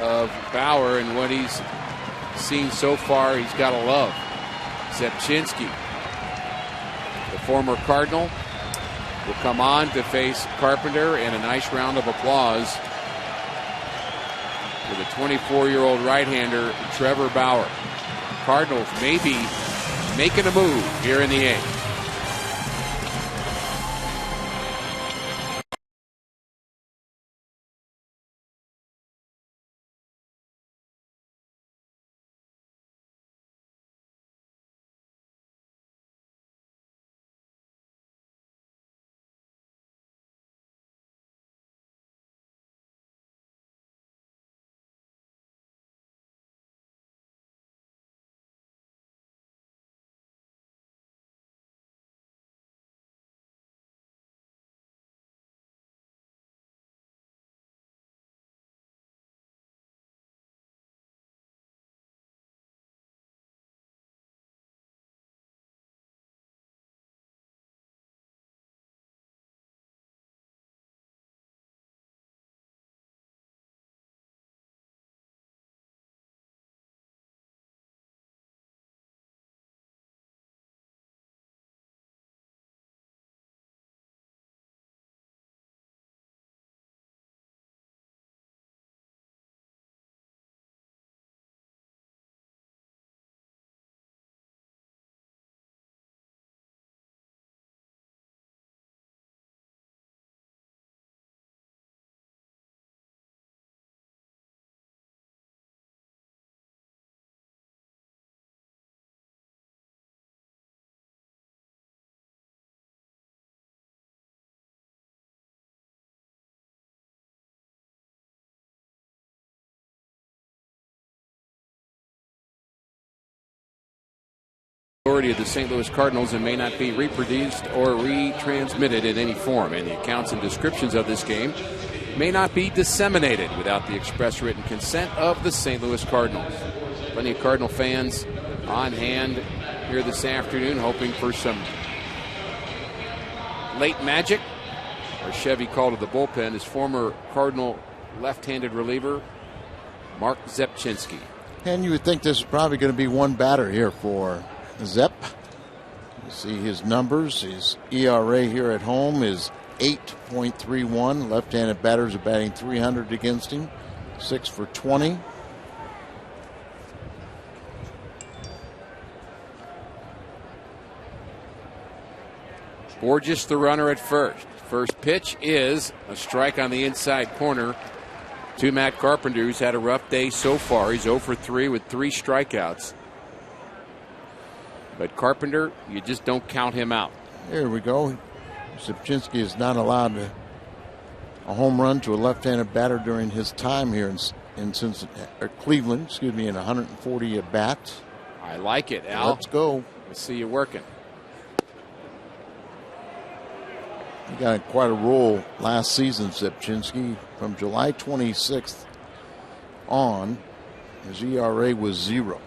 of Bauer and what he's seen so far. He's got to love. Zepchinski, the former Cardinal, will come on to face Carpenter, and a nice round of applause for the 24-year-old right-hander Trevor Bauer. Cardinals maybe making a move here in the 8th. Authority of the St. Louis Cardinals and may not be reproduced or retransmitted in any form, and the accounts and descriptions of this game may not be disseminated without the express written consent of the St. Louis Cardinals. Plenty of Cardinal fans on hand here this afternoon, hoping for some late magic. Our Chevy call to the bullpen is former Cardinal left-handed reliever Mark Zepchinski.
And you would think this is probably going to be one batter here for Zep. You see his numbers. His ERA here at home is 8.31. Left-handed batters are batting .300 against him. 6 for 20.
Borges the runner at first. First pitch is a strike on the inside corner to Matt Carpenter, who's had a rough day so far. He's 0 for 3 with 3 strikeouts. But Carpenter, you just don't count him out.
There we go. Zepchinski is not allowed a home run to a left-handed batter during his time here in Cleveland, in 140 at bats.
I like it, Al.
Let's go.
Let's see you working.
He got quite a roll last season, Zepchinski. From July 26th on, his ERA was 0.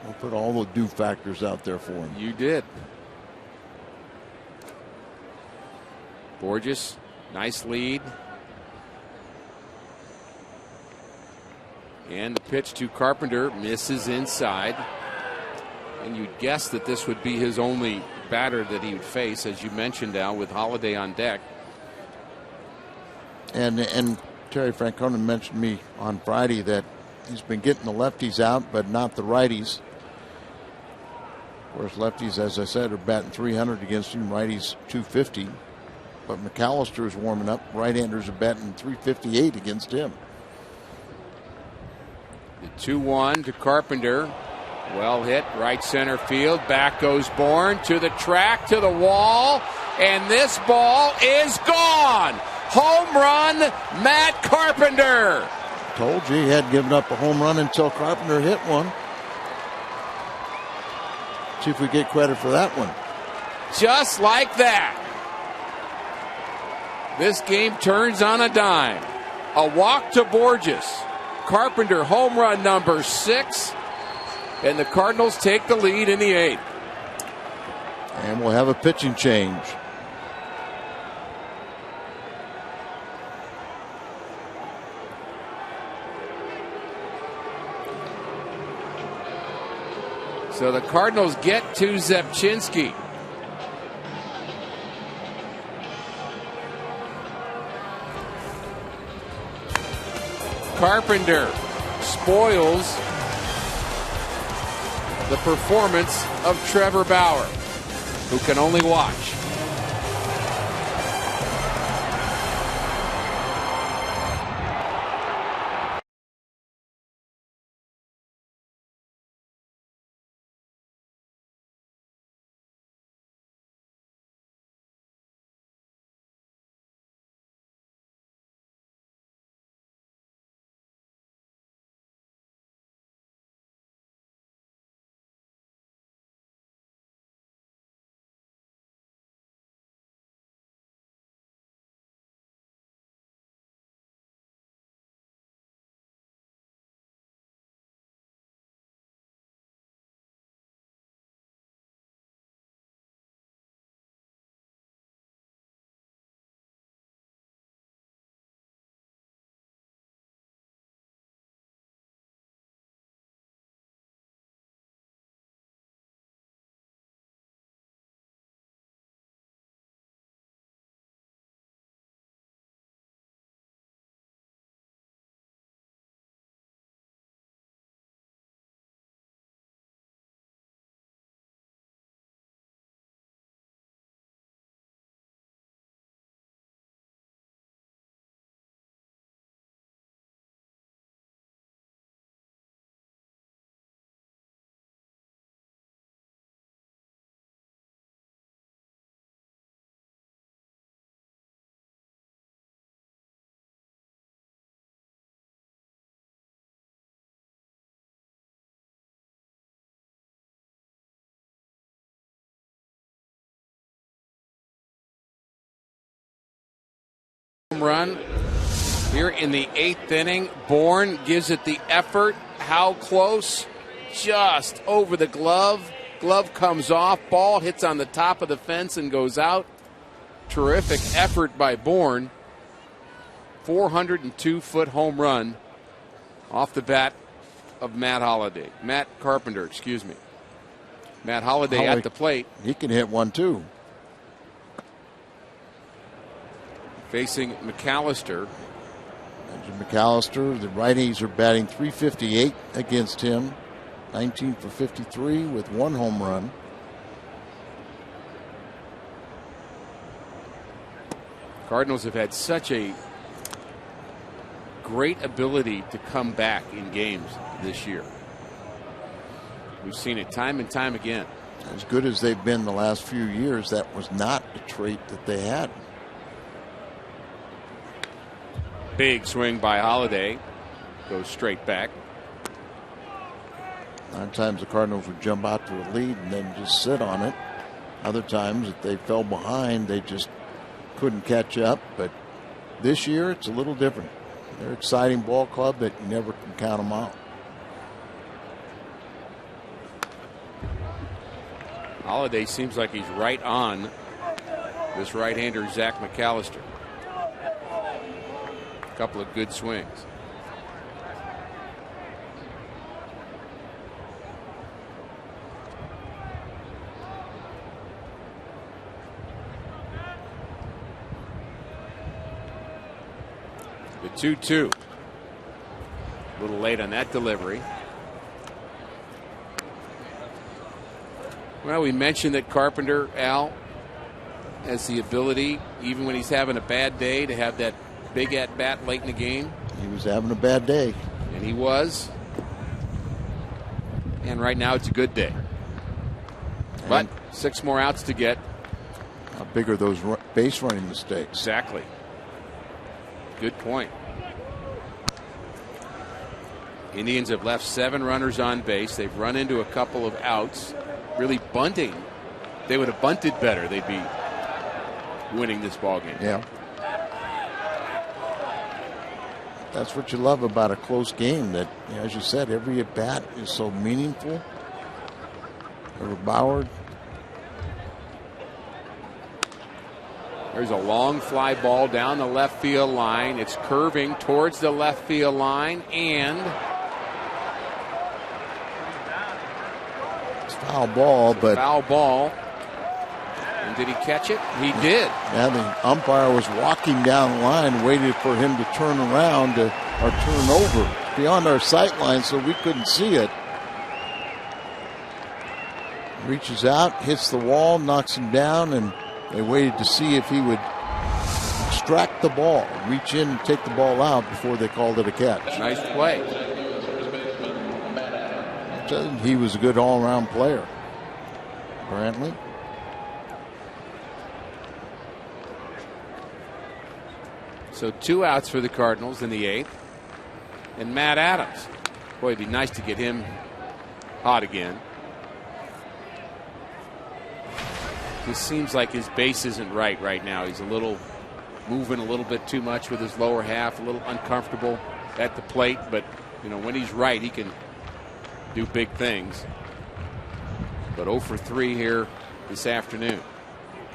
I'll put all the do factors out there for him.
You did. Borges, nice lead. And the pitch to Carpenter misses inside. And you'd guess that this would be his only batter that he would face, as you mentioned, Al, with Holiday on deck.
And Terry Francona mentioned to me on Friday that he's been getting the lefties out, but not the righties. Of course, lefties, as I said, are batting .300 against him. Righties .250. But McAllister is warming up. Right-handers are batting .358 against him.
The 2-1 to Carpenter. Well hit, right center field. Back goes Bourne to the track, to the wall. And this ball is gone. Home run, Matt Carpenter.
Told you he had given up a home run until Carpenter hit one. See if we get credit for that one.
Just like that. This game turns on a dime. A walk to Borges. Carpenter home run number 6. And the Cardinals take the lead in the 8th.
And we'll have a pitching change.
So the Cardinals get to Zepchinski. Carpenter spoils the performance of Trevor Bauer, who can only watch. home run here in the 8th inning. Bourne gives it the effort. How close? Just over the glove. Glove comes off. Ball hits on the top of the fence and goes out. Terrific effort by Bourne. 402-foot home run off the bat of Matt Carpenter, excuse me. Matt Holliday at the plate.
He can hit one too.
Facing McAllister.
McAllister, the righties are batting .358 against him. 19 for 53 with 1 home run.
Cardinals have had such a great ability to come back in games this year. We've seen it time and time again.
As good as they've been the last few years, that was not a trait that they had.
Big swing by Holliday. Goes straight back.
9 times the Cardinals would jump out to a lead and then just sit on it. Other times, if they fell behind, they just couldn't catch up. But this year, it's a little different. They're an exciting ball club that you never can count them out.
Holliday seems like he's right on this right-hander, Zach McAllister. A couple of good swings. The 2-2. A little late on that delivery. Well, we mentioned that Carpenter, Al, has the ability, even when he's having a bad day, to have that big at-bat late in the game.
He was having a bad day.
And he was. And right now it's a good day. But 6 more outs to get.
How big are those base running mistakes?
Exactly. Good point. Indians have left 7 runners on base. They've run into a couple of outs. Really bunting. If they would have bunted better, they'd be winning this ball game.
Yeah. That's what you love about a close game, that, as you said, every at bat is so meaningful. Bauer.
There's a long fly ball down the left field line. It's curving towards the left field line, and
it's foul ball, but
foul ball. And did he catch it? He did.
Yeah, the umpire was walking down the line, waited for him to turn around or turn over beyond our sight line, so we couldn't see it. Reaches out, hits the wall, knocks him down, and they waited to see if he would extract the ball, reach in and take the ball out before they called it a catch.
Nice play.
He was a good all-around player. Brantley.
So 2 outs for the Cardinals in the 8th. And Matt Adams. Boy, it'd be nice to get him hot again. Just seems like his base isn't right now. He's moving a little bit too much with his lower half, a little uncomfortable at the plate. But, when he's right, he can do big things. But 0 for 3 here this afternoon.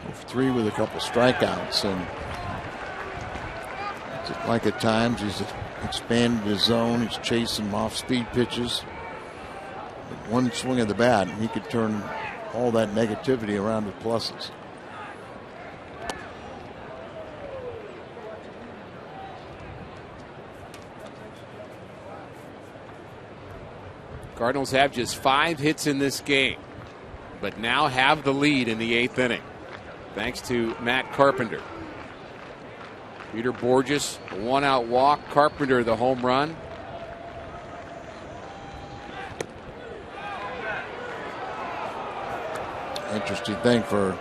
0 for 3 with a couple strikeouts. And like at times, he's expanded his zone. He's chasing off-speed pitches. With one swing of the bat, and he could turn all that negativity around with pluses.
Cardinals have just 5 hits in this game, but now have the lead in the 8th inning, thanks to Matt Carpenter. Peter Borges, a 1-out walk. Carpenter, the home run.
Interesting thing for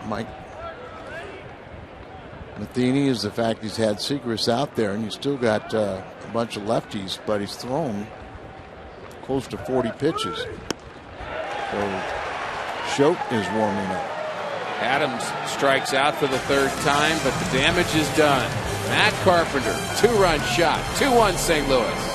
Mike Matheny is the fact he's had Segras out there, and he's still got a bunch of lefties, but he's thrown close to 40 pitches. So Schote is warming up.
Adams strikes out for the third time, but the damage is done. Matt Carpenter, two-run shot, 2-1 St. Louis.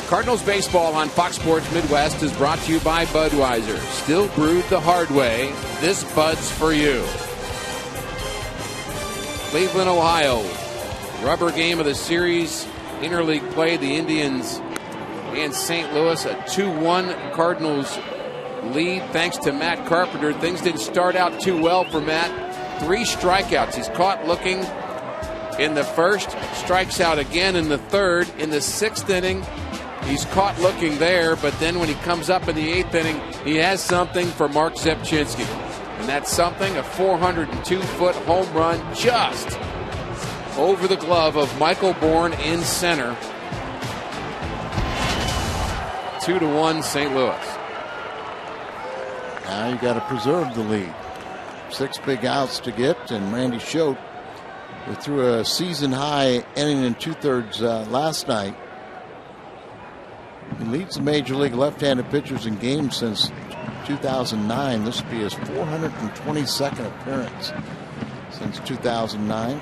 Cardinals baseball on Fox Sports Midwest is brought to you by Budweiser. Still brewed the hard way. This Bud's for you. Cleveland, Ohio. Rubber game of the series. Interleague play. The Indians and St. Louis. A 2-1 Cardinals lead thanks to Matt Carpenter. Things didn't start out too well for Matt. 3 strikeouts. He's caught looking in the first. Strikes out again in the third. In the 6th inning, he's caught looking there, but then when he comes up in the 8th inning, he has something for Mark Zepchinski. And that's something, a 402-foot home run just over the glove of Michael Bourne in center. 2-1 St. Louis.
Now you got to preserve the lead. 6 big outs to get, and Randy Schote threw a season-high inning and 2/3 last night. He leads the Major League left-handed pitchers in games since 2009. This will be his 422nd appearance since 2009.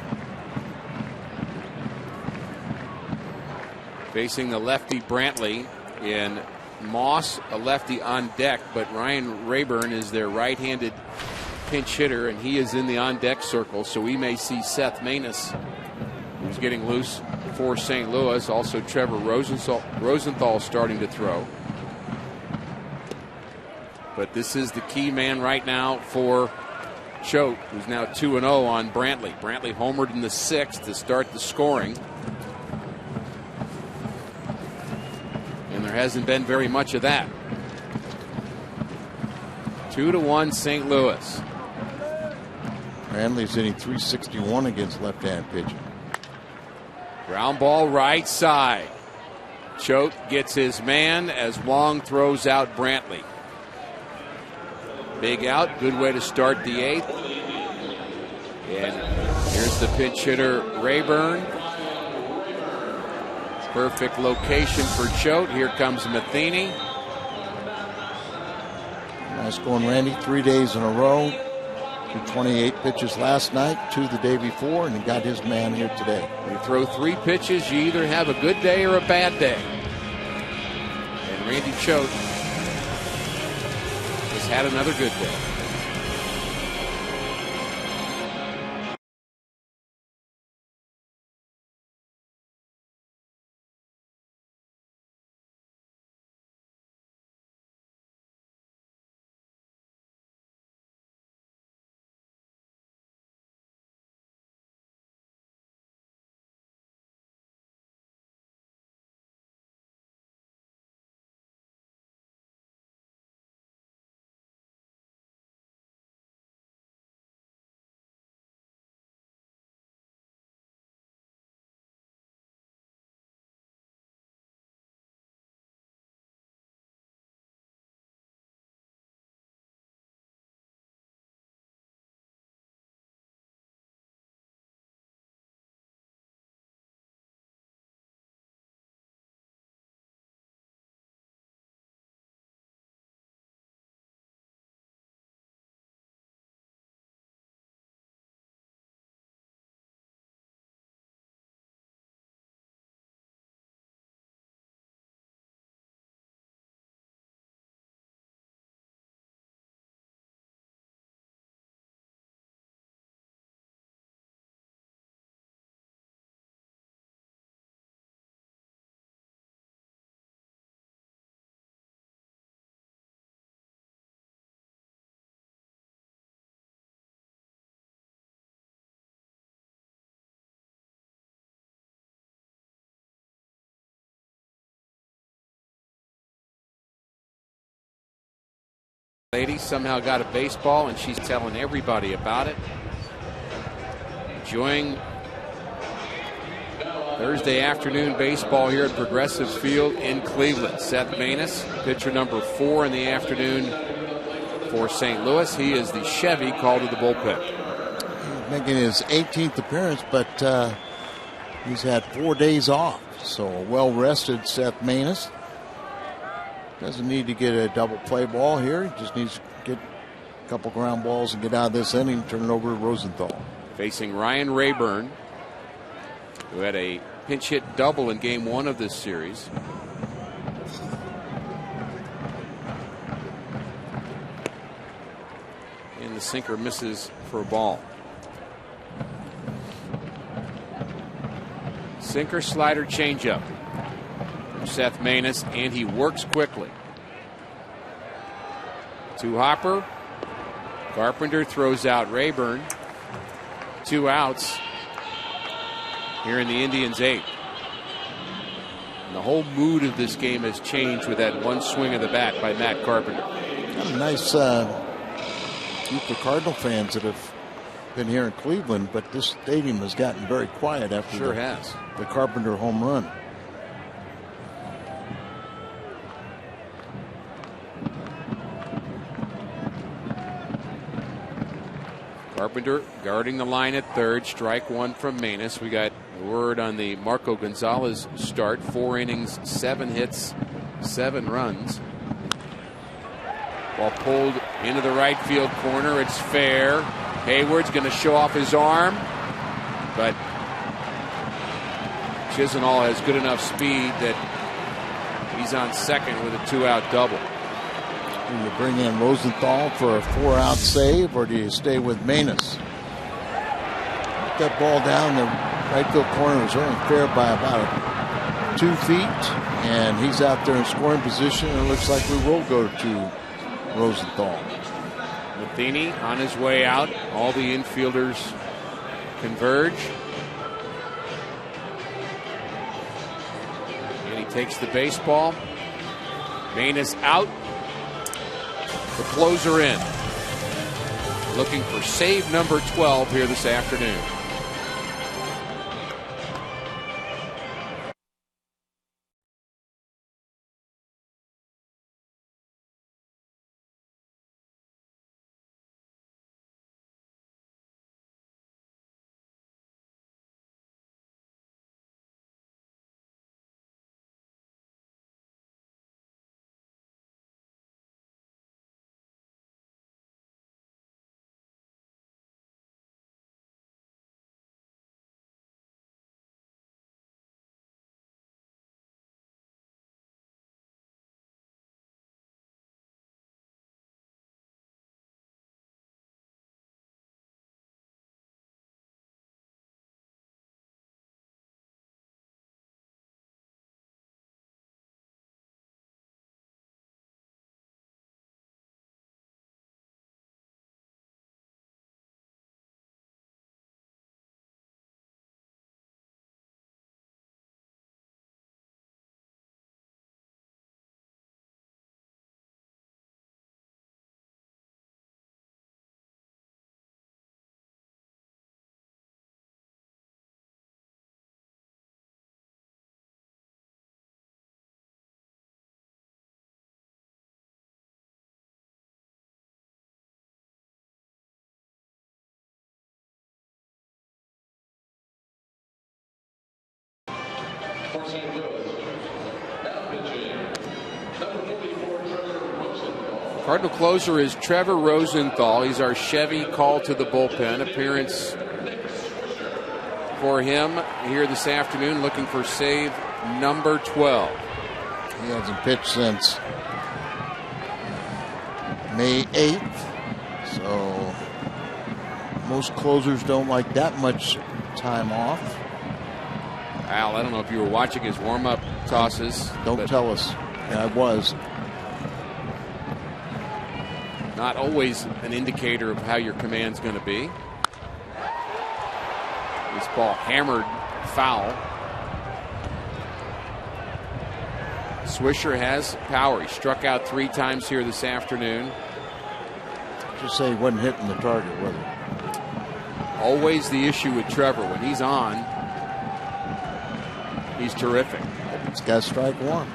Facing the lefty Brantley in Moss, a lefty on deck, but Ryan Rayburn is their right-handed pinch hitter, and he is in the on-deck circle, so we may see Seth Maness, who's getting loose for St. Louis. Also Trevor Rosenthal starting to throw. But this is the key man right now for Choate, who's now 2-0 on Brantley. Brantley homered in the 6th to start the scoring. And there hasn't been very much of that. 2-1 St. Louis.
Brantley's hitting .361 against left-handed pitching.
Ground ball right side. Choate gets his man as Wong throws out Brantley. Big out. Good way to start the 8th. And here's the pinch hitter Rayburn. Perfect location for Choate. Here comes Matheny.
Nice going, Randy. 3 days in a row. 28 pitches last night, 2 the day before, and he got his man here today.
When you throw 3 pitches, you either have a good day or a bad day. And Randy Choate has had another good day. Lady somehow got a baseball, and she's telling everybody about it. Enjoying Thursday afternoon baseball here at Progressive Field in Cleveland. Seth Maness, pitcher number 4 in the afternoon for St. Louis. He is the Chevy called to the bullpen.
He's making his 18th appearance, but he's had 4 days off. So a well-rested Seth Maness. Doesn't need to get a double play ball here. He just needs to get a couple ground balls and get out of this inning, turn it over to Rosenthal.
Facing Ryan Rayburn, who had a pinch hit double in game 1 of this series. And the sinker misses for a ball. Sinker, slider, changeup from Seth Maness, and he works quickly. To Hopper. Carpenter throws out Rayburn. 2 outs here in the Indians' 8th. And the whole mood of this game has changed with that one swing of the bat by Matt Carpenter.
Got a nice group of Cardinal fans that have been here in Cleveland, but this stadium has gotten very quiet after the Carpenter home run.
Carpenter guarding the line at third. Strike 1 from Maness. We got word on the Marco Gonzalez start. 4 innings, 7 hits, 7 runs. Ball pulled into the right field corner. It's fair. Hayward's going to show off his arm, but Chisenhall has good enough speed that he's on second with a 2-out double.
Do you bring in Rosenthal for a 4-out save, or do you stay with Maness? That ball down the right field corner was only fair by about 2 feet, and he's out there in scoring position, and it looks like we will go to Rosenthal.
Matheny on his way out. All the infielders converge. And he takes the baseball. Maness out. The closer in. Looking for save number 12 here this afternoon. Cardinal closer is Trevor Rosenthal. He's our Chevy call to the bullpen. Appearance for him here this afternoon, looking for save number 12.
He hasn't pitched since May 8th, so most closers don't like that much time off.
Al, I don't know if you were watching his warm-up tosses.
Don't tell us. Yeah, I was.
Not always an indicator of how your command's going to be. This ball hammered foul. Swisher has power. He struck out 3 times here this afternoon.
just say he wasn't hitting the target, was it?
Always the issue with Trevor. When he's on, he's terrific.
He's got strike one.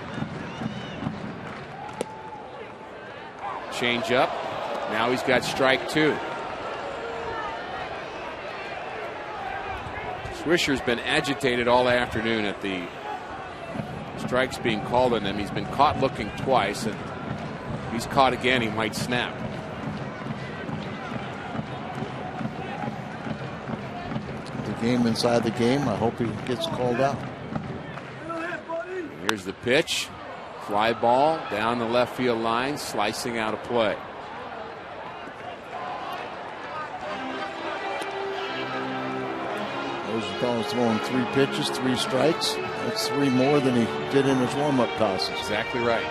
Change up. Now he's got strike two. Swisher's been agitated all afternoon at the strikes being called on him. He's been caught looking twice, and if he's caught again, he might snap.
The game inside the game. I hope he gets called out.
Here's the pitch. Fly ball down the left field line, slicing out of play.
Rosenthal's throwing 3 pitches, 3 strikes. That's 3 more than he did in his warm-up tosses.
Exactly right.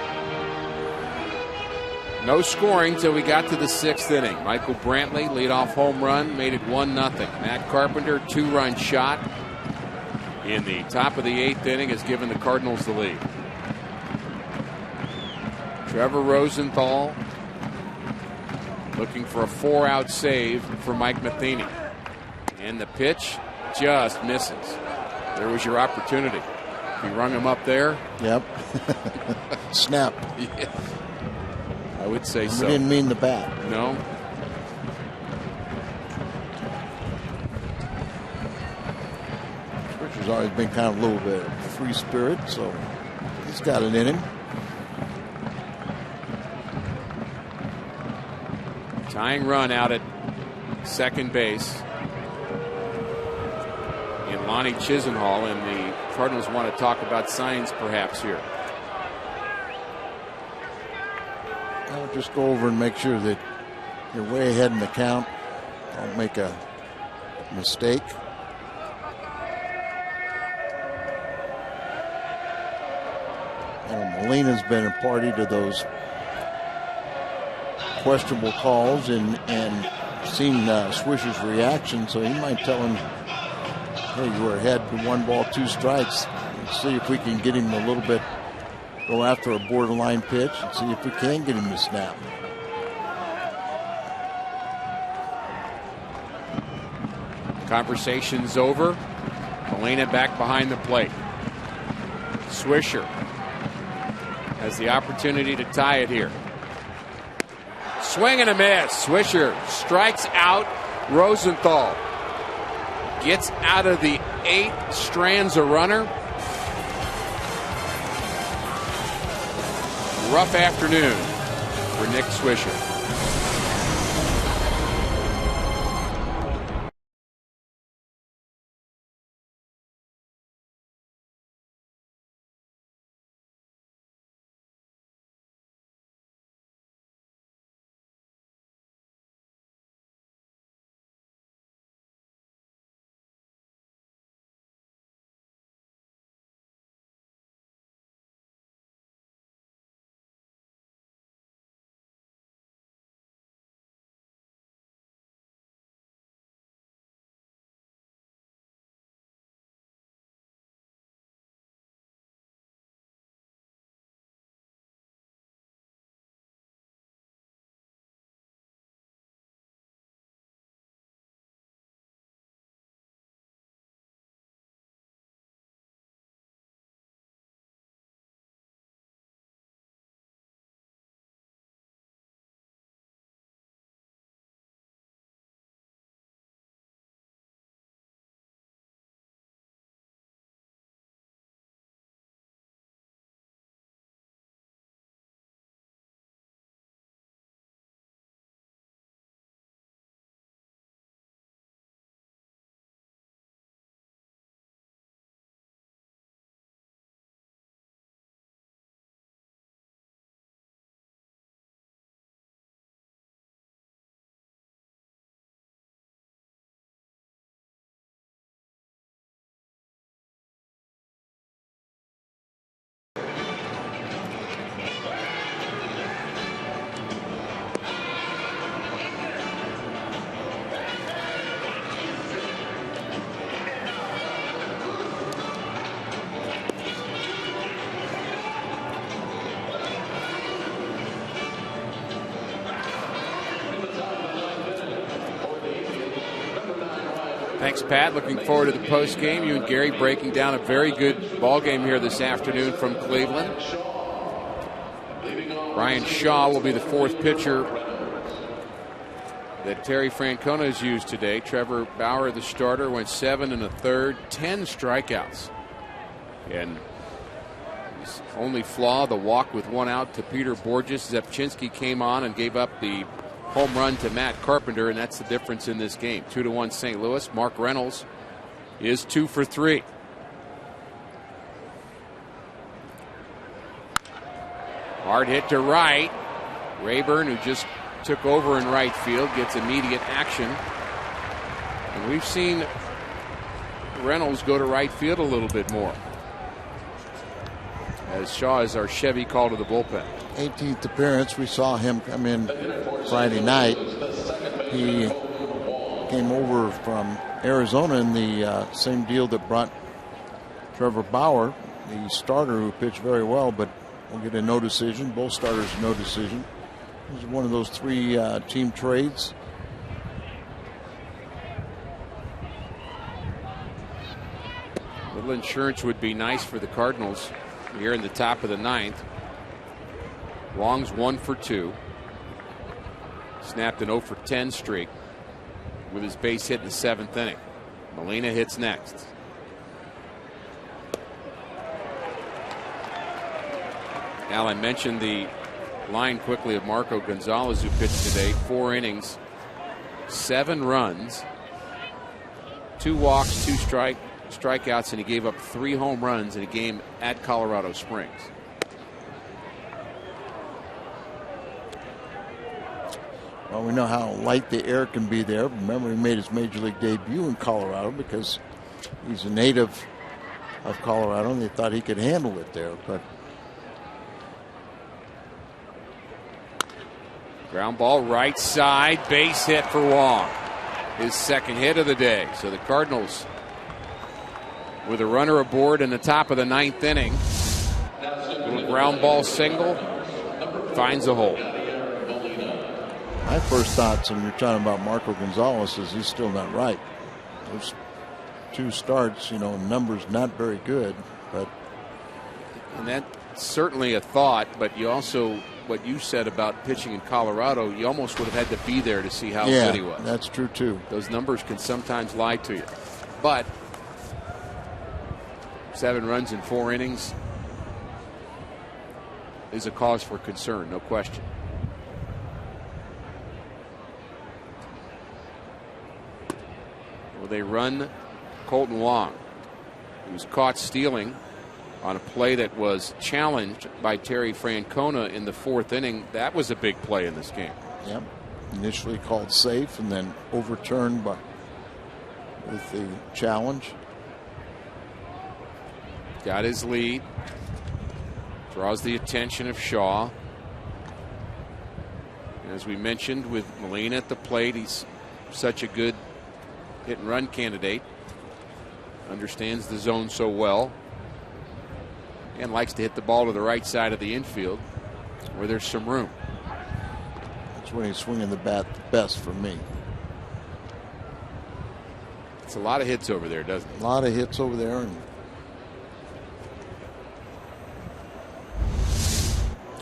No scoring till we got to the 6th inning. Michael Brantley, leadoff home run, made it 1-0. Matt Carpenter, 2-run shot in the top of the 8th inning has given the Cardinals the lead. Trevor Rosenthal looking for a 4-out save for Mike Matheny. And the pitch just misses. There was your opportunity. You rung him up there.
Yep. Snap.
Yeah. I would say so.
We didn't mean the bat.
No.
Richard's always been kind of a little bit free spirit, so he's got it in him.
Tying run out at second base in Lonnie Chisenhall, and the Cardinals want to talk about signs perhaps here.
I'll just go over and make sure that you're way ahead in the count. Don't make a mistake. Molina's been a party to those questionable calls and seen Swisher's reaction, so he might tell him, hey, you were ahead to 1 ball, 2 strikes. Let's see if we can get him a little bit, go after a borderline pitch and see if we can get him to snap.
Conversation's over. Molina back behind the plate. Swisher has the opportunity to tie it here. Swing and a miss. Swisher strikes out Rosenthal. Gets out of the 8, strands a runner. Rough afternoon for Nick Swisher. Thanks, Pat. Looking forward to the post game. You and Gary breaking down a very good ball game here this afternoon from Cleveland. Brian Shaw will be the fourth pitcher that Terry Francona has used today. Trevor Bauer, the starter, went 7 1/3, 10 strikeouts. And his only flaw, the walk with one out to Peter Borges. Zepchinski came on and gave up the home run to Matt Carpenter, and that's the difference in this game. 2-1 St. Louis. Mark Reynolds is 2 for 3. Hard hit to right. Rayburn, who just took over in right field, gets immediate action. And we've seen Reynolds go to right field a little bit more, as Shaw is our Chevy call to the bullpen.
18th appearance. We saw him come in Friday night. He came over from Arizona in the same deal that brought Trevor Bauer, the starter who pitched very well, but will get a no decision. Both starters no decision. This is one of those 3 team trades.
A little insurance would be nice for the Cardinals here in the top of the 9th. Wong's 1 for 2. Snapped an 0 for 10 streak with his base hit in the 7th inning. Molina hits next. Al, I mentioned the line quickly of Marco Gonzalez, who pitched today. 4 innings, 7 runs, 2 walks, 2 strikeouts, and he gave up 3 home runs in a game at Colorado Springs.
Well, we know how light the air can be there. Remember, he made his major league debut in Colorado because he's a native of Colorado, and they thought he could handle it there. But
ground ball right side, base hit for Wong. His second hit of the day. So the Cardinals, with a runner aboard in the top of the 9th inning, little ground ball single, finds a hole.
my first thoughts when you're talking about Marco Gonzalez is he's still not right. Those 2 starts, numbers not very good, but.
And that's certainly a thought, but you also, what you said about pitching in Colorado, you almost would have had to be there to see how good he was.
That's true too.
Those numbers can sometimes lie to you. But 7 runs in 4 innings is a cause for concern, no question. Well, they run Colton Wong, who was caught stealing on a play that was challenged by Terry Francona in the 4th inning. That was a big play in this game.
Yep. Initially called safe and then overturned with the challenge.
Got his lead. Draws the attention of Shaw. As we mentioned, with Molina at the plate, he's such a good hit and run candidate. Understands the zone so well. And likes to hit the ball to the right side of the infield where there's some room.
That's when he's swinging the bat the best for me.
It's a lot of hits over there, doesn't it?
A lot of hits over there. And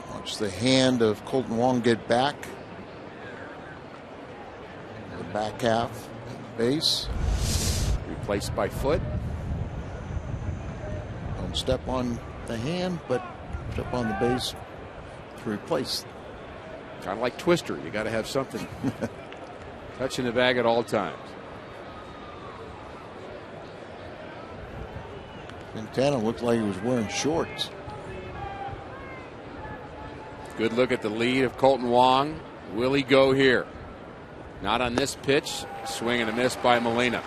watch the hand of Colton Wong get back. The back half of the base.
Replaced by foot.
Don't step on the hand, but step on the base to replace.
Kind of like Twister. You got to have something touching the bag at all times.
Quintana looked like he was wearing shorts.
Good look at the lead of Colton Wong. Will he go here? Not on this pitch. Swing and a miss by Molina.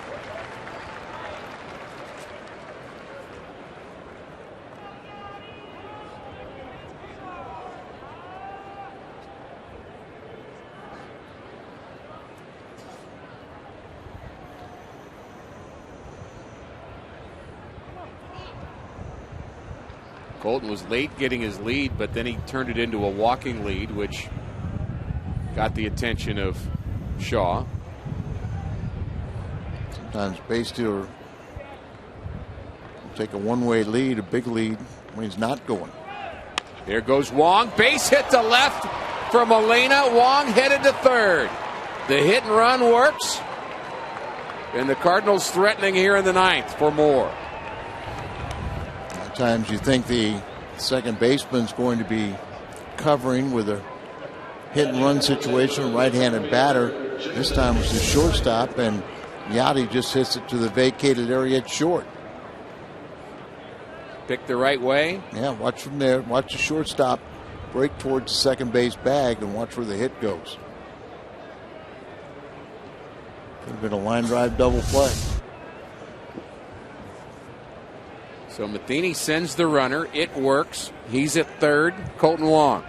Colton was late getting his lead, but then he turned it into a walking lead, which got the attention of Shaw.
Sometimes base stealer will take a one-way lead, a big lead, when he's not going.
There goes Wong. Base hit to left from Molina. Wong headed to third. The hit and run works. And the Cardinals threatening here in the ninth for more.
Sometimes you think the second baseman's going to be covering with a hit and run situation, right-handed batter. This time it was the shortstop, and Yachty just hits it to the vacated area at short.
Pick the right way.
Yeah, watch from there. Watch the shortstop break towards the second base bag and watch where the hit goes. Could have been a line drive double play.
So Matheny sends the runner. It works. He's at third. Colton Wong.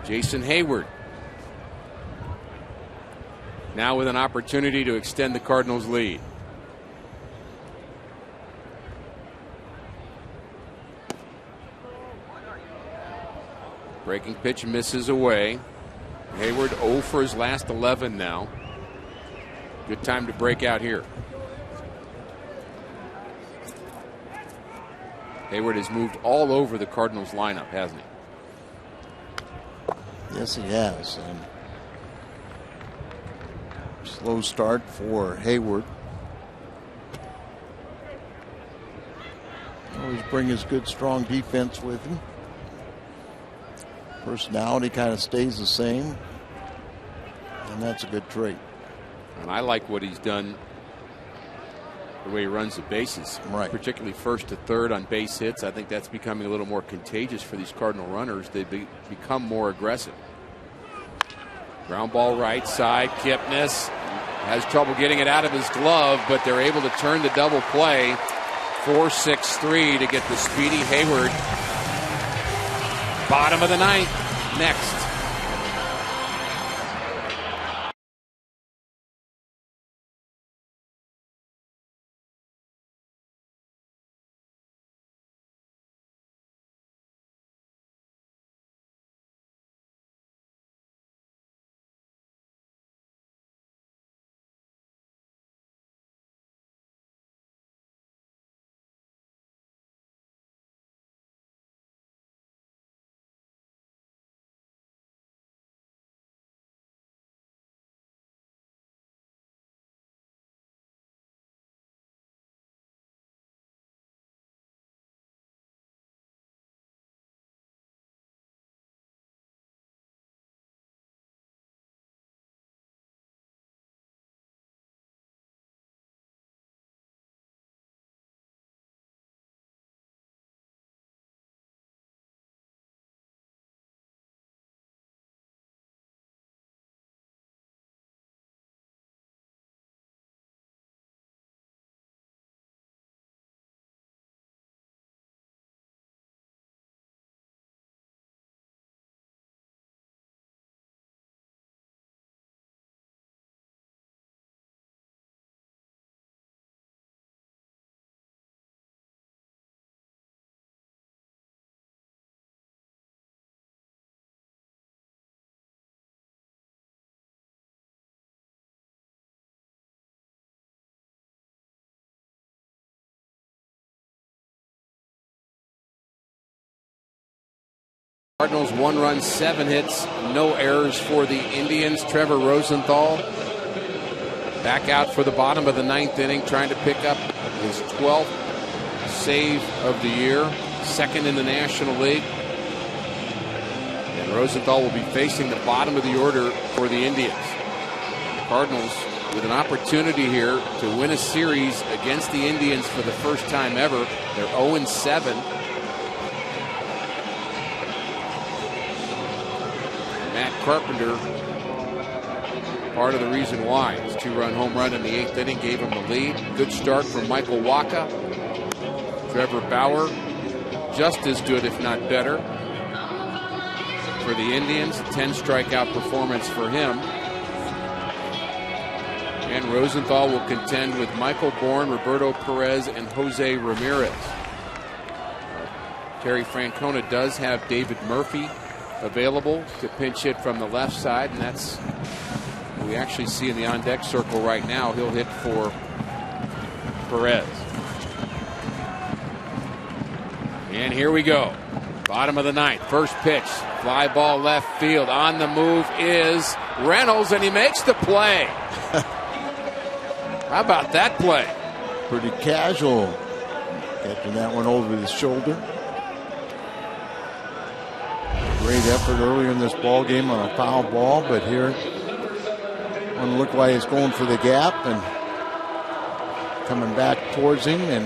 Jason Hayward now with an opportunity to extend the Cardinals' lead. Breaking pitch misses away. Hayward 0 for his last 11 now. Good time to break out here. Hayward has moved all over the Cardinals lineup, hasn't he?
Yes, he has. And slow start for Hayward. Always bring his good, strong defense with him. Personality kind of stays the same, and that's a good trait.
And I like what he's done, the way he runs the bases,
right,
particularly first to third on base hits. I think that's becoming a little more contagious for these Cardinal runners. They become more aggressive. Ground ball right side. Kipnis has trouble getting it out of his glove, but they're able to turn the double play. 4-6-3 to get the speedy Hayward. Bottom of the ninth next. Cardinals 1 run, 7 hits, no errors for the Indians. Trevor Rosenthal back out for the bottom of the ninth inning, trying to pick up his 12th save of the year, second in the National League. And Rosenthal will be facing the bottom of the order for the Indians. The Cardinals with an opportunity here to win a series against the Indians for the first time ever. They're 0-7. Carpenter, part of the reason why. His 2-run home run in the 8th inning gave him the lead. Good start from Michael Wacha. Trevor Bauer, just as good, if not better, for the Indians. A 10 strikeout performance for him. And Rosenthal will contend with Michael Bourne, Roberto Perez, and Jose Ramirez. Terry Francona does have David Murphy available to pinch hit from the left side, and that's what we actually see in the on-deck circle right now. He'll hit for Perez. And here we go. Bottom of the ninth. First pitch. Fly ball left field. On the move is Reynolds, and he makes the play. How about that play?
Pretty casual. Catching that one over his shoulder. Great effort earlier in this ball game on a foul ball, but here one looked like he's going for the gap and coming back towards him, and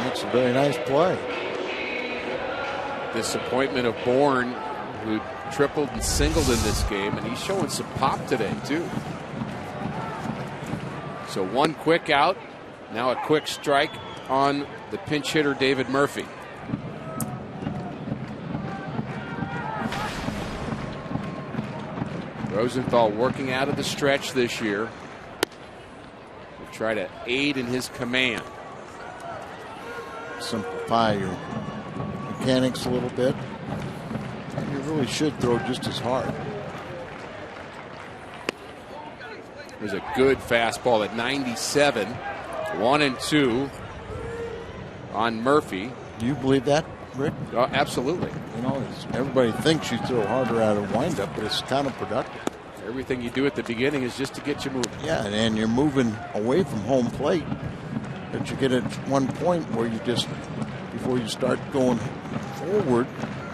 makes a very nice play.
Disappointment of Bourne, who tripled and singled in this game, and he's showing some pop today too. So one quick out, now a quick strike on the pinch hitter David Murphy. Rosenthal working out of the stretch this year to try to aid in his command.
Simplify your mechanics a little bit. And you really should throw just as hard.
There's a good fastball at 97. 1-2 on Murphy.
Do you believe that, Rick?
Absolutely.
You know, everybody thinks you throw harder out of windup, but it's counterproductive.
Everything you do at the beginning is just to get you moving.
Yeah, and you're moving away from home plate. But you get at one point where you just, before you start going forward,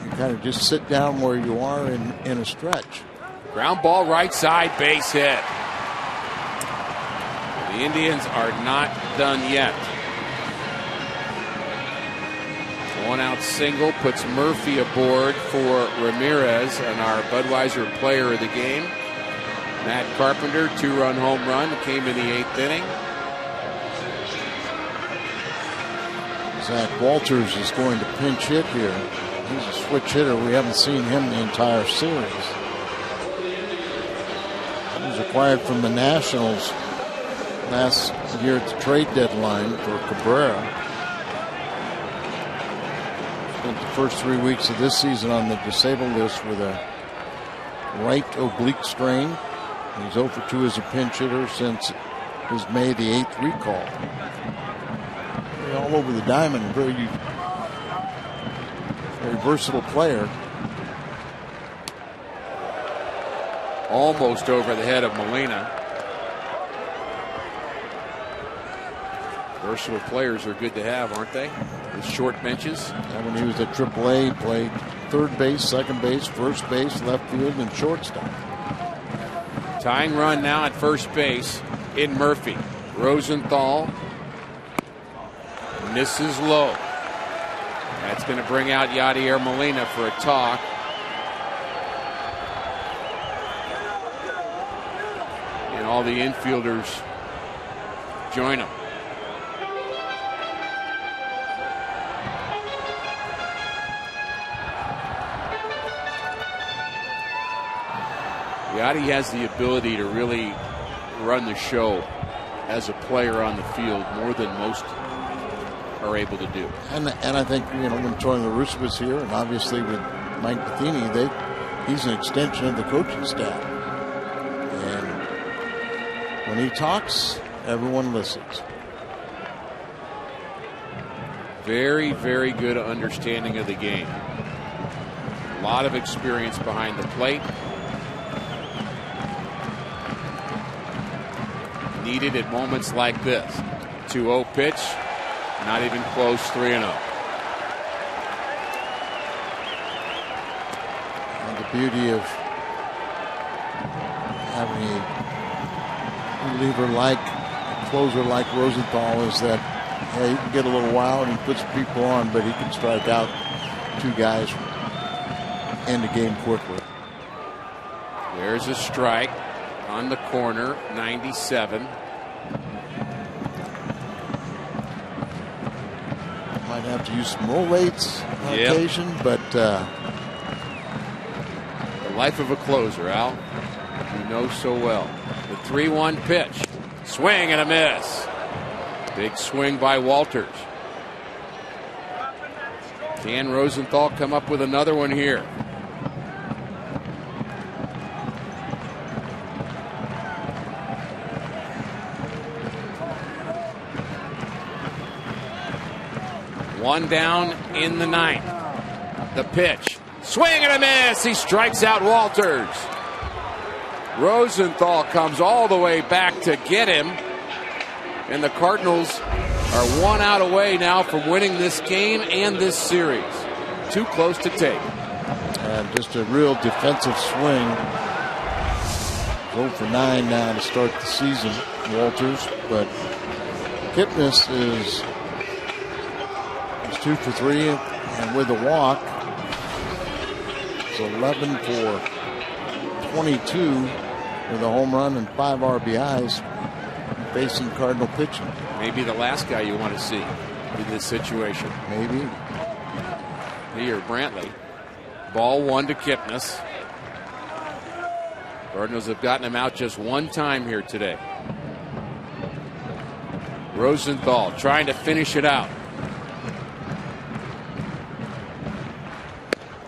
you kind of just sit down where you are in a stretch.
Ground ball right side, base hit. The Indians are not done yet. One out single puts Murphy aboard for Ramirez, and our Budweiser player of the game. Matt Carpenter, 2-run home run, came in the 8th inning.
Zach Walters is going to pinch hit here. He's a switch hitter. We haven't seen him the entire series. He was acquired from the Nationals last year at the trade deadline for Cabrera. Spent the first 3 weeks of this season on the disabled list with a right oblique strain. He's 0 for 2 as a pinch hitter since his May the 8th recall. All over the diamond, very versatile player.
Almost over the head of Molina. Versatile players are good to have, aren't they? With short benches.
And when he was at AAA, he played third base, second base, first base, left field, and shortstop.
Tying run now at first base in Murphy. Rosenthal misses low. That's going to bring out Yadier Molina for a talk. And all the infielders join him. Yadi has the ability to really run the show as a player on the field more than most are able to do.
And I think, you know, when Tony La Russa was here, and obviously with Mike Matheny, he's an extension of the coaching staff. And when he talks, everyone listens.
Very, very good understanding of the game. A lot of experience behind the plate. Needed at moments like this. 2-0 pitch. Not even close, 3-0.
And the beauty of having a reliever like a closer like Rosenthal is that, yeah, he can get a little wild and puts people on, but he can strike out two guys, end the game quickly.
There's a strike on the corner, 97.
Might have to use some roll weights on occasion, but
the life of a closer, Al. You know so well. The 3-1 pitch. Swing and a miss. Big swing by Walters. Can Rosenthal come up with another one here? One down in the ninth. The pitch. Swing and a miss. He strikes out Walters. Rosenthal comes all the way back to get him. And the Cardinals are 1 out away now from winning this game and this series. Too close to take.
And just a real defensive swing. 0 for 9 now to start the season, Walters. But Kipnis is 2 for 3, and with a walk, it's 11 for 22 with a home run and 5 RBIs facing Cardinal pitching.
Maybe the last guy you want to see in this situation.
Maybe.
Here, Brantley. Ball 1 to Kipnis. Cardinals have gotten him out just one time here today. Rosenthal trying to finish it out.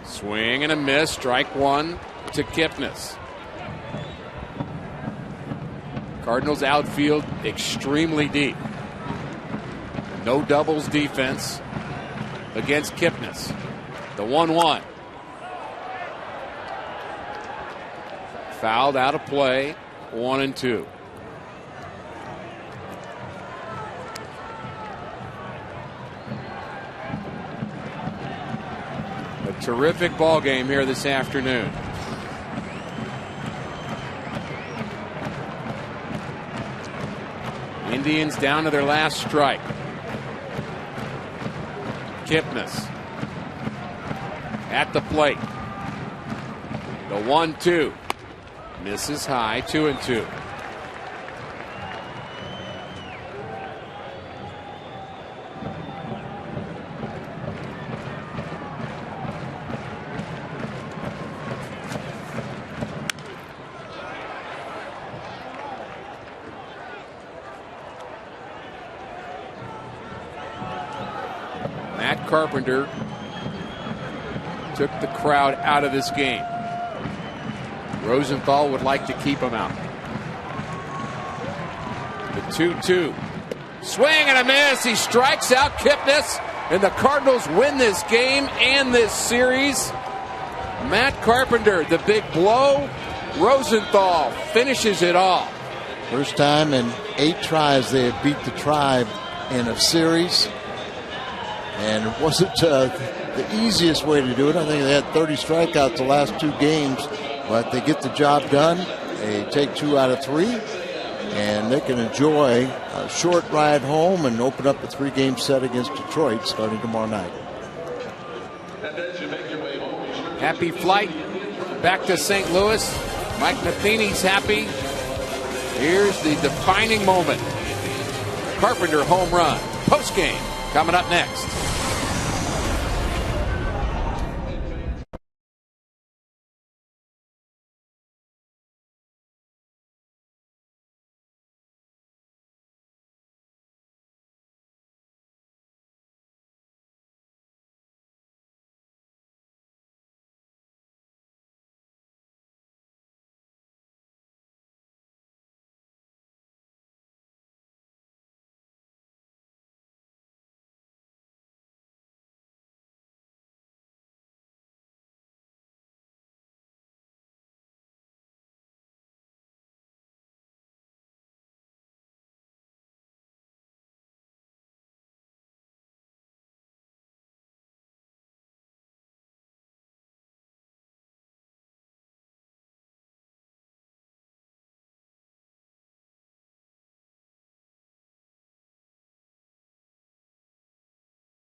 Swing and a miss. Strike 1 to Kipnis. Cardinals outfield extremely deep. No doubles defense against Kipnis. The 1-1. Fouled out of play. 1-2. A terrific ball game here this afternoon. Indians down to their last strike. Kipnis at the plate. The 1-2 misses high. 2-2. Carpenter took the crowd out of this game. Rosenthal would like to keep him out. The 2-2. Swing and a miss. He strikes out Kipnis, and the Cardinals win this game and this series. Matt Carpenter, the big blow. Rosenthal finishes it off.
First time in 8 tries they have beat the Tribe in a series. And it wasn't the easiest way to do it. I think they had 30 strikeouts the last 2 games, but they get the job done. They take 2 out of 3, and they can enjoy a short ride home and open up a 3-game set against Detroit starting tomorrow night.
Happy flight back to St. Louis. Mike Matheny's happy. Here's the defining moment. Carpenter home run. Postgame coming up next.